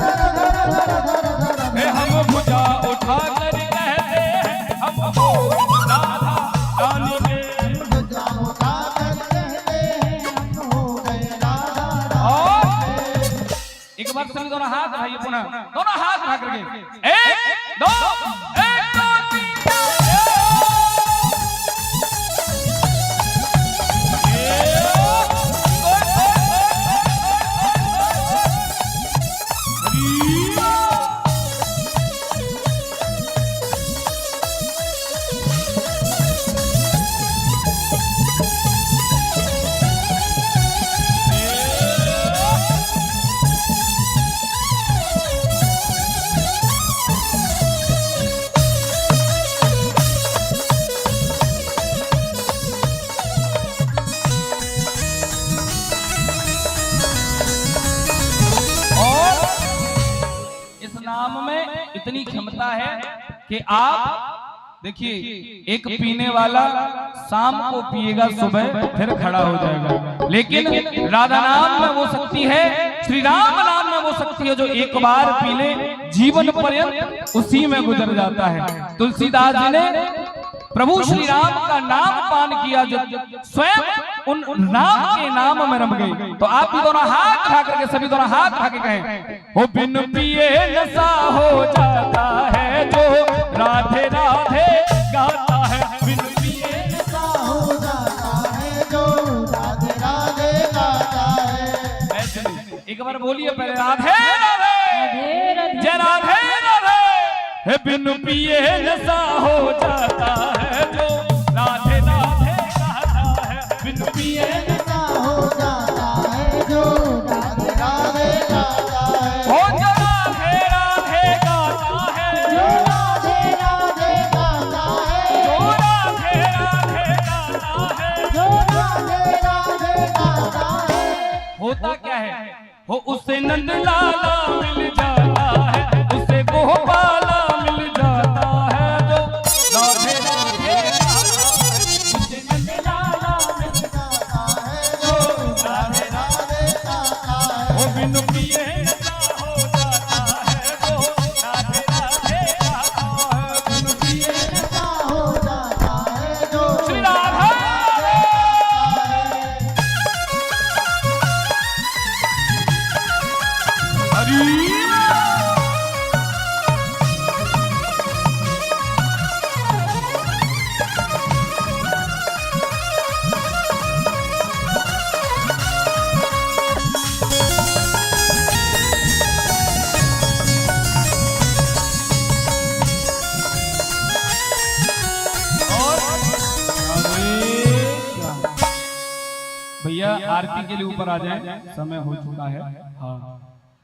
राधा राधा। हे हम भुजा उठा कर कहते हैं हम हो राधा रानी के। भुजा उठा कर कहते हैं हम हो गए राधा और रानी के। एक बार सभी दोनों हाथ उठाइए, पुनः दोनों हाथ उठा करके 1 2 1 2 3 नाम में इतनी क्षमता है कि आप देखिए, एक पीने वाला शाम को पिएगा, सुबह फिर खड़ा हो जाएगा। लेकिन राधा नाम में वो शक्ति है, श्री राम नाम में वो शक्ति है जो एक बार पी ले जीवन पर्यंत उसी में गुजर जाता है। तुलसीदास जी ने प्रभु श्री राम का नाम पान किया, जो स्वयं उन राम के नाम में रम गई। तो आप भी दोनों हाथ उठा करके, सभी दोनों हाथ उठा के कहें, हो बिन पिए नशा हो जाता है जो राधे राधे गाता है। बिन पिए नशा हो जाता है जो राधे राधे गाता है। ऐसे नहीं, एक बार बोलिए पहले, राधे राधे जय राधे राधे। हे बिन पिए नशा हो जाता है जो राधे राधे गाता है। बिन बिन पिए नशा हो जाता है जो राधे राधे गाता है। हो जो राधे राधे गाता है, जो राधे राधे गाता है, जो राधे राधे गाता है, जो राधे राधे गाता है। होता क्या है, हो उससे नंद लाला मिल जाता है, उससे गोपाला मिल जाता है, जो राधे राधे गाता है, उससे नंद लाला मिल गाता है जो राधे राधे गाता है। हो बिन पिए नशा हो जाता है, जो राधे राधे गाता है, बिन पिए नशा हो जाता है जो श्री राधा हरि। भैया आरती के लिए ऊपर आ जाएं, समय हो चुका है। हाँ,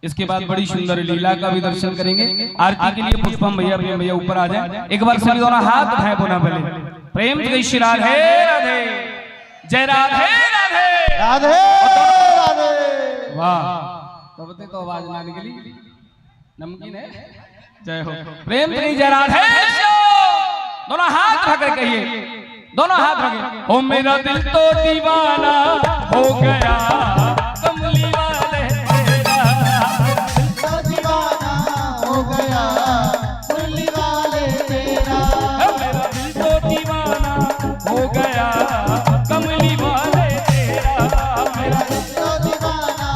इसके बाद बड़ी सुंदर लीला का भी दर्शन करेंगे। आरती के लिए पुष्पम भैया प्रेम भैया ऊपर आ जाएं। एक बार सभी दोनों हाथ उठाएं पुनः पहले प्रेम जय श्री राधे राधे, जय राधे राधे राधे राधे। वाह, तब तो आवाज ना निकली, नमकीन है। जय हो प्रेम जय राधे। दोनों हाथ उठाकर कहिए, दोनों हाथ रखे। ओ मेरा दिल तो दीवाना हो गया कमली वाले तेरा, तो दीवाना हो गया मुरली वाले तेरा। मेरा दिल तो दीवाना हो गया कमली वाले तेरा, मेरा दिल तो दीवाना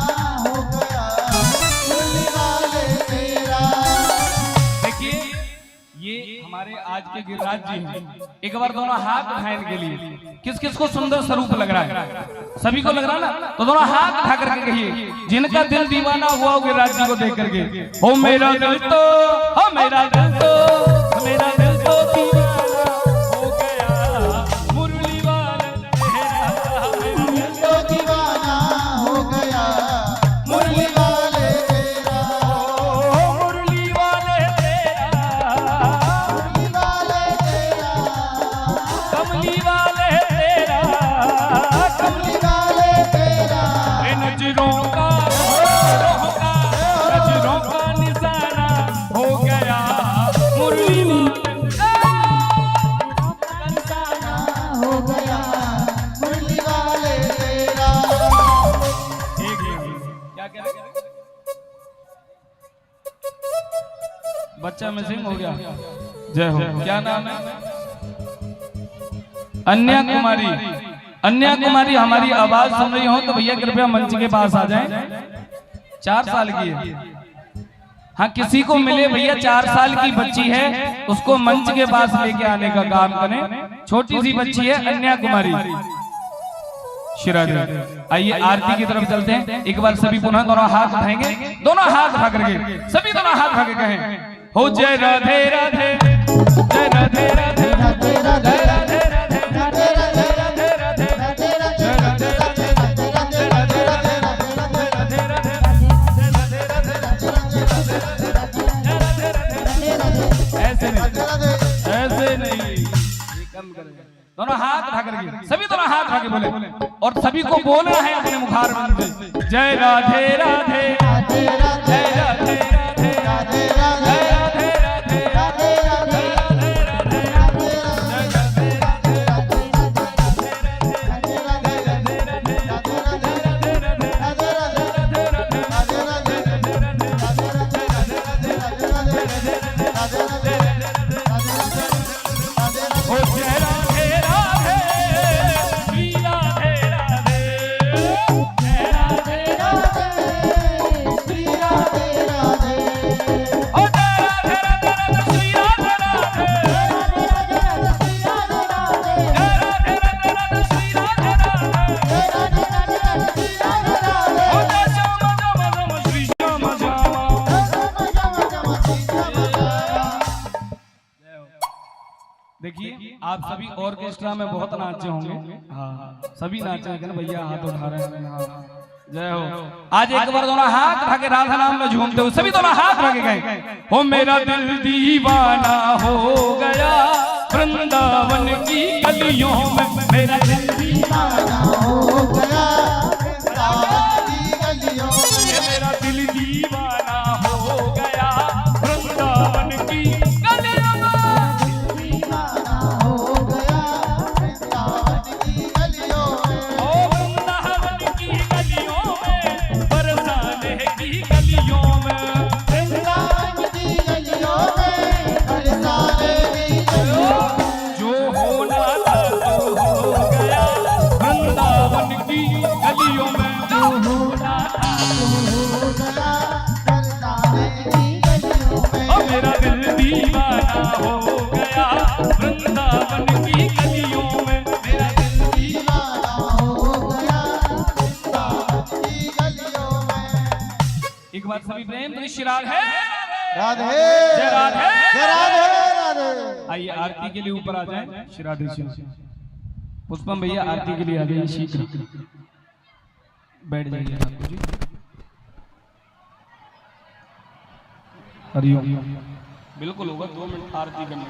हो गया मुरली वाले तेरा। देखिए ये हमारे आज के गिरिराज जी हैं। एक बार दोनों हाथ उठाएं इनके लिए। किस किस को सुंदर स्वरूप लग रहा है? सभी को लग रहा है ना? तो दोनों हाथ उठा करके कहिए, जिनका दिल दीवाना हुआ हो गिरिराज जी को देख करके, हो मेरा दिल तो, हो मेरा दिल तो, मेरा दिल तो दीवाना हो गया मुरली वाले तेरा, मेरा दिल तो दीवाना हो गया मुरली वाले तेरा। तो मुरली वाले तेरा, मुरली वाले तेरा, कमली वाले तेरा, मुरली वाले तेरा। नजरों का नजरों का निशाना हो गया मुरली निशाना हो गया मुरली वाले तेरा। क्या क्या बच्चा मिसिंग हो गया। जय हो, क्या नाम है? अन्या कुमारी। अन्या कुमारी हमारी आवाज सुन रही हो तो भैया कृपया मंच के पास आ जाएं। 4 साल की है। हाँ, किसी को मिले भैया 4 साल की बच्ची है, उसको मंच के पास लेके आने का काम करें। छोटी सी बच्ची है अन्या कुमारी। शिराज, आइए आरती की तरफ चलते हैं। एक बार सभी पुनः दोनों हाथ उठाएंगे, दोनों हाथ उठा करके सभी दोनों हाथ उठा के कहें, हो जय राधे राधे, जय राधे राधे, राधे राधे जय राधे राधे, राधे राधे राधे राधे, राधे राधे राधे राधे, राधे राधे राधे राधे ऐसे नहीं, ऐसे नहीं, ये कम करें। दोनों हाथ उठा करके सभी दोनों हाथ उठा के बोले, और सभी को बोलना है अपने मुखारबिंद से, जय राधे राधे, राधे राधे जय राधे राधे, राधे जय राधे राधे राधे, राधे राधे राधे राधे, जय राधे राधे, हो जय राधे राधे, श्री राधे राधे, जय राधे राधे, श्री राधे राधे हो जय राधे राधे, श्री राधे राधे, जय राधे राधे, श्री राधे राधे, हो जय श्याम श्याम श्याम श्री श्याम श्याम। देखिए आप सभी ऑर्केस्ट्रा में बहुत नाचे होंगे। हाँ, सभी नाचेंगे ना भैया, हाथ उठा रहे हैं। हाँ, जय हो। आज एक बार दोनों हाथ उठा के राधा नाम में झूमते हो, सभी दोनों हाथ उठा के गए। हो मेरा दिल दीवाना हो गया वृंदावन की गलियों में, मेरा दिल दीवाना हो गया वृंदावन की गलियों में, मेरा दिल दीवाना हो गया वृंदावन की गलियों में, दीवाना हो गया वृंदावन की गलियों में, ओ वृंदावन की गलियों में, बरसाने की गलियों में, वृंदावन की गलियों में, बरसाने की गलियों में, जो होना था तो हो गया वृंदावन की गलियों में, जो होना था हो गया बरसाने की गलियों में, ओ मेरा दिल दीवाना हो गया वृंदावन की गलियों में, मेरा दिल दीवाना हो गया वृंदावन की गलियों में। एक बार सभी प्रेम तो श्री राधे राधे जय राधे जय राधे राधे। आइए आरती के लिए ऊपर आ जाए। श्री राधे श्याम। पुष्पम भैया आरती के लिए आ जाइए शीघ्र, बैठ जाइए आपको जी। हरिओम। बिल्कुल होगा, 2 मिनट आरती करने में।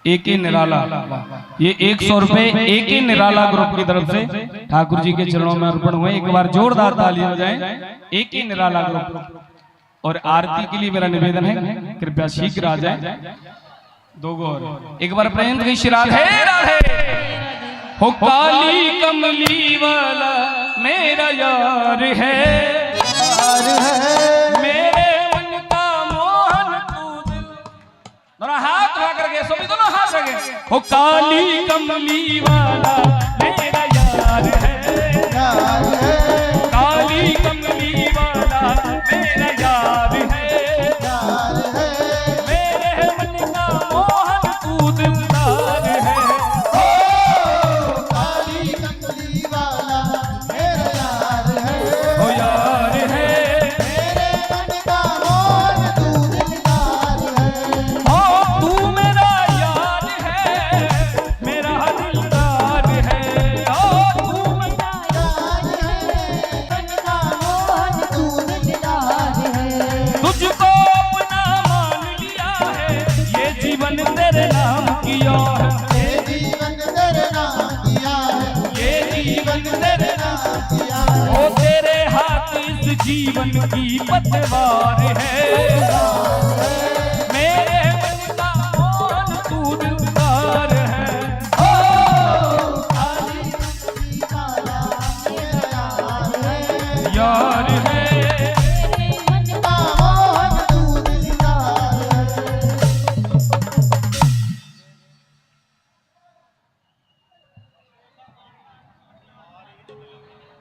एक ही निराला, ये 100 रुपए एक ही निराला ग्रुप की तरफ से ठाकुर जी के चरणों में अर्पण हुए। एक बार जोरदार ताली हो जाए। एक ही निराला ग्रुप। और आरती के लिए मेरा निवेदन है, कृपया शीघ्र आ जाए। 2 और एक बार प्रेम की श्री राधे राधे। हो काली कमली वाला मेरा यार है, मेरे मन का मोहन तू दिल। दोनों हाथ उठा करके, सभी दोनों हाथ रखे। हो काली कमली वाला मेरा यार है, काली कमली वाला मेरा यार है, मेरे मन का मोहन तू दिलदार है। काली कमली वाला मेरा यार है, ओ यार है, मेरे मन का मोहन तू दिलदार है, ओ तू मेरा यार है, मेरा दिलदार है। ओ तू मेरा यार है, मन का मोहन तू दिलदार है, तुझको अपना मान लिया है, ये जीवन तेरे नाम किया है, ये जीवन तेरे नाम दिया है, ये जीवन तेरे नाम। दिया है, ओ तेरे हाथ इस जीवन की पतवार है, मेरे मन का मोहन तू दिलदार है। ओ काली कमली वाला मेरा यार यार है, है, मन का मोहन तू दिलदार है।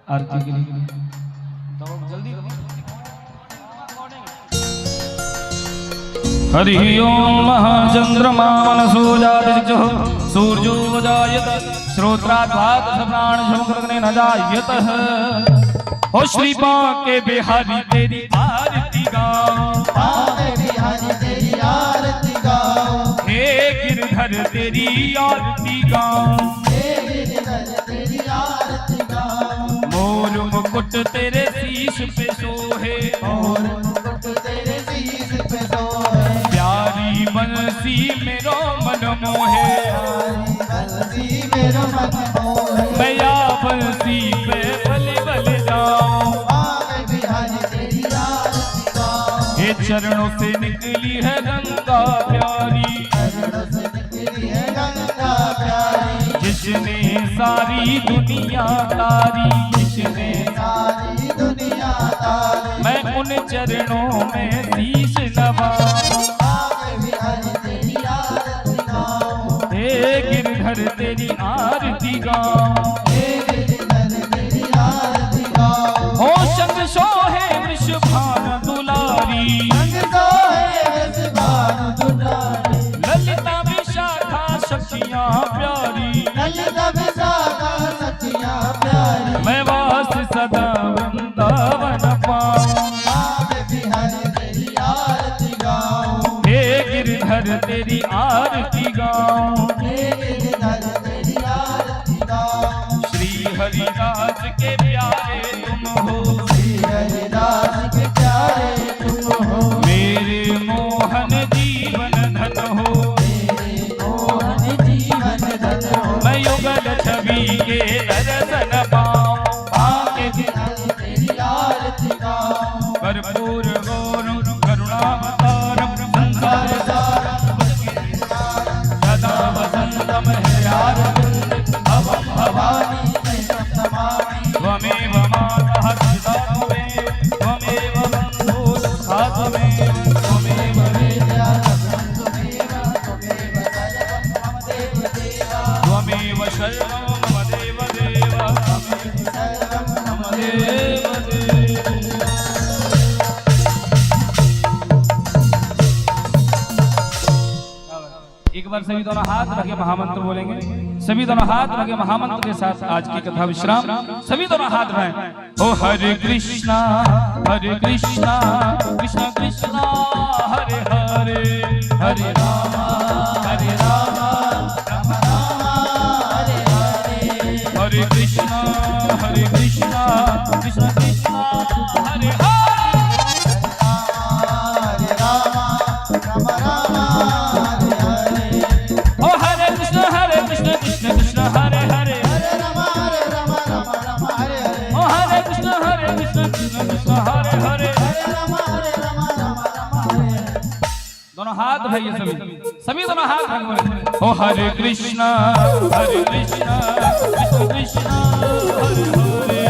आरती के लिए जल्दी हरि ओम महाचंद्रमा मनसो जातिर्जः सूर्यो जायत श्रोत्राद्वात प्राण शंकरने न जायतः। हो श्रीपा के बिहारी तेरी आरती गाओ, आवे बिहारी तेरी आरती गाओ, हे गिरधर तेरी आरती गाओ, हे गिरधर तेरी आरती गाओ, मोर मुकुट तेरे शीश पे सोहे, और मुकुट तेरे शीश पे सोए, प्यारी बंसी मेरो मन मोहे, बंसी मेरो मन मोहे, मैं या बंसी पे भले भले जाऊं। आवे बिहारी तेरी आरती गाओ, हे चरणों से निकली है गंगा प्यारी, चरणों से निकली है गंगा प्यारी, जिसने सारी दुनिया तारी, जिसने सारी दुनिया तारी, मैं उन चरणों में शीश नवाऊं। आवे बिहारी तेरी आरती गाओ, हे गिरधर तेरी आरती गाऊं। हे गिरधर तेरी आरती गाओ, हो संग सोहे वृषभान दुलारी, संग सोहे वृषभानु दुलारी, ललिता विशाखा सखियां प्यारी, ललिता विशाखा सखियां प्यारी, मैं वास सदा वृंदावन पाऊं। आवे बिहारी तेरी आरती गाओ, हे गिरधर धर तेरी आरती गाऊं, तेरी आरती गाऊं। श्री हरिदास के प्यारे तुम हो, श्री हरिदास के प्यारे तुम हो, मेरे मोहन जीवन धन हो, मेरे मोहन जीवन धन हो। मैं युगल छवि के दर्शन पाऊं, आके बिहारी तेरी आरती गाऊं। कर्पूर गौरम करुणावतारम संसार सारम सदा वसंतम हृदयारविंद भवं भवानी नमामि। त्वमेव मातः पिता त्वमेव बन्धुः सखा त्वमेव वेद्या सर्वं त्वमेव, त्वमेव सर्वं मम देवदेव। त्वमेव शरणं मम देवदेव, सर्वं मम मम देवदेव। एक बार सभी दोनों हाथ रखे महामंत्र बोलेंगे, सभी दोनों हाथ रखे महामंत्र के साथ आज की कथा विश्राम। सभी दोनों हाथ रहें। ओ हरे कृष्णा कृष्ण कृष्णा हरे हरे, हरे राम राम राम हरे हरे, हरे कृष्णा कृष्ण कृष्ण हरे हरे। हरे राम राम राम हरे हरे। ओ हरे कृष्ण कृष्ण कृष्ण हरे हरे, हरे राम राम राम हरे हरे। ओ हरे कृष्ण कृष्ण कृष्ण हरे हरे। हरे राम राम राम हरे हरे। दोनों हाथ भैया सभी दोनों हाथ रख बोले। ओ हरे कृष्ण कृष्ण कृष्ण हरे हरे,